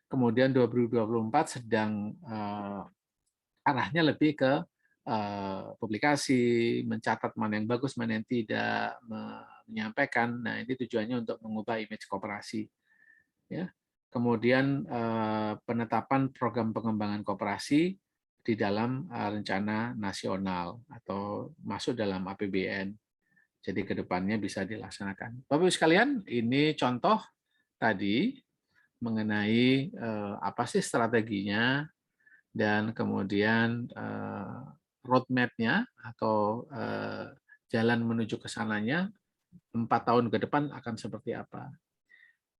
kemudian 2024 sedang arahnya lebih ke publikasi, mencatat mana yang bagus, mana yang tidak, menyampaikan. Nah, ini tujuannya untuk mengubah image koperasi. Ya. Kemudian penetapan program pengembangan koperasi di dalam rencana nasional atau masuk dalam APBN. Jadi ke depannya bisa dilaksanakan. Bapak-Ibu sekalian, ini contoh tadi mengenai apa sih strateginya dan kemudian roadmap-nya atau jalan menuju ke sananya 4 tahun ke depan akan seperti apa.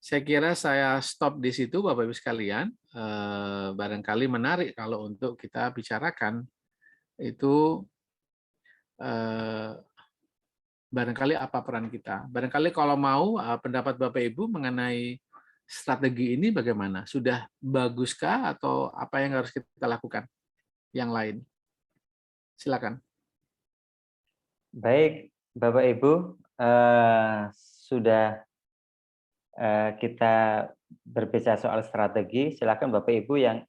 Saya kira saya stop di situ Bapak-Ibu sekalian. Barangkali menarik kalau untuk kita bicarakan itu barangkali apa peran kita. Barangkali kalau mau pendapat Bapak Ibu mengenai strategi ini bagaimana? Sudah baguskah atau apa yang harus kita lakukan? Yang lain. Silakan. Baik, Bapak Ibu, sudah kita berbicara soal strategi. Silakan Bapak Ibu yang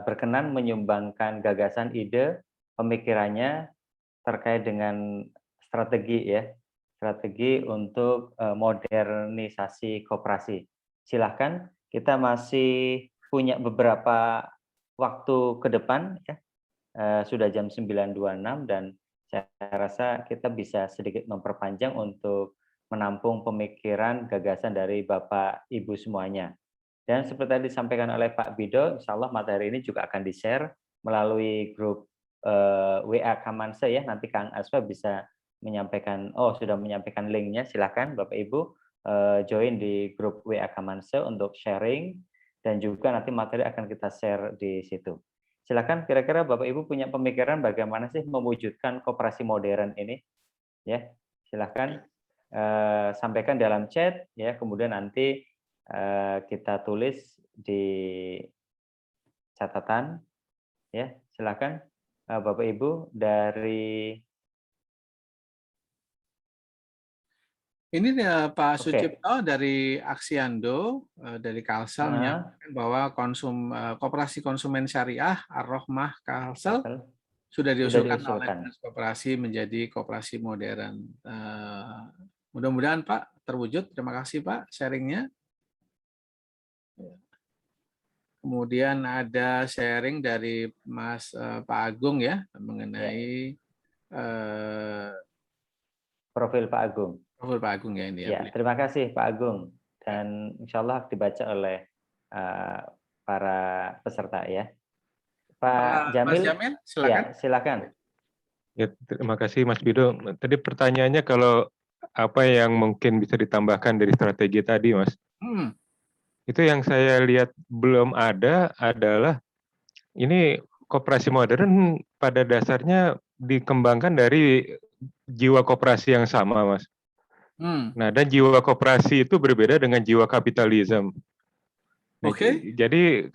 berkenan menyumbangkan gagasan, ide, pemikirannya terkait dengan strategi ya, strategi untuk modernisasi koperasi. Silakan, kita masih punya beberapa waktu ke depan ya. Sudah jam 9.26 dan saya rasa kita bisa sedikit memperpanjang untuk menampung pemikiran, gagasan dari Bapak Ibu semuanya. Dan seperti tadi disampaikan oleh Pak Bido, insya Allah materi ini juga akan di-share melalui grup WA Kamanse ya. Nanti Kang Asfa bisa menyampaikan, sudah menyampaikan linknya, silakan Bapak Ibu join di grup WA Kamanse untuk sharing, dan juga nanti materi akan kita share di situ. Silakan, kira-kira Bapak Ibu punya pemikiran bagaimana sih mewujudkan koperasi modern ini? Ya, silakan sampaikan dalam chat ya, kemudian nanti kita tulis di catatan ya. Silakan Bapak Ibu dari ini Pak Sucipto dari Aksiando dari Kalsel menyampaikan bahwa koperasi konsumen syariah Ar-Rahmah Kalsel sudah diusulkan oleh Dinas Koperasi menjadi koperasi modern. Mudah-mudahan Pak terwujud. Terima kasih Pak sharingnya. Kemudian ada sharing dari Pak Agung ya mengenai profil Pak Agung. Profil Pak Agung ya ini ya. Terima kasih Pak Agung, dan insya Allah dibaca oleh para peserta ya. Pak Jamil, Mas Jamil silakan. Ya, silakan. Ya, terima kasih Mas Bido. Tadi pertanyaannya kalau apa yang mungkin bisa ditambahkan dari strategi tadi, Mas? Itu yang saya lihat belum ada adalah ini koperasi modern pada dasarnya dikembangkan dari jiwa koperasi yang sama, Mas. Nah, dan jiwa koperasi itu berbeda dengan jiwa kapitalisme. Oke. Jadi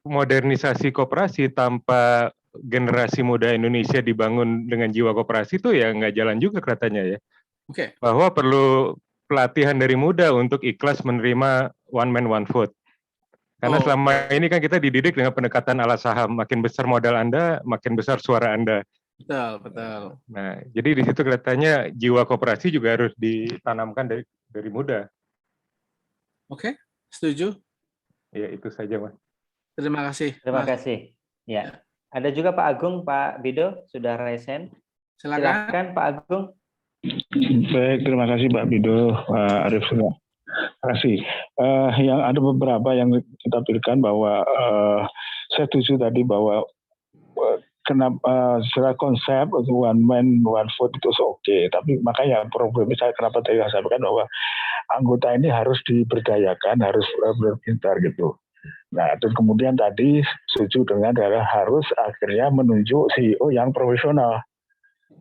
modernisasi koperasi tanpa generasi muda Indonesia dibangun dengan jiwa koperasi itu ya nggak jalan juga katanya ya. Oke. Bahwa perlu pelatihan dari muda untuk ikhlas menerima one man one vote. Karena selama ini kan kita dididik dengan pendekatan ala saham, makin besar modal Anda, makin besar suara Anda. Betul. Nah, jadi di situ kelihatannya jiwa koperasi juga harus ditanamkan dari muda. Oke, setuju. Ya, itu saja, Mas. Terima kasih. Terima kasih. Ya. Ada juga Pak Agung, Pak Bido sudah raise. Silakan Pak Agung. Baik, terima kasih Pak Bido, Pak Arif semua. Terima kasih. Yang ada beberapa yang kita pilihkan bahwa saya setuju tadi bahwa kenapa secara konsep one man one vote itu oke, tapi makanya problemnya saya kenapa tadi saya sampaikan bahwa anggota ini harus diberdayakan, harus berpintar gitu. Nah, dan kemudian tadi setuju dengan adalah harus akhirnya menunjuk CEO yang profesional.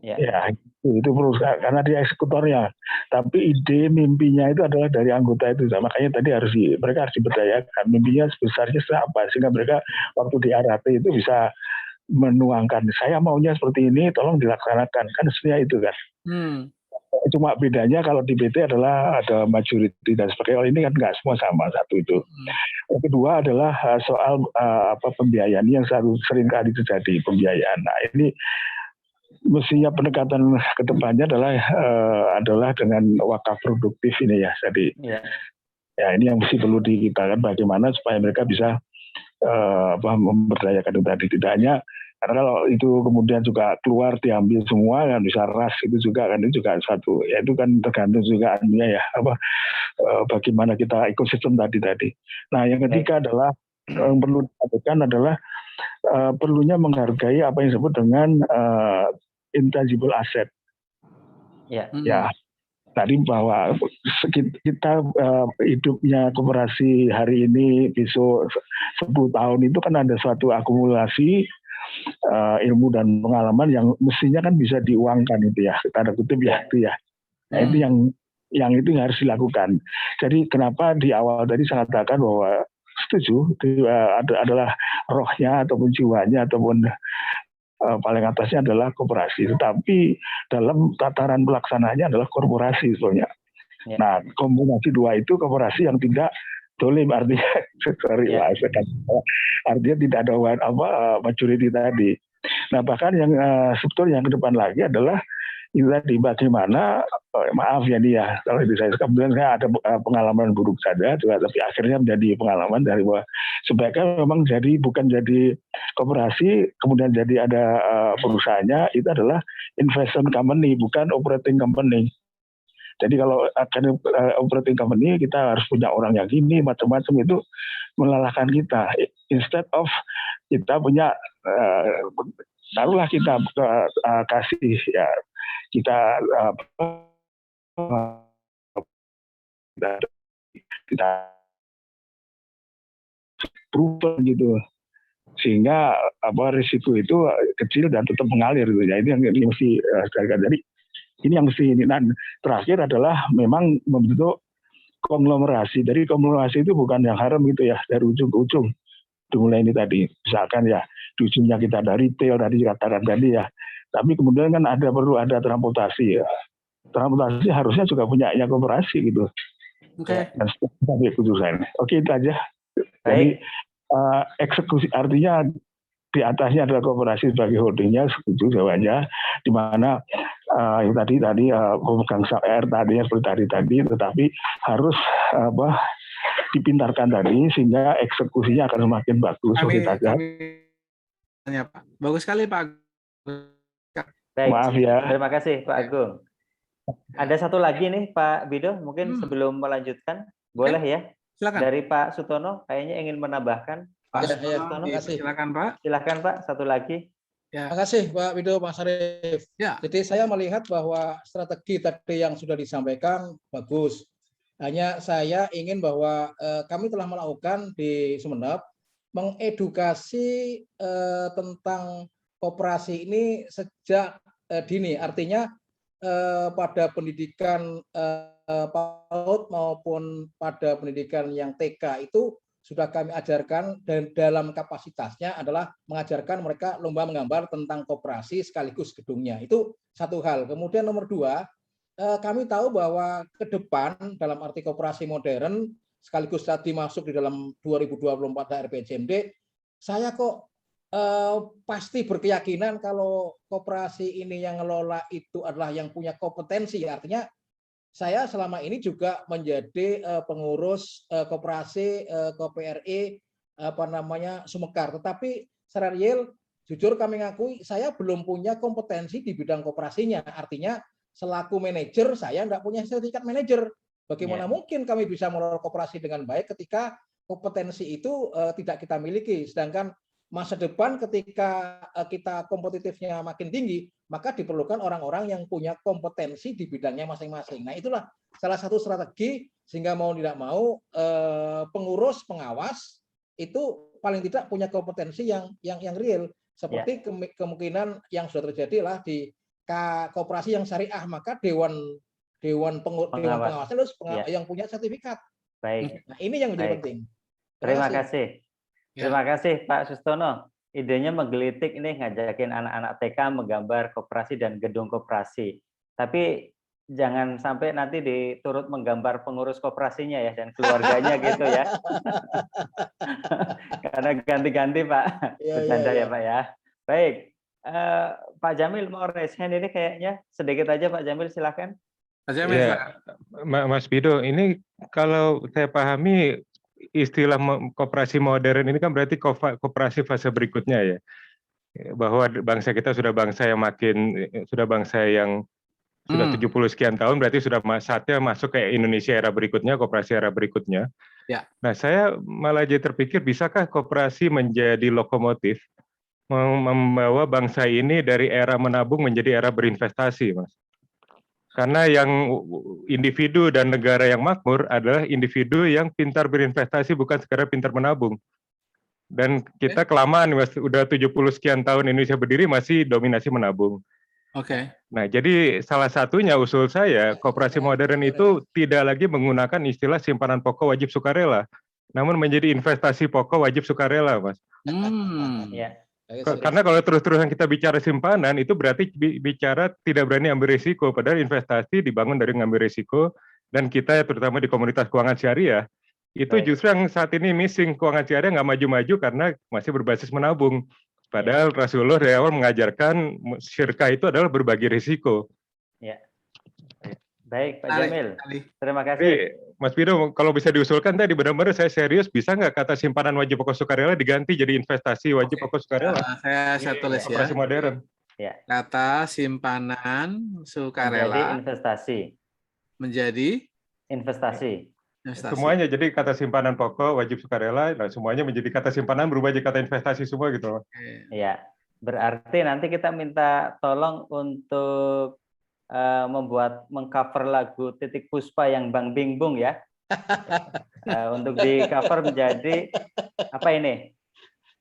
Ya itu perlu karena dia eksekutornya. Tapi ide mimpinya itu adalah dari anggota itu. Nah, makanya tadi mereka harus diberdayakan. Mimpinya sebesarnya apa sehingga mereka waktu di RAP itu bisa menuangkan saya maunya seperti ini, tolong dilaksanakan, kan sebenarnya itu kan. Cuma bedanya kalau di PT adalah ada majority dan sebagainya. Kalau ini kan nggak semua sama, satu itu. Yang kedua adalah soal pembiayaan yang sering kali terjadi pembiayaan. Nah ini mestinya pendekatan ke depannya adalah dengan wakaf produktif ini ya. Jadi ya ini yang mesti perlu dikitakan bagaimana supaya mereka bisa memberdayakan itu tadi. Tidak hanya karena kalau itu kemudian juga keluar diambil semua kan bisa ras itu juga kan itu juga satu ya itu kan tergantung juga anunya ya bagaimana kita ekosistem tadi. Nah yang ketiga adalah yang perlu dilakukan adalah perlunya menghargai apa yang disebut dengan intangible asset. Ya. Tadi bahwa kita hidupnya koperasi hari ini besok 10 tahun itu kan ada suatu akumulasi ilmu dan pengalaman yang mestinya kan bisa diuangkan itu ya, tanda kutip ya itu ya. Nah itu yang itu harus dilakukan. Jadi kenapa di awal tadi saya katakan bahwa setuju itu adalah rohnya ataupun jiwanya ataupun paling atasnya adalah koperasi, tetapi dalam tataran pelaksanaannya adalah korporasi sebenarnya. Nah, kombinasi dua itu koperasi yang tidak dolim, artinya artinya tidak ada majority tadi. Nah, bahkan yang sebetulnya yang ke depan lagi adalah itu tadi bagaimana maaf ya nih ya kalau itu saya kemudian saya ada pengalaman buruk saja juga, tapi akhirnya menjadi pengalaman dari bahwa sebaiknya memang bukan jadi koperasi kemudian jadi ada perusahaannya, itu adalah investment company bukan operating company. Jadi kalau akan operating company kita harus punya orang yang gini macam-macam, itu melelahkan kita. Instead of kita punya taruhlah kita kasih ya kita kita proven gitu, sehingga risiko itu kecil dan tetap mengalir gitu ya. Ini yang mesti sekalian. Jadi ini yang mesti ini. Dan terakhir adalah memang membentuk konglomerasi. Dari konglomerasi itu bukan yang haram gitu ya, dari ujung ke ujung. Dimulai ini tadi, misalkan ya di ujungnya kita ada retail tadi katakan tadi ya. Tapi kemudian kan perlu ada transportasi ya. Transportasi harusnya juga punya kooperasi gitu. Oke. Dan sampai keputusan. Oke, itu aja. Jadi eksekusi artinya di atasnya adalah kooperasi sebagai holdingnya, setuju jawabannya, di mana yang tadi pemegang SR tadi seperti tadi, tetapi harus dipintarkan tadi sehingga eksekusinya akan semakin bagus. Pak. Bagus sekali Pak. Baik. Maaf ya. Terima kasih Pak Agung. Ada satu lagi nih Pak Bido, mungkin sebelum melanjutkan, boleh ya? Silakan. Dari Pak Sutono kayaknya ingin menambahkan. Pak Sutono, silakan Pak. Silakan Pak, satu lagi. Ya. Terima kasih Pak Bido, Mas Arief. Ya. Jadi saya melihat bahwa strategi tadi yang sudah disampaikan bagus. Hanya saya ingin bahwa kami telah melakukan di Sumeneb mengedukasi tentang koperasi ini sejak dini. Artinya pada pendidikan PAUD maupun pada pendidikan yang TK itu sudah kami ajarkan, dan dalam kapasitasnya adalah mengajarkan mereka lomba menggambar tentang koperasi sekaligus gedungnya. Itu satu hal. Kemudian nomor dua, kami tahu bahwa ke depan dalam arti koperasi modern sekaligus tadi masuk di dalam 2024 RPJMD, saya kok pasti berkeyakinan kalau koperasi ini yang ngelola itu adalah yang punya kompetensi. Artinya saya selama ini juga menjadi pengurus koperasi KPRI Sumekar, tetapi secara real jujur kami ngakui saya belum punya kompetensi di bidang koperasinya. Artinya selaku manajer saya tidak punya sertifikat manajer. Bagaimana mungkin kami bisa mengelola koperasi dengan baik ketika kompetensi itu tidak kita miliki? Sedangkan masa depan ketika kita kompetitifnya makin tinggi, maka diperlukan orang-orang yang punya kompetensi di bidangnya masing-masing. Nah, itulah salah satu strategi sehingga mau tidak mau pengurus pengawas itu paling tidak punya kompetensi yang real. Seperti kemungkinan yang sudah terjadi lah di koperasi yang syariah, maka dewan pengawas harus yang punya sertifikat. Baik. Nah, ini yang menjadi penting. Terima kasih. Terima kasih Pak Sustono. Idenya menggelitik ini ngajakin anak-anak TK menggambar koperasi dan gedung koperasi. Tapi jangan sampai nanti diturut menggambar pengurus koperasinya ya dan keluarganya gitu ya. Karena ganti-ganti Pak. Bercanda ya Pak ya. Baik. Pak Jamil mau raise hand ini kayaknya sedikit aja Pak Jamil, silakan. Mas Jamil. Ya, Mas Bido, ini kalau saya pahami istilah koperasi modern ini kan berarti koperasi fase berikutnya ya. Bahwa bangsa kita sudah bangsa yang sudah 70 sekian tahun, berarti sudah saatnya masuk ke Indonesia era berikutnya, koperasi era berikutnya. Ya. Nah, saya malah jadi terpikir, bisakah koperasi menjadi lokomotif membawa bangsa ini dari era menabung menjadi era berinvestasi, Mas? Karena yang individu dan negara yang makmur adalah individu yang pintar berinvestasi, bukan sekedar pintar menabung. Dan kita kelamaan, Mas, udah 70 sekian tahun Indonesia berdiri masih dominasi menabung. Oke. Nah, jadi salah satunya usul saya, koperasi modern itu tidak lagi menggunakan istilah simpanan pokok wajib sukarela, namun menjadi investasi pokok wajib sukarela, Mas. Ya. Karena kalau terus-terusan kita bicara simpanan, itu berarti bicara tidak berani ambil risiko, padahal investasi dibangun dari ngambil risiko, dan kita terutama di komunitas keuangan syariah, itu justru yang saat ini missing, keuangan syariah nggak maju-maju karena masih berbasis menabung. Padahal Rasulullah dari awal mengajarkan syirkah itu adalah berbagi risiko. Ya. Baik, Pak Jamil. Terima kasih. Mas Bido, kalau bisa diusulkan tadi benar-benar saya serius, bisa nggak kata simpanan wajib pokok sukarela diganti jadi investasi wajib pokok sukarela? Saya tulis ya. Koperasi modern. Ya. Kata simpanan sukarela. Jadi investasi. menjadi investasi. Semuanya, jadi kata simpanan pokok, wajib sukarela, nah semuanya menjadi kata simpanan berubah jadi kata investasi semua gitu. Iya, berarti nanti kita minta tolong untuk mengcover lagu Titik Puspa yang Bang Bing Bung ya. Untuk di cover menjadi apa ini?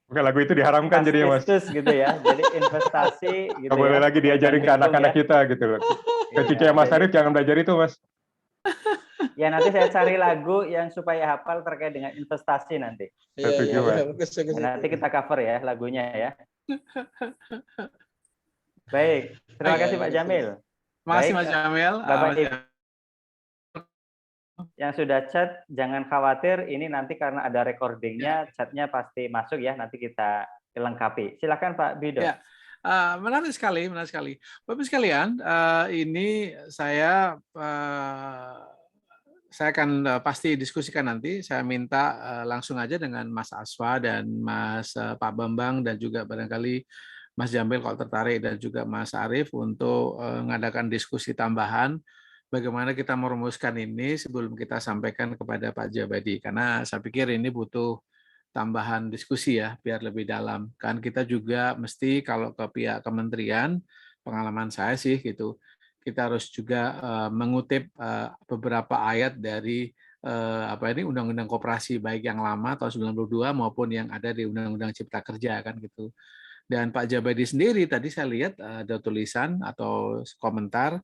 Oke, lagu itu diharamkan jadi Mas. Gitu ya. Jadi investasi gitu. Nggak boleh ya. lagi diajarin ke anak-anak kita gitu loh. Ke Cici Mas Arif jangan belajar itu, Mas. Ya nanti saya cari lagu yang supaya hafal terkait dengan investasi nanti. Nanti kita cover ya lagunya ya. Baik, terima kasih Pak Jamil. Terima kasih Mas Jamil. Bapak Ibu yang sudah chat, jangan khawatir. Ini nanti karena ada recordingnya, chatnya pasti masuk ya. Nanti kita lengkapi. Silakan Pak Bido. Ya, menarik sekali, menarik sekali. Bapak sekalian, ini saya akan pasti diskusikan nanti. Saya minta langsung aja dengan Mas Aswa dan Mas Pak Bambang dan juga barangkali Mas Jamil kalau tertarik dan juga Mas Arief untuk mengadakan diskusi tambahan bagaimana kita merumuskan ini sebelum kita sampaikan kepada Pak Jabadi. Karena saya pikir ini butuh tambahan diskusi ya, biar lebih dalam. Kan kita juga mesti kalau ke pihak kementerian, pengalaman saya sih gitu, kita harus juga mengutip beberapa ayat dari Undang-Undang Koperasi baik yang lama tahun 92 maupun yang ada di Undang-Undang Cipta Kerja kan gitu. Dan Pak Jabadi sendiri tadi saya lihat ada tulisan atau komentar,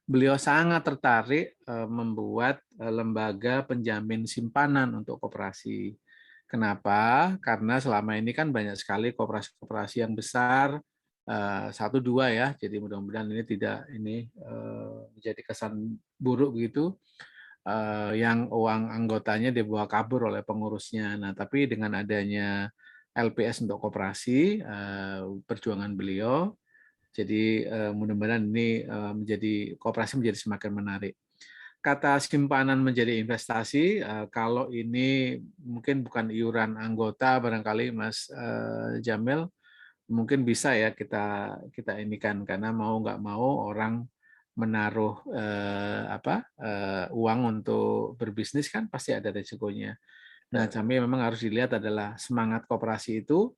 beliau sangat tertarik membuat lembaga penjamin simpanan untuk koperasi. Kenapa? Karena selama ini kan banyak sekali koperasi-koperasi yang besar, 1-2 ya. Jadi mudah-mudahan ini tidak menjadi kesan buruk begitu. Yang uang anggotanya dibawa kabur oleh pengurusnya. Nah, tapi dengan adanya LPS untuk koperasi, perjuangan beliau, jadi mudah-mudahan ini menjadi koperasi menjadi semakin menarik. Kata simpanan menjadi investasi, kalau ini mungkin bukan iuran anggota barangkali Mas Jamil, mungkin bisa ya kita inikan karena mau nggak mau orang menaruh uang untuk berbisnis kan pasti ada resikonya. Nah, kami memang harus dilihat adalah semangat koperasi itu,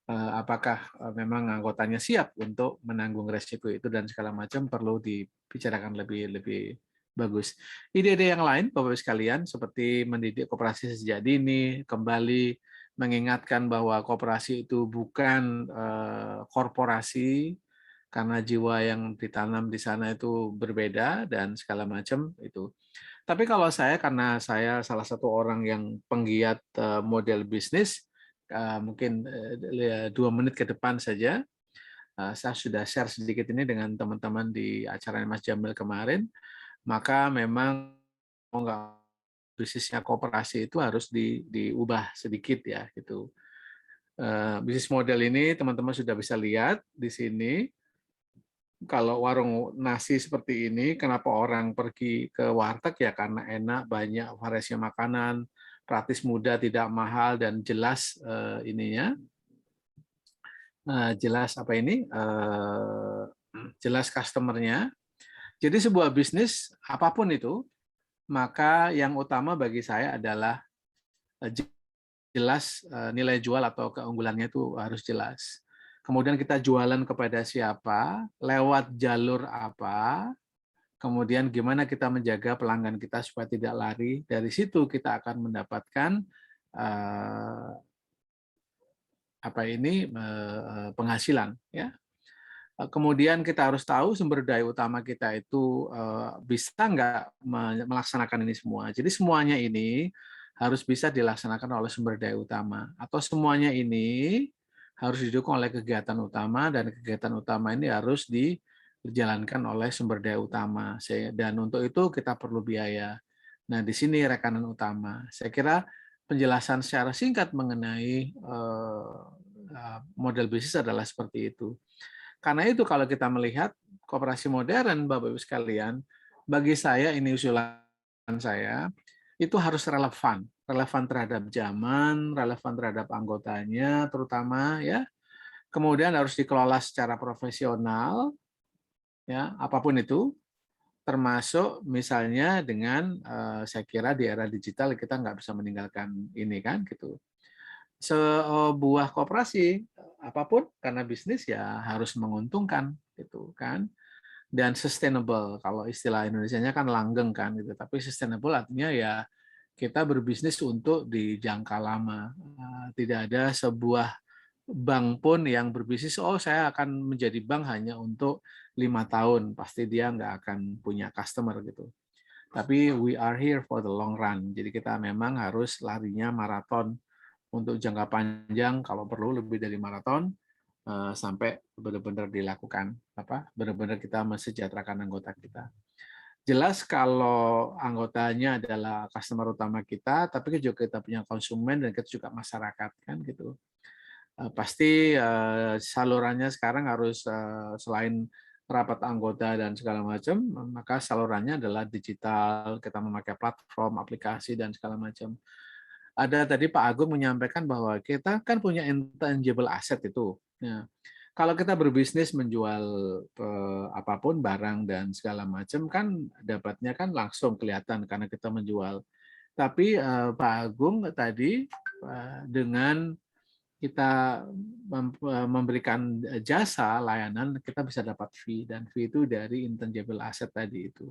apakah memang anggotanya siap untuk menanggung resiko itu dan segala macam perlu dibicarakan lebih bagus. Ide-ide yang lain, Bapak-Ibu sekalian, seperti mendidik koperasi sejak dini, kembali mengingatkan bahwa koperasi itu bukan korporasi, karena jiwa yang ditanam di sana itu berbeda dan segala macam itu. Tapi kalau saya, karena saya salah satu orang yang penggiat model bisnis, mungkin 2 menit ke depan saja, saya sudah share sedikit ini dengan teman-teman di acara Mas Jamil kemarin, maka memang bisnisnya koperasi itu harus diubah sedikit ya gitu. Bisnis model ini teman-teman sudah bisa lihat di sini. Kalau warung nasi seperti ini, kenapa orang pergi ke warteg ya karena enak, banyak variasi makanan, praktis, mudah, tidak mahal dan jelas jelas jelas customernya. Jadi sebuah bisnis apapun itu, maka yang utama bagi saya adalah jelas nilai jual atau keunggulannya itu harus jelas. Kemudian kita jualan kepada siapa, lewat jalur apa, kemudian gimana kita menjaga pelanggan kita supaya tidak lari. Dari situ kita akan mendapatkan penghasilan. Ya. Kemudian kita harus tahu sumber daya utama kita itu bisa nggak melaksanakan ini semua. Jadi semuanya ini harus bisa dilaksanakan oleh sumber daya utama. Atau semuanya ini harus didukung oleh kegiatan utama, dan kegiatan utama ini harus dijalankan oleh sumber daya utama. Dan untuk itu kita perlu biaya. Nah, di sini rekanan utama. Saya kira penjelasan secara singkat mengenai model bisnis adalah seperti itu. Karena itu kalau kita melihat koperasi modern, Bapak-Ibu sekalian, bagi saya ini usulan saya, itu harus relevan terhadap zaman, relevan terhadap anggotanya, terutama ya. Kemudian harus dikelola secara profesional, ya apapun itu. termasuk misalnya dengan saya kira di era digital kita nggak bisa meninggalkan ini kan gitu. Sebuah koperasi apapun karena bisnis ya harus menguntungkan gitu kan, dan sustainable. Kalau istilah Indonesianya kan langgeng kan gitu, tapi sustainable artinya ya kita berbisnis untuk di jangka lama. Tidak ada sebuah bank pun yang berbisnis, oh saya akan menjadi bank hanya untuk 5 tahun, pasti dia nggak akan punya customer gitu. Tapi we are here for the long run, jadi kita memang harus larinya maraton untuk jangka panjang, kalau perlu lebih dari maraton, sampai benar-benar dilakukan, benar-benar kita mesejahterakan anggota kita. Jelas kalau anggotanya adalah customer utama kita, tapi juga kita punya konsumen dan kita juga masyarakat kan gitu. Pasti salurannya sekarang harus selain rapat anggota dan segala macam, maka salurannya adalah digital, kita memakai platform, aplikasi dan segala macam. Ada tadi Pak Agung menyampaikan bahwa kita kan punya intangible asset itu. Ya. Kalau kita berbisnis menjual apapun barang dan segala macam kan dapatnya kan langsung kelihatan karena kita menjual. Tapi Pak Agung tadi dengan kita memberikan jasa layanan kita bisa dapat fee, dan fee itu dari intangible asset tadi itu.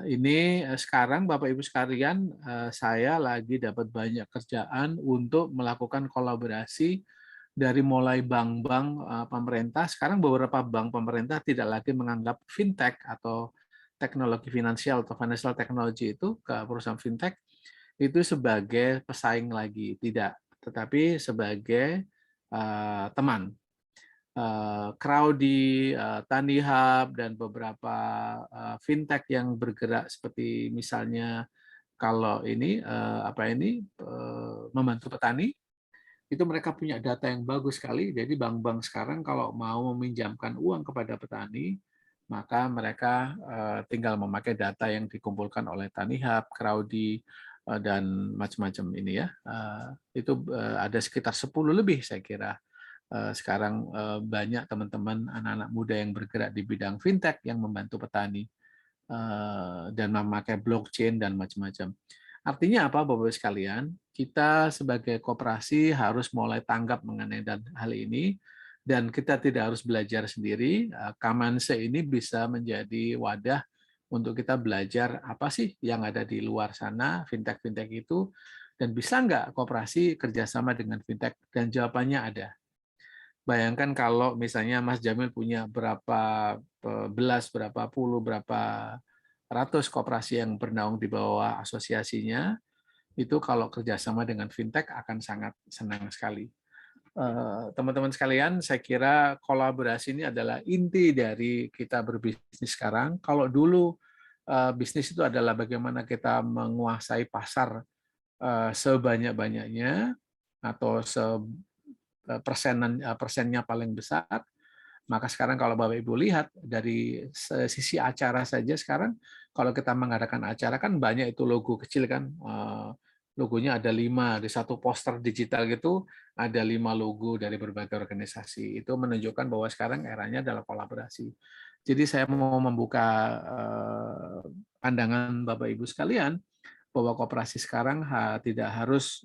Ini sekarang Bapak Ibu sekalian, saya lagi dapat banyak kerjaan untuk melakukan kolaborasi dari mulai bank-bank pemerintah. Sekarang beberapa bank pemerintah tidak lagi menganggap fintech atau teknologi finansial atau financial technology itu ke perusahaan fintech itu sebagai pesaing lagi, tidak, tetapi sebagai teman. Crowdy, Tanihub, dan beberapa fintech yang bergerak seperti misalnya kalau ini membantu petani, itu mereka punya data yang bagus sekali. Jadi bank-bank sekarang kalau mau meminjamkan uang kepada petani, maka mereka tinggal memakai data yang dikumpulkan oleh Tanihub, Crowdy, dan macam-macam ini ya. Itu ada sekitar 10 lebih saya kira. Sekarang banyak teman-teman anak-anak muda yang bergerak di bidang fintech yang membantu petani dan memakai blockchain dan macam-macam. Artinya apa, Bapak-Ibu sekalian? Kita sebagai koperasi harus mulai tanggap mengenai hal ini, dan kita tidak harus belajar sendiri. Kamanse ini bisa menjadi wadah untuk kita belajar apa sih yang ada di luar sana, fintech-fintech itu, dan bisa nggak koperasi kerjasama dengan fintech? Dan jawabannya ada. Bayangkan kalau misalnya Mas Jamil punya berapa belas, berapa puluh, berapa ratus koperasi yang bernaung di bawah asosiasinya, itu kalau kerjasama dengan fintech akan sangat senang sekali. Teman-teman sekalian, saya kira kolaborasi ini adalah inti dari kita berbisnis sekarang. Kalau dulu bisnis itu adalah bagaimana kita menguasai pasar sebanyak-banyaknya atau persennya paling besar, maka sekarang kalau Bapak Ibu lihat dari sisi acara saja sekarang, kalau kita mengadakan acara kan banyak itu logo kecil kan, logonya ada 5, di satu poster digital gitu ada 5 logo dari berbagai organisasi. Itu menunjukkan bahwa sekarang eranya adalah kolaborasi. Jadi saya mau membuka pandangan Bapak Ibu sekalian bahwa koperasi sekarang tidak harus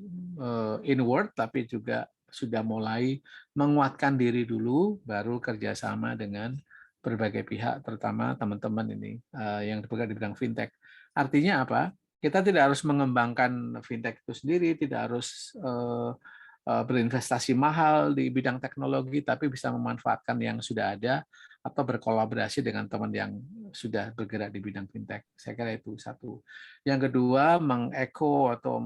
inward, tapi juga sudah mulai menguatkan diri dulu, baru kerjasama dengan berbagai pihak, terutama teman-teman ini yang bergerak di bidang fintech. Artinya apa? Kita tidak harus mengembangkan fintech itu sendiri, tidak harus berinvestasi mahal di bidang teknologi, tapi bisa memanfaatkan yang sudah ada atau berkolaborasi dengan teman yang sudah bergerak di bidang fintech. Saya kira itu satu. Yang kedua, mengeko atau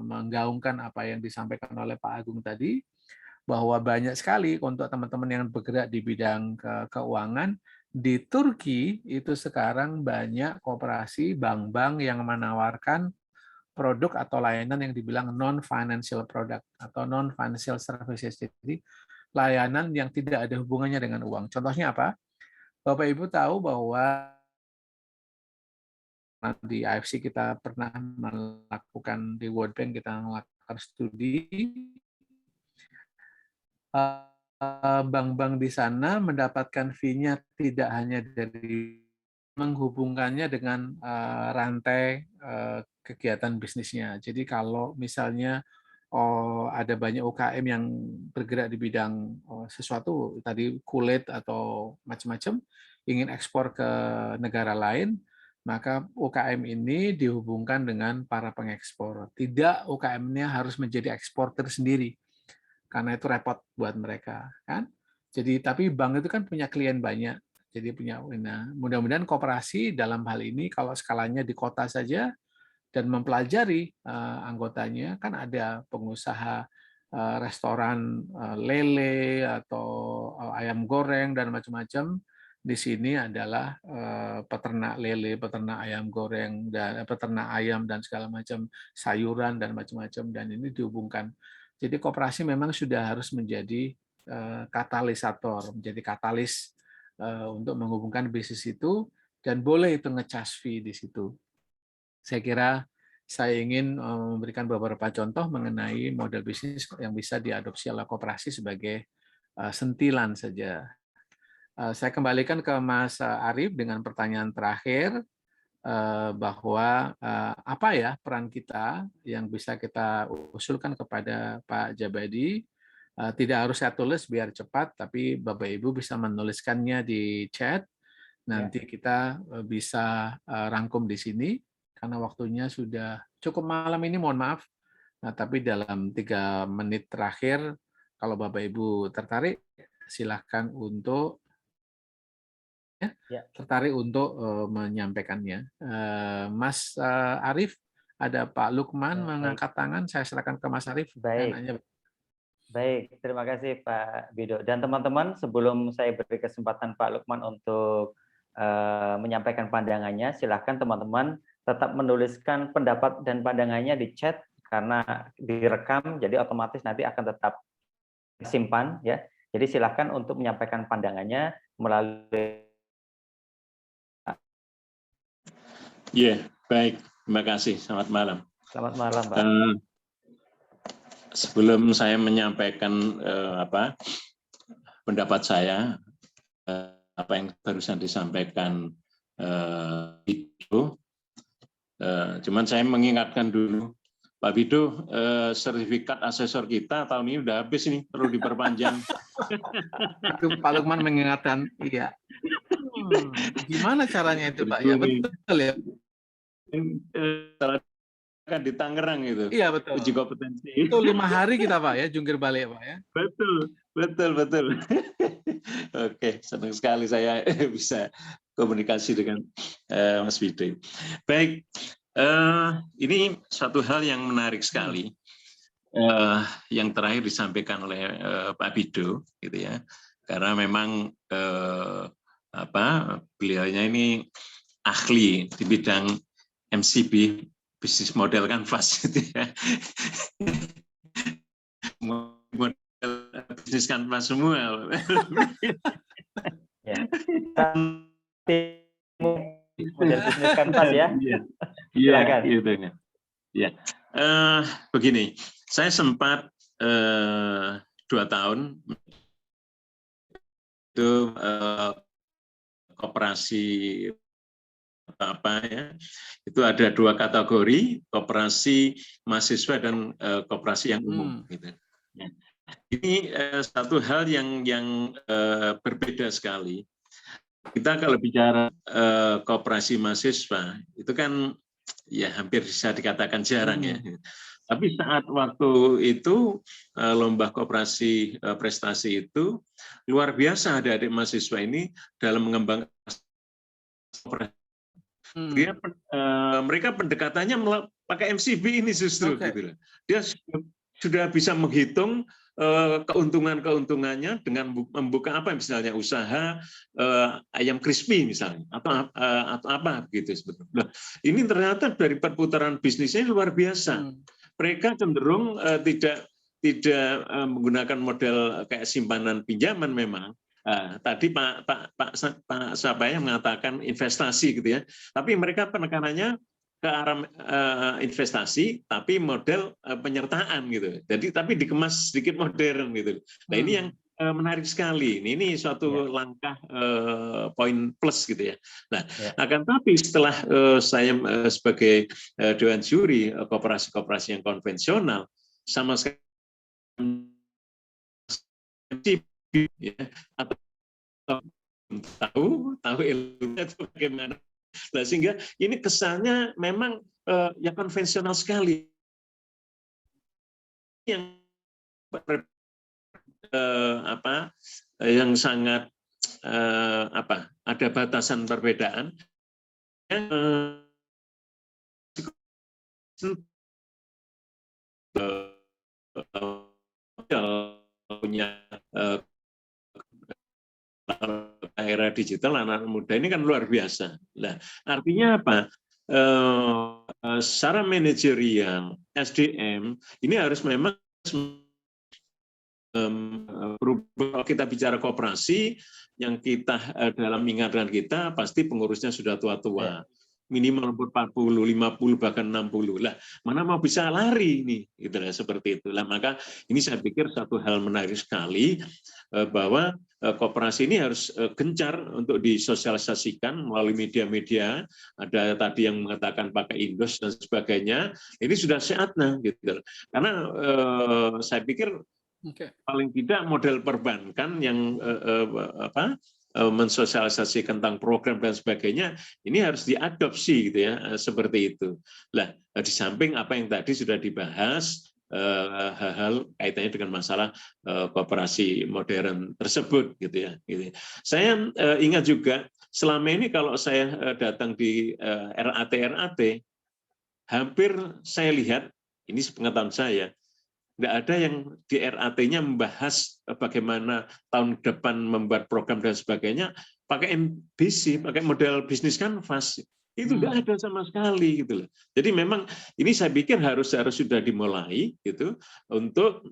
menggaungkan apa yang disampaikan oleh Pak Agung tadi, bahwa banyak sekali untuk teman-teman yang bergerak di bidang keuangan, di Turki itu sekarang banyak koperasi bank-bank yang menawarkan produk atau layanan yang dibilang non-financial product atau non-financial services. Jadi layanan yang tidak ada hubungannya dengan uang. Contohnya apa? Bapak Ibu tahu bahwa di AFC kita pernah melakukan, di World Bank kita melakukan studi, bank-bank di sana mendapatkan fee-nya tidak hanya dari menghubungkannya dengan rantai kegiatan bisnisnya. Jadi kalau misalnya ada banyak UKM yang bergerak di bidang sesuatu, tadi kulit atau macam-macam, ingin ekspor ke negara lain, maka UKM ini dihubungkan dengan para pengekspor. Tidak UKM-nya harus menjadi eksporter sendiri, karena itu repot buat mereka, kan? Jadi tapi bank itu kan punya klien banyak, jadi punya. Nah, mudah-mudahan koperasi dalam hal ini kalau skalanya di kota saja dan mempelajari anggotanya, kan ada pengusaha restoran lele atau ayam goreng dan macam-macam. Di sini adalah peternak lele, peternak ayam goreng, dan peternak ayam dan segala macam sayuran dan macam-macam, dan ini dihubungkan. Jadi koperasi memang sudah harus menjadi katalisator, menjadi katalis untuk menghubungkan bisnis itu, dan boleh itu nge-charge fee di situ. Saya kira saya ingin memberikan beberapa contoh mengenai model bisnis yang bisa diadopsi oleh koperasi sebagai sentilan saja. Saya kembalikan ke Mas Arief dengan pertanyaan terakhir, bahwa apa ya peran kita yang bisa kita usulkan kepada Pak Djabadi. Tidak harus saya tulis biar cepat, tapi Bapak Ibu bisa menuliskannya di chat. Nanti kita bisa rangkum di sini, karena waktunya sudah cukup malam ini, mohon maaf. Nah, tapi dalam 3 menit terakhir, kalau Bapak Ibu tertarik, silakan untuk menyampaikannya. Mas Arief, ada Pak Lukman mengangkat tangan, saya silakan ke Mas Arief. Baik, terima kasih Pak Bido. Dan teman-teman, sebelum saya beri kesempatan Pak Lukman untuk menyampaikan pandangannya, silakan teman-teman tetap menuliskan pendapat dan pandangannya di chat, karena direkam, jadi otomatis nanti akan tetap disimpan, ya. Jadi silakan untuk menyampaikan pandangannya melalui. Iya, baik. Terima kasih. Selamat malam. Selamat malam, Pak. Sebelum saya menyampaikan pendapat saya, apa yang barusan disampaikan Bido, cuman saya mengingatkan dulu, Pak Bido, sertifikat asesor kita tahun ini udah habis ini, perlu diperpanjang. Itu Pak Lukman mengingatkan, iya. Gimana caranya itu, Pak? Ya betul ya. Kan di Tangerang itu. Iya betul. Uji kompetensi. Itu 5 hari kita Pak ya, jungkir balik Pak ya. Betul. Oke, senang sekali saya bisa komunikasi dengan Mas Bido. Baik, ini satu hal yang menarik sekali. Yang terakhir disampaikan oleh Pak Bido, gitu ya. Karena memang beliaunya ini ahli di bidang MCB, bisnis model kanvas, gitu ya. Model bisnis kanvas semua. Ya. Model bisnis kanvas ya. Iya, gitu ya. Begini, saya sempat 2 tahun itu koperasi itu ada 2 kategori, koperasi mahasiswa dan koperasi yang umum. Gitu. Ini satu hal yang berbeda sekali. Kita kalau bicara koperasi mahasiswa itu kan ya hampir bisa dikatakan jarang ya. Tapi saat waktu itu lomba koperasi prestasi itu luar biasa adik-adik mahasiswa ini dalam mengembangkan koperasi. Mereka pendekatannya pakai MCB ini justru, gitu. Dia sudah bisa menghitung keuntungannya dengan membuka misalnya usaha ayam crispy misalnya atau apa gitu sebetulnya. Ini ternyata dari perputaran bisnisnya luar biasa. Mereka cenderung tidak menggunakan model kayak simpanan pinjaman memang. Tadi Pak Sabaya mengatakan investasi gitu ya, tapi mereka penekanannya ke arah investasi, tapi model penyertaan gitu. Jadi tapi dikemas sedikit modern gitu. Nah ini yang menarik sekali. Ini suatu langkah poin plus gitu ya. Nah, akan tapi setelah saya sebagai dewan juri koperasi-koperasi yang konvensional sama sekali ya, atau tahu ilmunya itu bagaimana. Nah, sehingga ini kesannya memang yang konvensional sekali, yang yang sangat ada batasan perbedaan yang punya era digital anak muda ini kan luar biasa. Nah, artinya apa? Secara manajerial SDM ini harus memang berubah. Kita bicara koperasi yang kita dalam ingatan kita pasti pengurusnya sudah tua-tua. Minimal 40, 50, bahkan 60. Lah, mana mau bisa lari nih, gitu lah, seperti itu. Lah, maka ini saya pikir satu hal menarik sekali bahwa koperasi ini harus gencar untuk disosialisasikan melalui media-media. Ada tadi yang mengatakan pakai Indos dan sebagainya. Ini sudah saatnya, gitu. Karena saya pikir paling tidak model perbankan yang mensosialisasi tentang program dan sebagainya ini harus diadopsi gitu ya, seperti itu. Lah, di samping apa yang tadi sudah dibahas hal-hal kaitannya dengan masalah koperasi modern tersebut gitu ya. Gitu. Saya ingat juga selama ini kalau saya datang di RAT hampir saya lihat, ini pengetahuan saya, nggak ada yang di RAT-nya membahas bagaimana tahun depan membuat program dan sebagainya pakai MBC, pakai model bisnis kanvas. Itu nggak ada sama sekali gitu loh. Jadi memang ini saya pikir harus sudah dimulai gitu untuk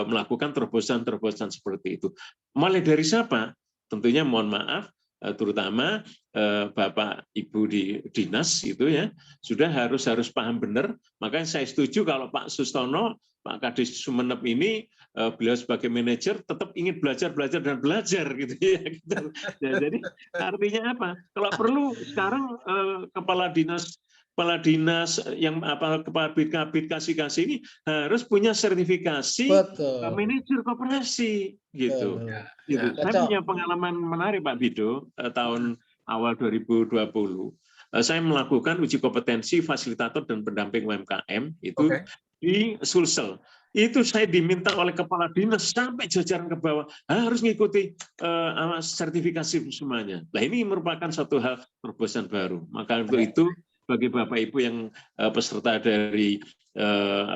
melakukan terobosan-terobosan seperti itu. Mulai dari siapa? Tentunya mohon maaf, terutama Bapak Ibu di dinas itu ya sudah harus paham benar. Makanya saya setuju kalau Pak Sustono, Pak Kadis Sumeneb ini beliau sebagai manajer tetap ingin belajar gitu ya. Ya, jadi artinya apa? Kalau perlu sekarang kepala dinas yang kepala kasih ini harus punya sertifikasi manajer koperasi gitu. Gitu. Saya punya pengalaman menarik Pak Bido tahun awal 2020. Saya melakukan uji kompetensi fasilitator dan pendamping UMKM itu di Sulsel. Itu saya diminta oleh kepala dinas sampai jajaran ke bawah harus mengikuti sertifikasi semuanya. Nah, ini merupakan satu hal terobosan baru. Maka untuk itu bagi Bapak Ibu yang peserta dari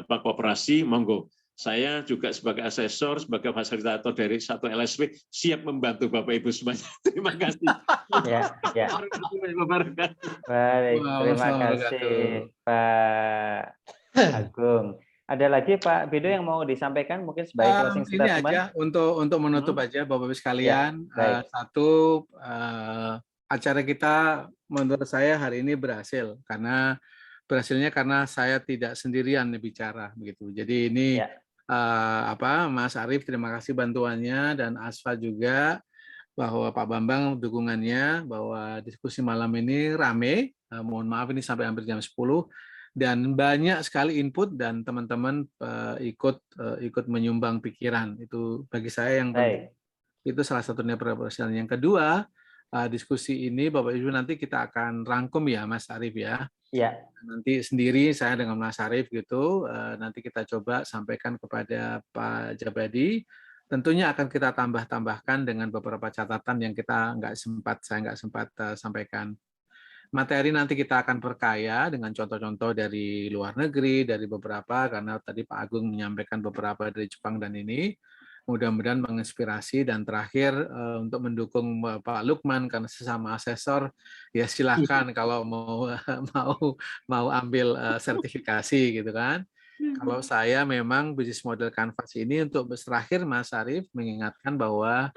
koperasi, monggo. Saya juga sebagai asesor, sebagai fasilitator dari satu LSP siap membantu Bapak Ibu semuanya. Terima kasih. Ya. Baik, terima kasih Pak Agung. Ada lagi Pak Bido yang mau disampaikan mungkin sebagai closing statement? Ini aja untuk menutup aja Bapak Ibu sekalian. Satu, acara kita menurut saya hari ini berhasil karena saya tidak sendirian bicara begitu. Jadi ini Mas Arief terima kasih bantuannya dan Asfa juga, bahwa Pak Bambang dukungannya, bahwa diskusi malam ini rame. Mohon maaf ini sampai hampir jam 10 dan banyak sekali input dan teman-teman ikut menyumbang pikiran. Itu bagi saya yang penting. Itu salah satunya persoalan. Yang kedua, diskusi ini Bapak Ibu nanti kita akan rangkum ya Mas Arief ya. Ya. Nanti sendiri saya dengan Mas Arief gitu, nanti kita coba sampaikan kepada Pak Jabadi. Tentunya akan kita tambahkan dengan beberapa catatan yang saya nggak sempat sampaikan. Materi nanti kita akan perkaya dengan contoh-contoh dari luar negeri, dari beberapa, karena tadi Pak Agung menyampaikan beberapa dari Jepang dan ini. Mudah-mudahan menginspirasi dan terakhir untuk mendukung Pak Lukman karena sesama asesor ya silakan kalau mau ambil sertifikasi gitu kan. Kalau saya memang bisnis model Canvas ini untuk terakhir Mas Arief mengingatkan bahwa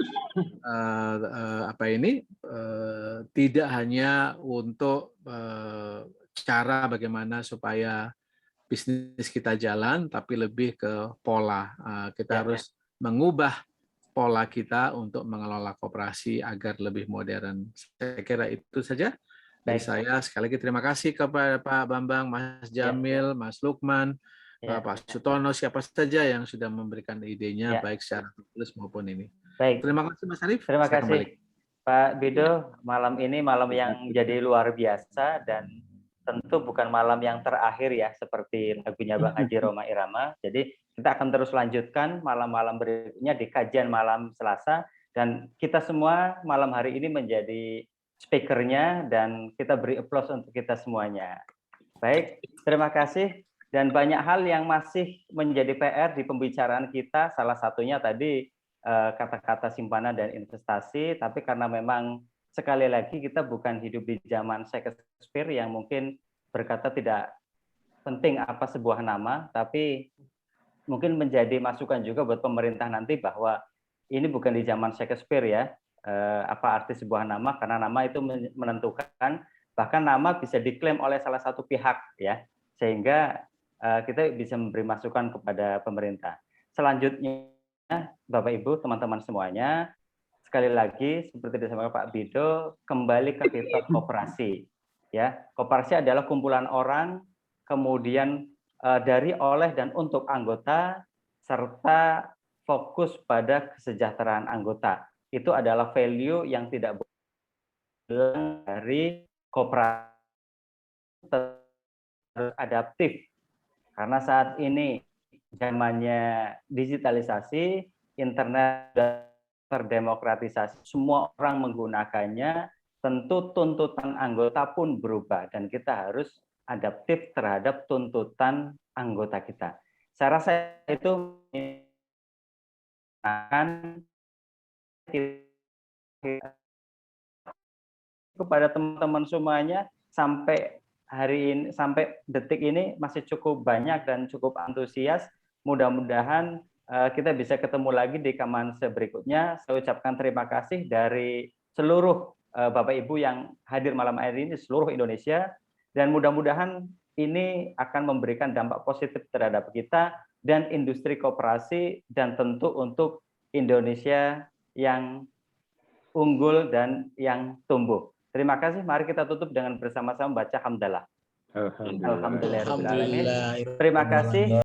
tidak hanya untuk cara bagaimana supaya bisnis kita jalan, tapi lebih ke pola. Kita harus mengubah pola kita untuk mengelola koperasi agar lebih modern. Saya kira itu saja dari saya. Sekali lagi terima kasih kepada Pak Bambang, Mas Jamil, Mas Lukman, Pak Sutono, siapa saja yang sudah memberikan idenya, baik secara tulis maupun ini. Baik. Terima kasih Mas Arief. Terima Saya kasih kembali. Pak Bido. Malam ini malam yang jadi luar biasa dan tentu bukan malam yang terakhir ya, seperti lagunya Bang Haji Roma Irama. Jadi kita akan terus lanjutkan malam-malam berikutnya di kajian malam Selasa, dan kita semua malam hari ini menjadi speakernya dan kita beri applause untuk kita semuanya. Baik, terima kasih. Dan banyak hal yang masih menjadi PR di pembicaraan kita, salah satunya tadi kata-kata simpanan dan investasi, tapi karena memang sekali lagi kita bukan hidup di zaman Shakespeare yang mungkin berkata tidak penting apa sebuah nama, tapi mungkin menjadi masukan juga buat pemerintah nanti bahwa ini bukan di zaman Shakespeare ya, apa arti sebuah nama, karena nama itu menentukan, bahkan nama bisa diklaim oleh salah satu pihak ya, sehingga kita bisa memberi masukan kepada pemerintah. Selanjutnya, Bapak Ibu, teman-teman semuanya, sekali lagi seperti disampaikan Pak Bido, kembali ke fitrah koperasi. Ya, koperasi adalah kumpulan orang, kemudian dari, oleh, dan untuk anggota, serta fokus pada kesejahteraan anggota. Itu adalah value yang tidak boleh dari koperasi adaptif. Karena saat ini zamannya digitalisasi, internet terdemokratisasi, semua orang menggunakannya, tentu tuntutan anggota pun berubah dan kita harus adaptif terhadap tuntutan anggota kita. Saya rasa itu akan kepada teman-teman semuanya, sampai hari ini, sampai detik ini masih cukup banyak dan cukup antusias. Mudah-mudahan kita bisa ketemu lagi di Kamanse berikutnya. Saya ucapkan terima kasih dari seluruh Bapak Ibu yang hadir malam hari ini, seluruh Indonesia, dan mudah-mudahan ini akan memberikan dampak positif terhadap kita dan industri koperasi, dan tentu untuk Indonesia yang unggul dan yang tumbuh. Terima kasih. Mari kita tutup dengan bersama-sama baca hamdalah. Alhamdulillah. Terima kasih.